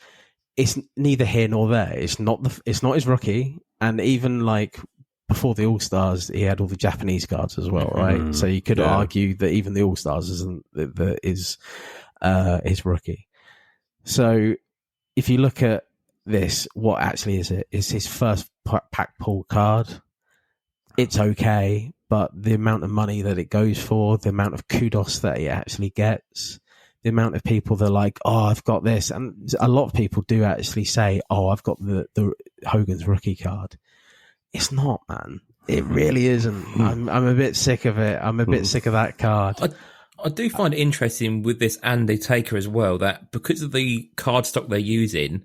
it's neither here nor there. It's not his rookie, and even like before the All Stars, he had all the Japanese cards as well, right? So you could argue that even the All Stars is his rookie. So if you look at this, what actually is it? It's his first pack pull card. It's okay, but the amount of money that it goes for, the amount of kudos that it actually gets, the amount of people that are like, oh, I've got this. And a lot of people do actually say, oh, I've got the Hogan's rookie card. It's not, man. It really isn't. I'm a bit sick of it. I'm a bit sick of that card. I do find it interesting with this Undertaker as well, that because of the card stock they're using,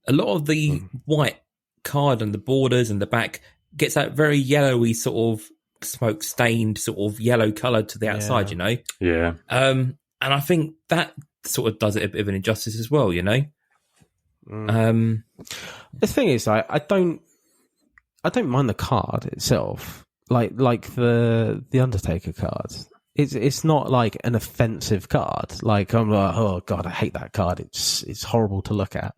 a lot of the white card and the borders and the back gets that very yellowy sort of smoke stained sort of yellow colour to the outside, you know? Yeah. And I think that sort of does it a bit of an injustice as well, you know? The thing is, I don't mind the card itself, like the Undertaker card. It's not like an offensive card. Like I'm like, oh god, I hate that card. It's horrible to look at,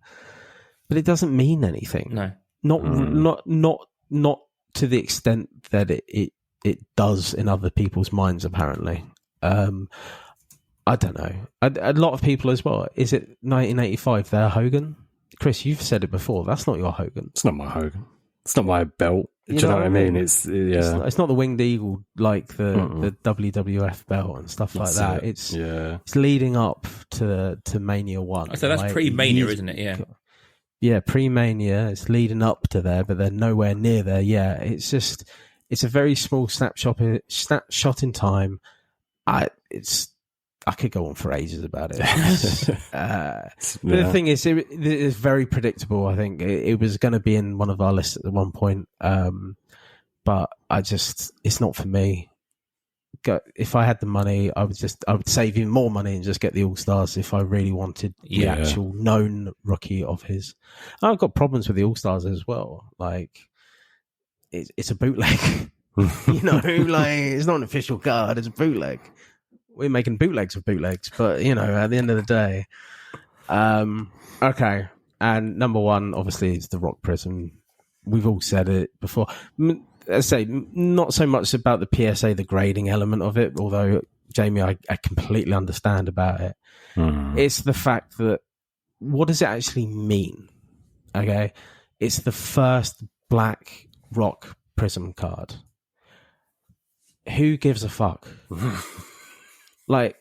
but it doesn't mean anything. No, not to the extent that it does in other people's minds. Apparently, I don't know. A lot of people as well. Is it 1985? Their Hogan, Chris? You've said it before. That's not your Hogan. It's not my Hogan. It's not my belt. Do you know what I mean? It's not the winged eagle like the WWF belt and stuff like that. It's leading up to Mania 1. So that's pre-Mania, isn't it? Yeah, pre-Mania. It's leading up to there, but they're nowhere near there. Yeah, it's a very small snapshot in time. I could go on for ages about it. But the thing is, it is very predictable. I think it was going to be in one of our lists at one point, but it's not for me. If I had the money, I would save even more money and just get the All Stars if I really wanted the actual known rookie of his. I've got problems with the All Stars as well. Like it's a bootleg, you know, like it's not an official card; it's a bootleg. We're making bootlegs of bootlegs, but you know, at the end of the day, okay. And number one, obviously, is the Rock Prism. We've all said it before. I say not so much about the PSA, the grading element of it, although Jamie, I completely understand about it. It's the fact that what does it actually mean? Okay, it's the first black Rock Prism card. Who gives a fuck? Like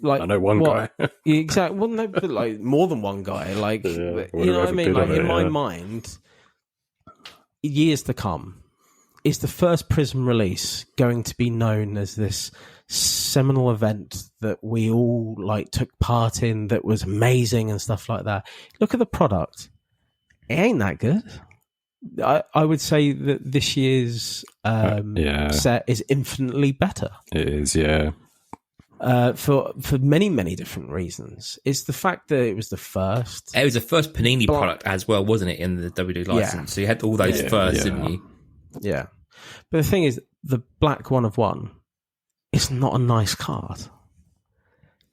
I know one guy. Exactly. Well, no, but like more than one guy. Like you know what I mean? Like in my mind, years to come, is the first Prism release going to be known as this seminal event that we all like took part in, that was amazing and stuff like that? Look at the product; it ain't that good. I would say that this year's set is infinitely better. It is, yeah. For many, many different reasons. It's the fact that it was the first. It was the first Panini product as well, wasn't it, in the WWE license? Yeah. So you had all those first, didn't you? Yeah. But the thing is, the black 1 of 1 is not a nice card.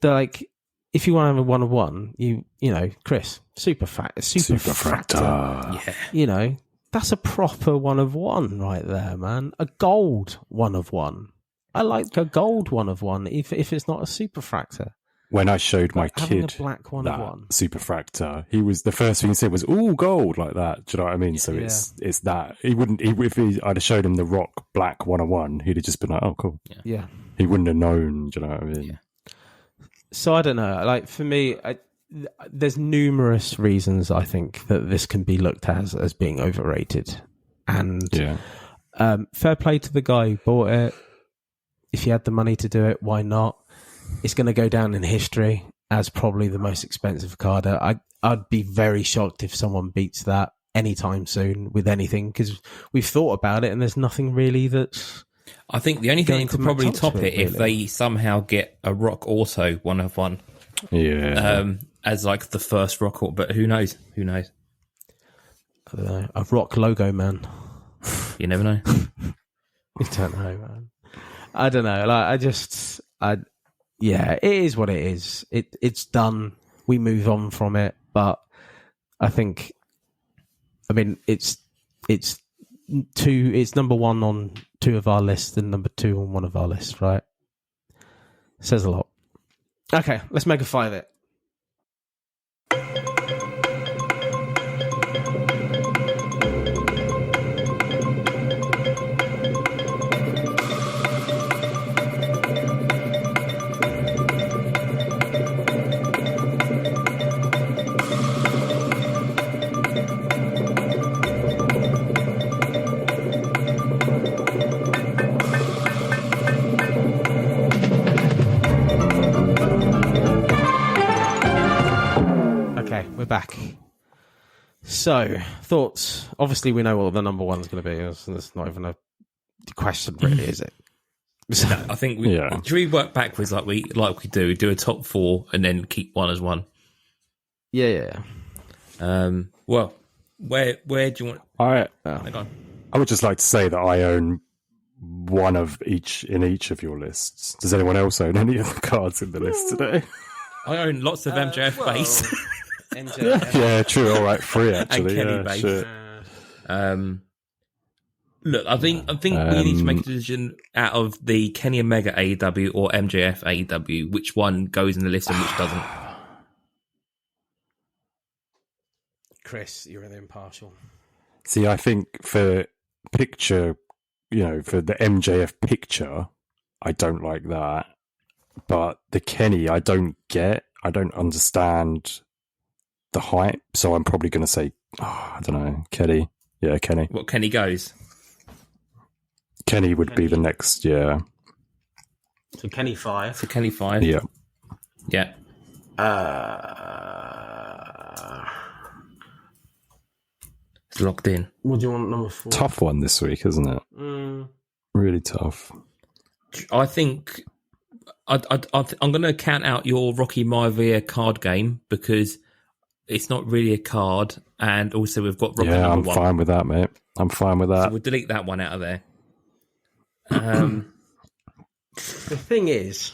Like, if you want to have a 1 of 1, you know, Chris, Superfractor. Yeah. You know, that's a proper 1 of 1 right there, man. A gold 1 of 1. I like a gold 1 of 1 if it's not a Superfractor. When I showed my kid a black 1 of 1 Superfractor, he was the first thing he said was, "Ooh, gold," like that. Do you know what I mean? So it's that he wouldn't. I'd have showed him the Rock black 1 of 1, he'd have just been like, "Oh, cool." Yeah. He wouldn't have known. Do you know what I mean? Yeah. So I don't know. Like for me, there's numerous reasons I think that this can be looked at as being overrated, and fair play to the guy who bought it. If you had the money to do it, why not? It's going to go down in history as probably the most expensive card. I'd be very shocked if someone beats that anytime soon with anything, because we've thought about it and there's nothing really that's... I think the only thing that could probably top it if they somehow get a Rock Auto 1 of 1. Yeah. As like the first Rock Auto, but who knows? Who knows? I don't know. A Rock logo, man. You never know. You don't know, man. I don't know. Like, it is what it is. It's done. We move on from it. But I think, it's two. It's number one on two of our lists and number two on one of our lists, right? Says a lot. Okay, let's make a 5 it. We're back. So, thoughts. Obviously, we know what the number one's going to be. There's not even a question, really, is it? So, no, I think we should we work backwards like we do a top 4 and then keep one as one. Yeah. Well, where do you want? I would just like to say that I own one of each in each of your lists. Does anyone else own any of the cards in the list today? I own lots of MJF base. Yeah, true. All right, 3 actually. And Kenny base. Sure. Look, I think we need to make a decision out of the Kenny Omega AEW or MJF AEW, which one goes in the list and which doesn't. Chris, you're an impartial. See, I think for picture, for the MJF picture, I don't like that. But the Kenny, I don't understand the hype, so I'm probably going to say, I don't know, Kenny. Yeah, Kenny. What, Kenny goes? Kenny would be the next, yeah. So Kenny 5. Yeah. Yeah. It's locked in. What do you want number 4? Tough one this week, isn't it? Really tough. I think I'm going to count out your Rocky Maivia card game because it's not really a card, and also we've got Rocky I'm number 1. fine with that, mate. I'm fine with that. So we'll delete that one out of there. The thing is,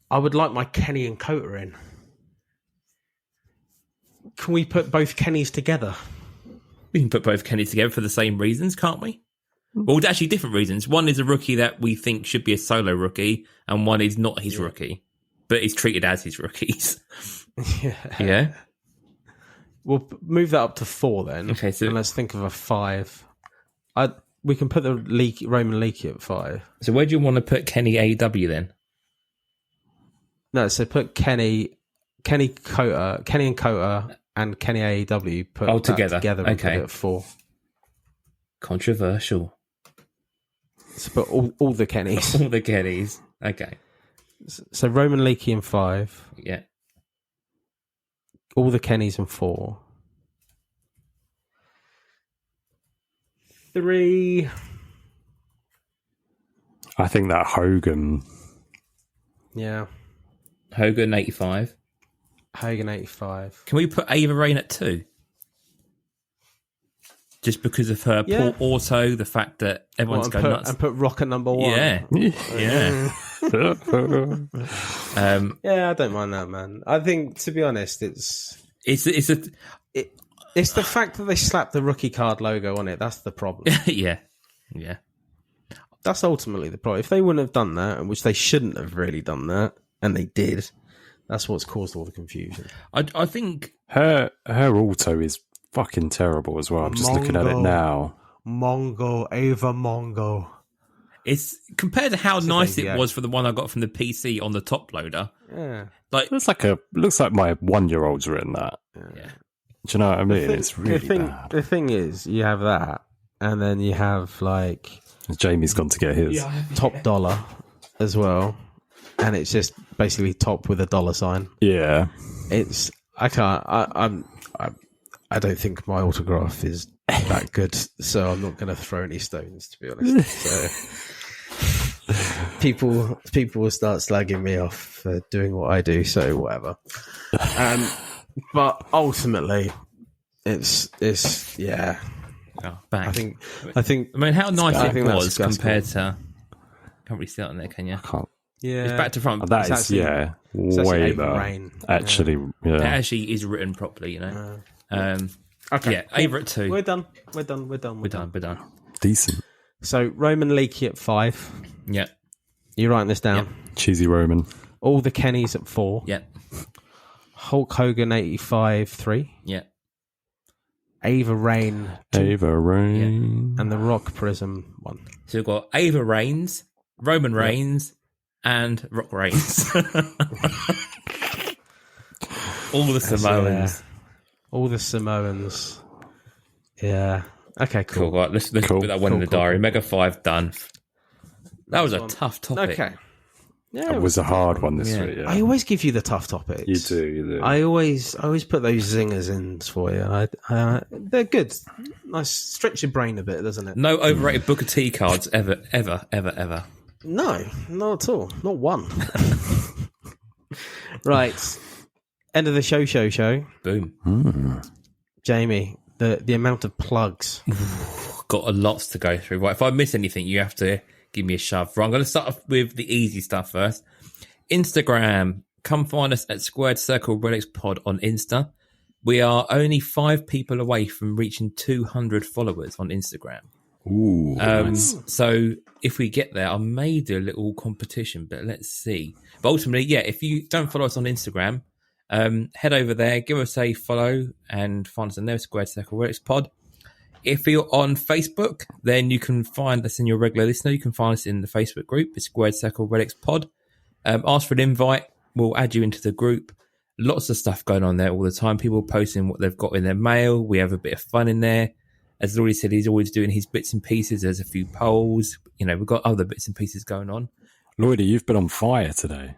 I would like my Kenny and Kota in. Can we put both Kennys together? We can put both Kennys together for the same reasons, can't we? Well, actually, different reasons. One is a rookie that we think should be a solo rookie, and one is not his rookie, but is treated as his rookies. Yeah. We'll move that up to 4 then. Okay, so and let's think of a 5. We can put the Roman Leakey at 5. So where do you want to put Kenny AEW then? No, so put Kenny and Kota, and Kenny AEW. Put that together. And okay. Put it at 4. Controversial. So put all the Kennys. All the Kennys. Okay. So Roman Leakey in 5. Yeah. All the Kennys in 4. 3. I think that Hogan. Yeah. Hogan 85. Hogan 85. Can we put Ava Rain at 2? Just because of her poor auto, the fact that everyone's going nuts. And put Rock at number 1. Yeah. Yeah. Yeah, I don't mind that, man. I think, to be honest, it's the fact that they slapped the rookie card logo on it. That's the problem. Yeah. That's ultimately the problem. If they wouldn't have done that, which they shouldn't have really done that, and they did, that's what's caused all the confusion. I think her auto is fucking terrible as well. I'm just looking at it now. Ava Mongo. It's compared to how nice it was for the one I got from the PC on the top loader. Yeah, looks like my 1-year-old's written that. Yeah. Do you know what I mean? It's really bad. The thing is, you have that, and then you have like Jamie's gone to get his top dollar as well, and it's just basically top with a $sign. Yeah, I don't think my autograph is that good, so I'm not going to throw any stones, to be honest. So people will start slagging me off for doing what I do, so whatever. But ultimately, it's yeah. Oh, back. I think. I mean, how nice it was that's compared to. Can't really see that on there, can you? I can't. Yeah, it's back to front. That is way better. Actually, it actually is written properly, you know. Okay. Yeah, Ava at 2. We're done. We're done. decent. So Roman Leakey at 5. Yeah. You writing this down? Yep. Cheesy Roman. All the Kennys at 4. Yeah. Hulk Hogan 85 3. Yeah. Ava Rain 2. Ava Rain. And the Rock Prism 1. So we've got Ava Reigns, Roman Reigns, and Rock Reigns. All the Samoans. All the Samoans. Yeah. Okay, cool. Right, let's put that one in the diary. Mega 5 done. That was a tough topic. Okay. Yeah, That was a hard one this week. Yeah. I always give you the tough topics. You do. I always put those zingers in for you. They're good. Nice, stretch your brain a bit, doesn't it? No overrated Booker T cards ever. No, not at all. Not one. Right. End of the show. Boom. Jamie, the amount of plugs. Got a lots to go through. Right, if I miss anything, you have to give me a shove. Right, I'm going to start off with the easy stuff first. Instagram. Come find us at Squared Circle Relics Pod on Insta. We are only 5 people away from reaching 200 followers on Instagram. Ooh, nice. So if we get there, I may do a little competition, but let's see. But ultimately, yeah, if you don't follow us on Instagram, head over there, give us a follow, and find us on there, Squared Circle Relics Pod. If you're on Facebook, then you can find us in your regular listener. You can find us in the Facebook group. It's Squared Circle Relics Pod. Ask for an invite. We'll add you into the group. Lots of stuff going on there all the time. People posting what they've got in their mail. We have a bit of fun in there. As Lloydie said, he's always doing his bits and pieces. There's a few polls. We've got other bits and pieces going on. Lloydie, you've been on fire today.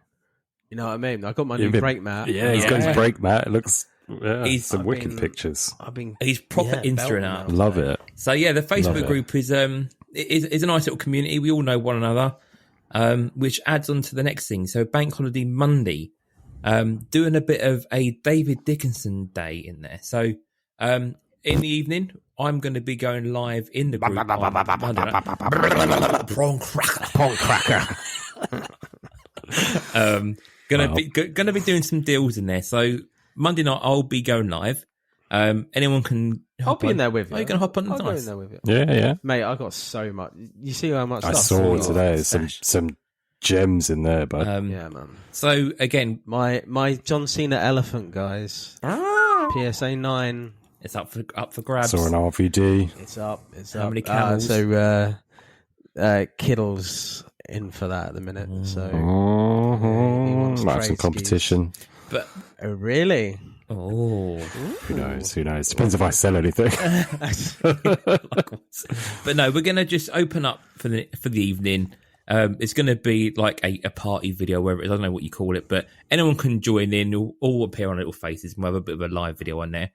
You know what I mean? I got my new brake mat. Yeah, he's got his brake mat. It looks... Yeah, I've wicked pictures. He's proper Insta out. Love it. So yeah, the Facebook group is a nice little community. We all know one another, which adds on to the next thing. So Bank Holiday Monday, doing a bit of a David Dickinson day in there. So in the evening, I'm going to be going live in the group. Prawn cracker. Gonna be doing some deals in there. So Monday night I'll be going live. Anyone can. I'll be in there with you. Are you going to hop on? I'll go Nice. in there with you. Yeah. Mate, I got so much. You see how much I stuff saw today some gems in there, but yeah, man. So again, my John Cena elephant, guys. PSA 9. it's up for grabs. saw an RVD. It's up. How many camels? Kiddle's in for that at the minute. So Might have some competition. But really? oh, Who knows? Depends if I sell anything. but no, we're gonna just open up for the evening. It's going to be like a party video, wherever it is. I don't know what you call it, but anyone can join in. All appear on little faces. We'll have a bit of a live video on there.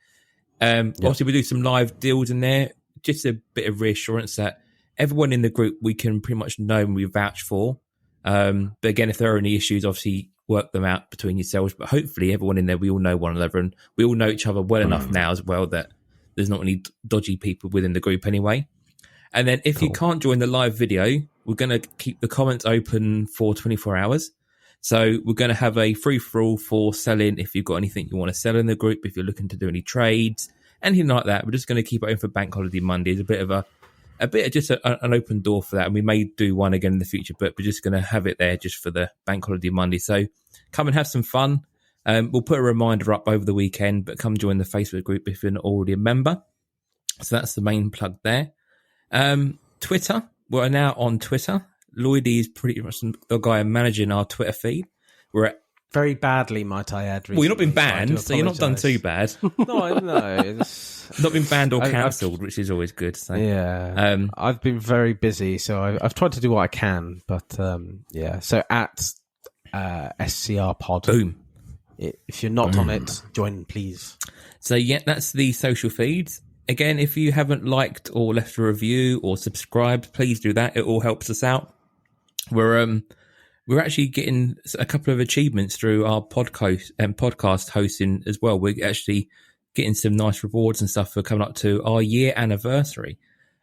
Obviously, we do some live deals in there. Just a bit of reassurance that everyone in the group we can pretty much know and we vouch for. But again, if there are any issues, obviously work them out between yourselves. But hopefully, everyone in there, we all know one another and we all know each other well enough now as well that there's not any dodgy people within the group anyway. And then if you can't join the live video, we're going to keep the comments open for 24 hours. So we're going to have a free-for-all for selling if you've got anything you want to sell in the group, if you're looking to do any trades, anything like that. We're just going to keep it open for Bank Holiday Monday. It's a bit of just an open door for that. And we may do one again in the future, but we're just going to have it there just for the Bank Holiday Monday. So come and have some fun. We'll put a reminder up over the weekend, but come join the Facebook group if you're not already a member. So that's the main plug there. Twitter. We're now on Twitter. Lloydie is pretty much the guy managing our Twitter feed. We're at very badly, might I add. Recently, well, you've not been banned, so you're not done too bad. No, it's not been banned or cancelled, which is always good. So. Yeah, I've been very busy, so I've tried to do what I can. But yeah, so at SCR Pod. Boom. If you're not on it, join, please. So yeah, that's the social feeds. Again, if you haven't liked or left a review or subscribed, please do that. It all helps us out. We're actually getting a couple of achievements through our podcast hosting as well. We're actually getting some nice rewards and stuff for coming up to our year anniversary.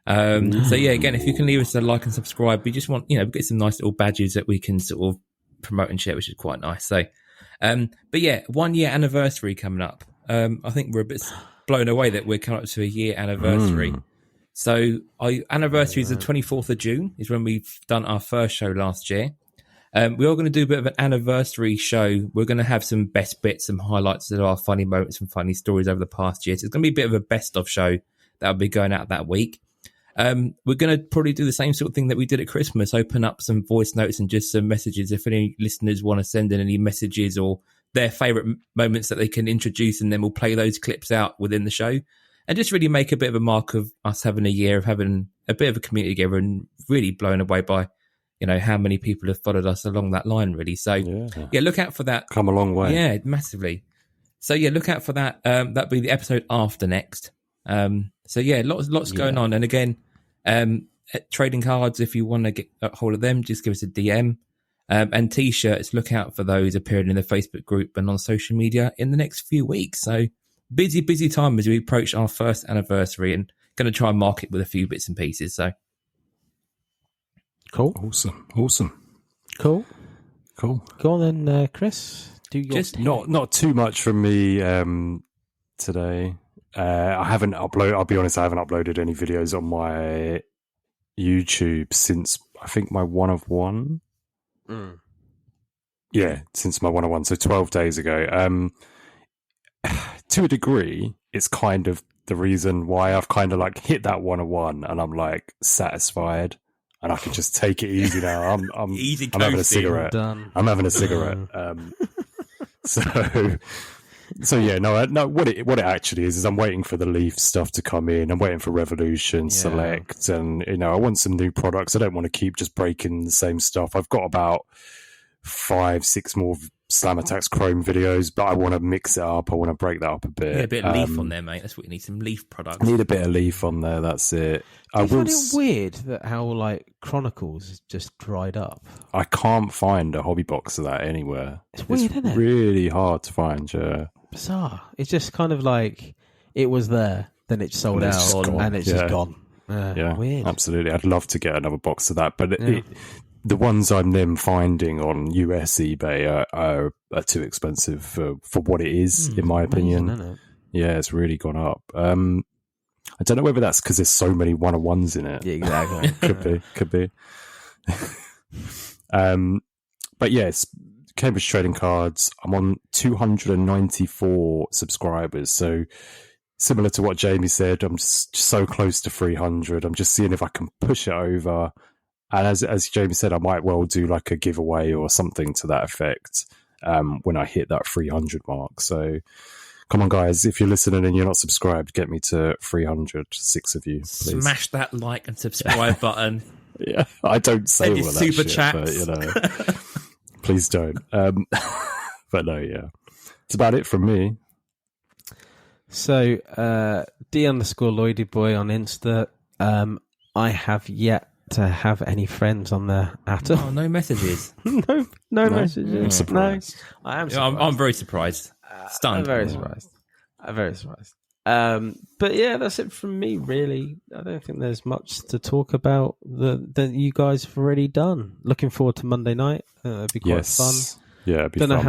So yeah, again, if you can leave us a like and subscribe, we just want, we get some nice little badges that we can sort of promote and share, which is quite nice. So, but yeah, 1 year anniversary coming up. I think we're a bit blown away that we're coming up to a year anniversary. So our anniversary is the 24th of June, is when we've done our first show last year. We are going to do a bit of an anniversary show. We're going to have some best bits, some highlights of our funny moments and funny stories over the past year. So it's going to be a bit of a best of show that'll be going out that week. We're going to probably do the same sort of thing that we did at Christmas, open up some voice notes and just some messages. If any listeners want to send in any messages or their favourite moments that they can introduce, and then we'll play those clips out within the show and just really make a bit of a mark of us having a year of having a bit of a community together, and really blown away by, how many people have followed us along that line, really. So, yeah, look out for that. Come a long way. Yeah, massively. So, yeah, look out for that. That'll be the episode after next. So, yeah, lots going on. And again, trading cards, if you want to get a hold of them, just give us a DM. And T-shirts, look out for those appearing in the Facebook group and on social media in the next few weeks. So, busy time as we approach our first anniversary, and going to try and mark it with a few bits and pieces. So, cool. Awesome. Cool. Go on then, Chris. Do your just not too much from me today. I haven't uploaded. I'll be honest, I haven't uploaded any videos on my YouTube since I think my 1 of 1. Yeah, since my 1 of 1. So 12 days ago. To a degree, it's kind of the reason why I've kind of like hit that 1 of 1, and I'm like satisfied, and I can just take it easy now. I'm having a cigarette. I'm having a cigarette. So yeah, no. What it actually is I'm waiting for the Leaf stuff to come in. I'm waiting for Revolution Select, and I want some new products. I don't want to keep just breaking the same stuff. I've got about 5-6 more Slam Attacks Chrome videos, but I want to mix it up. I want to break that up a bit. Yeah, a bit of Leaf on there, mate. That's what you need. Some Leaf products. Need a bit of Leaf on there. That's it. I find it weird that how like Chronicles just dried up. I can't find a hobby box of that anywhere. It's weird, isn't it? Really hard to find. Yeah. Bizarre. It's just kind of like it was there, then it sold out, and it's just gone. Yeah, weird. Absolutely. I'd love to get another box of that, but the ones I'm then finding on US eBay are too expensive for what it is, in my opinion. Isn't it? Yeah, it's really gone up. I don't know whether that's because there's so many 1 of 1s in it. Yeah, exactly. Could be. But yes, Cambridge Trading Cards. I'm on 294 subscribers, so similar to what Jamie said, I'm just so close to 300. I'm just seeing if I can push it over. And as Jamie said, I might well do like a giveaway or something to that effect when I hit that 300 mark. So come on, guys, if you're listening and you're not subscribed, get me to 300, 6 of you, please. Smash that like and subscribe button. Yeah, I don't say all of that super shit, chats. but please don't. But no, yeah, it's about it from me. So D_Lloydy Boy on Insta. I have yet to have any friends on there at all. Oh, no messages. no messages. I'm surprised. No, I am surprised. I'm very surprised. Stunned. I'm very surprised. But yeah, that's it from me, really. I don't think there's much to talk about that you guys have already done. Looking forward to Monday night. It'd be quite fun. Yeah, it'd be don't know fun.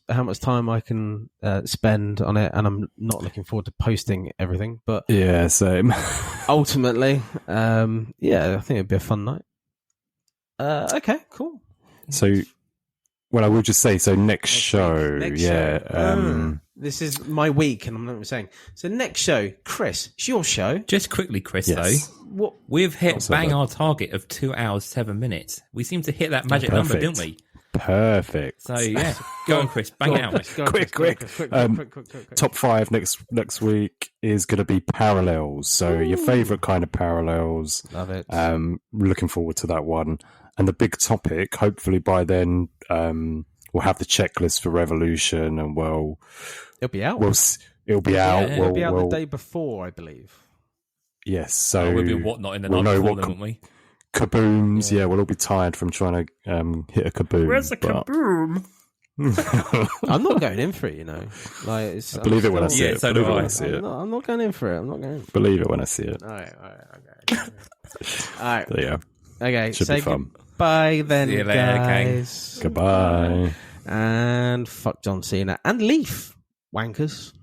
how much time I can spend on it, and I'm not looking forward to posting everything. But yeah, same. Ultimately, I think it'd be a fun night. Okay, cool. So, well, I will just say, so next show. This is my week, and I'm not even saying. So next show, Chris, it's your show. Just quickly, Chris, Yes. though, we've hit our target of 2 hours, 7 minutes. We seem to hit that magic number, didn't we? Perfect. So yeah, go on, Chris, bang it out. Quick. Top 5 next week is going to be parallels. So your favourite kind of parallels. Love it. Looking forward to that one. And the big topic, hopefully by then, we'll have the checklist for Revolution, and it'll be out. It'll be out. It'll be out the day before, I believe. Yes. So we'll be whatnot in the night before, won't we? Kabooms, we'll all be tired from trying to hit a kaboom. Where's the kaboom? I'm not going in for it, Like, I believe it when I see it. So do I. I'm not going in for it. I'm not going in for it. Believe it when I see it. All right. Okay. All right. There you go. Okay, Should be fun. Goodbye then, See you later, guys. Goodbye. And fuck John Cena and Leaf, wankers.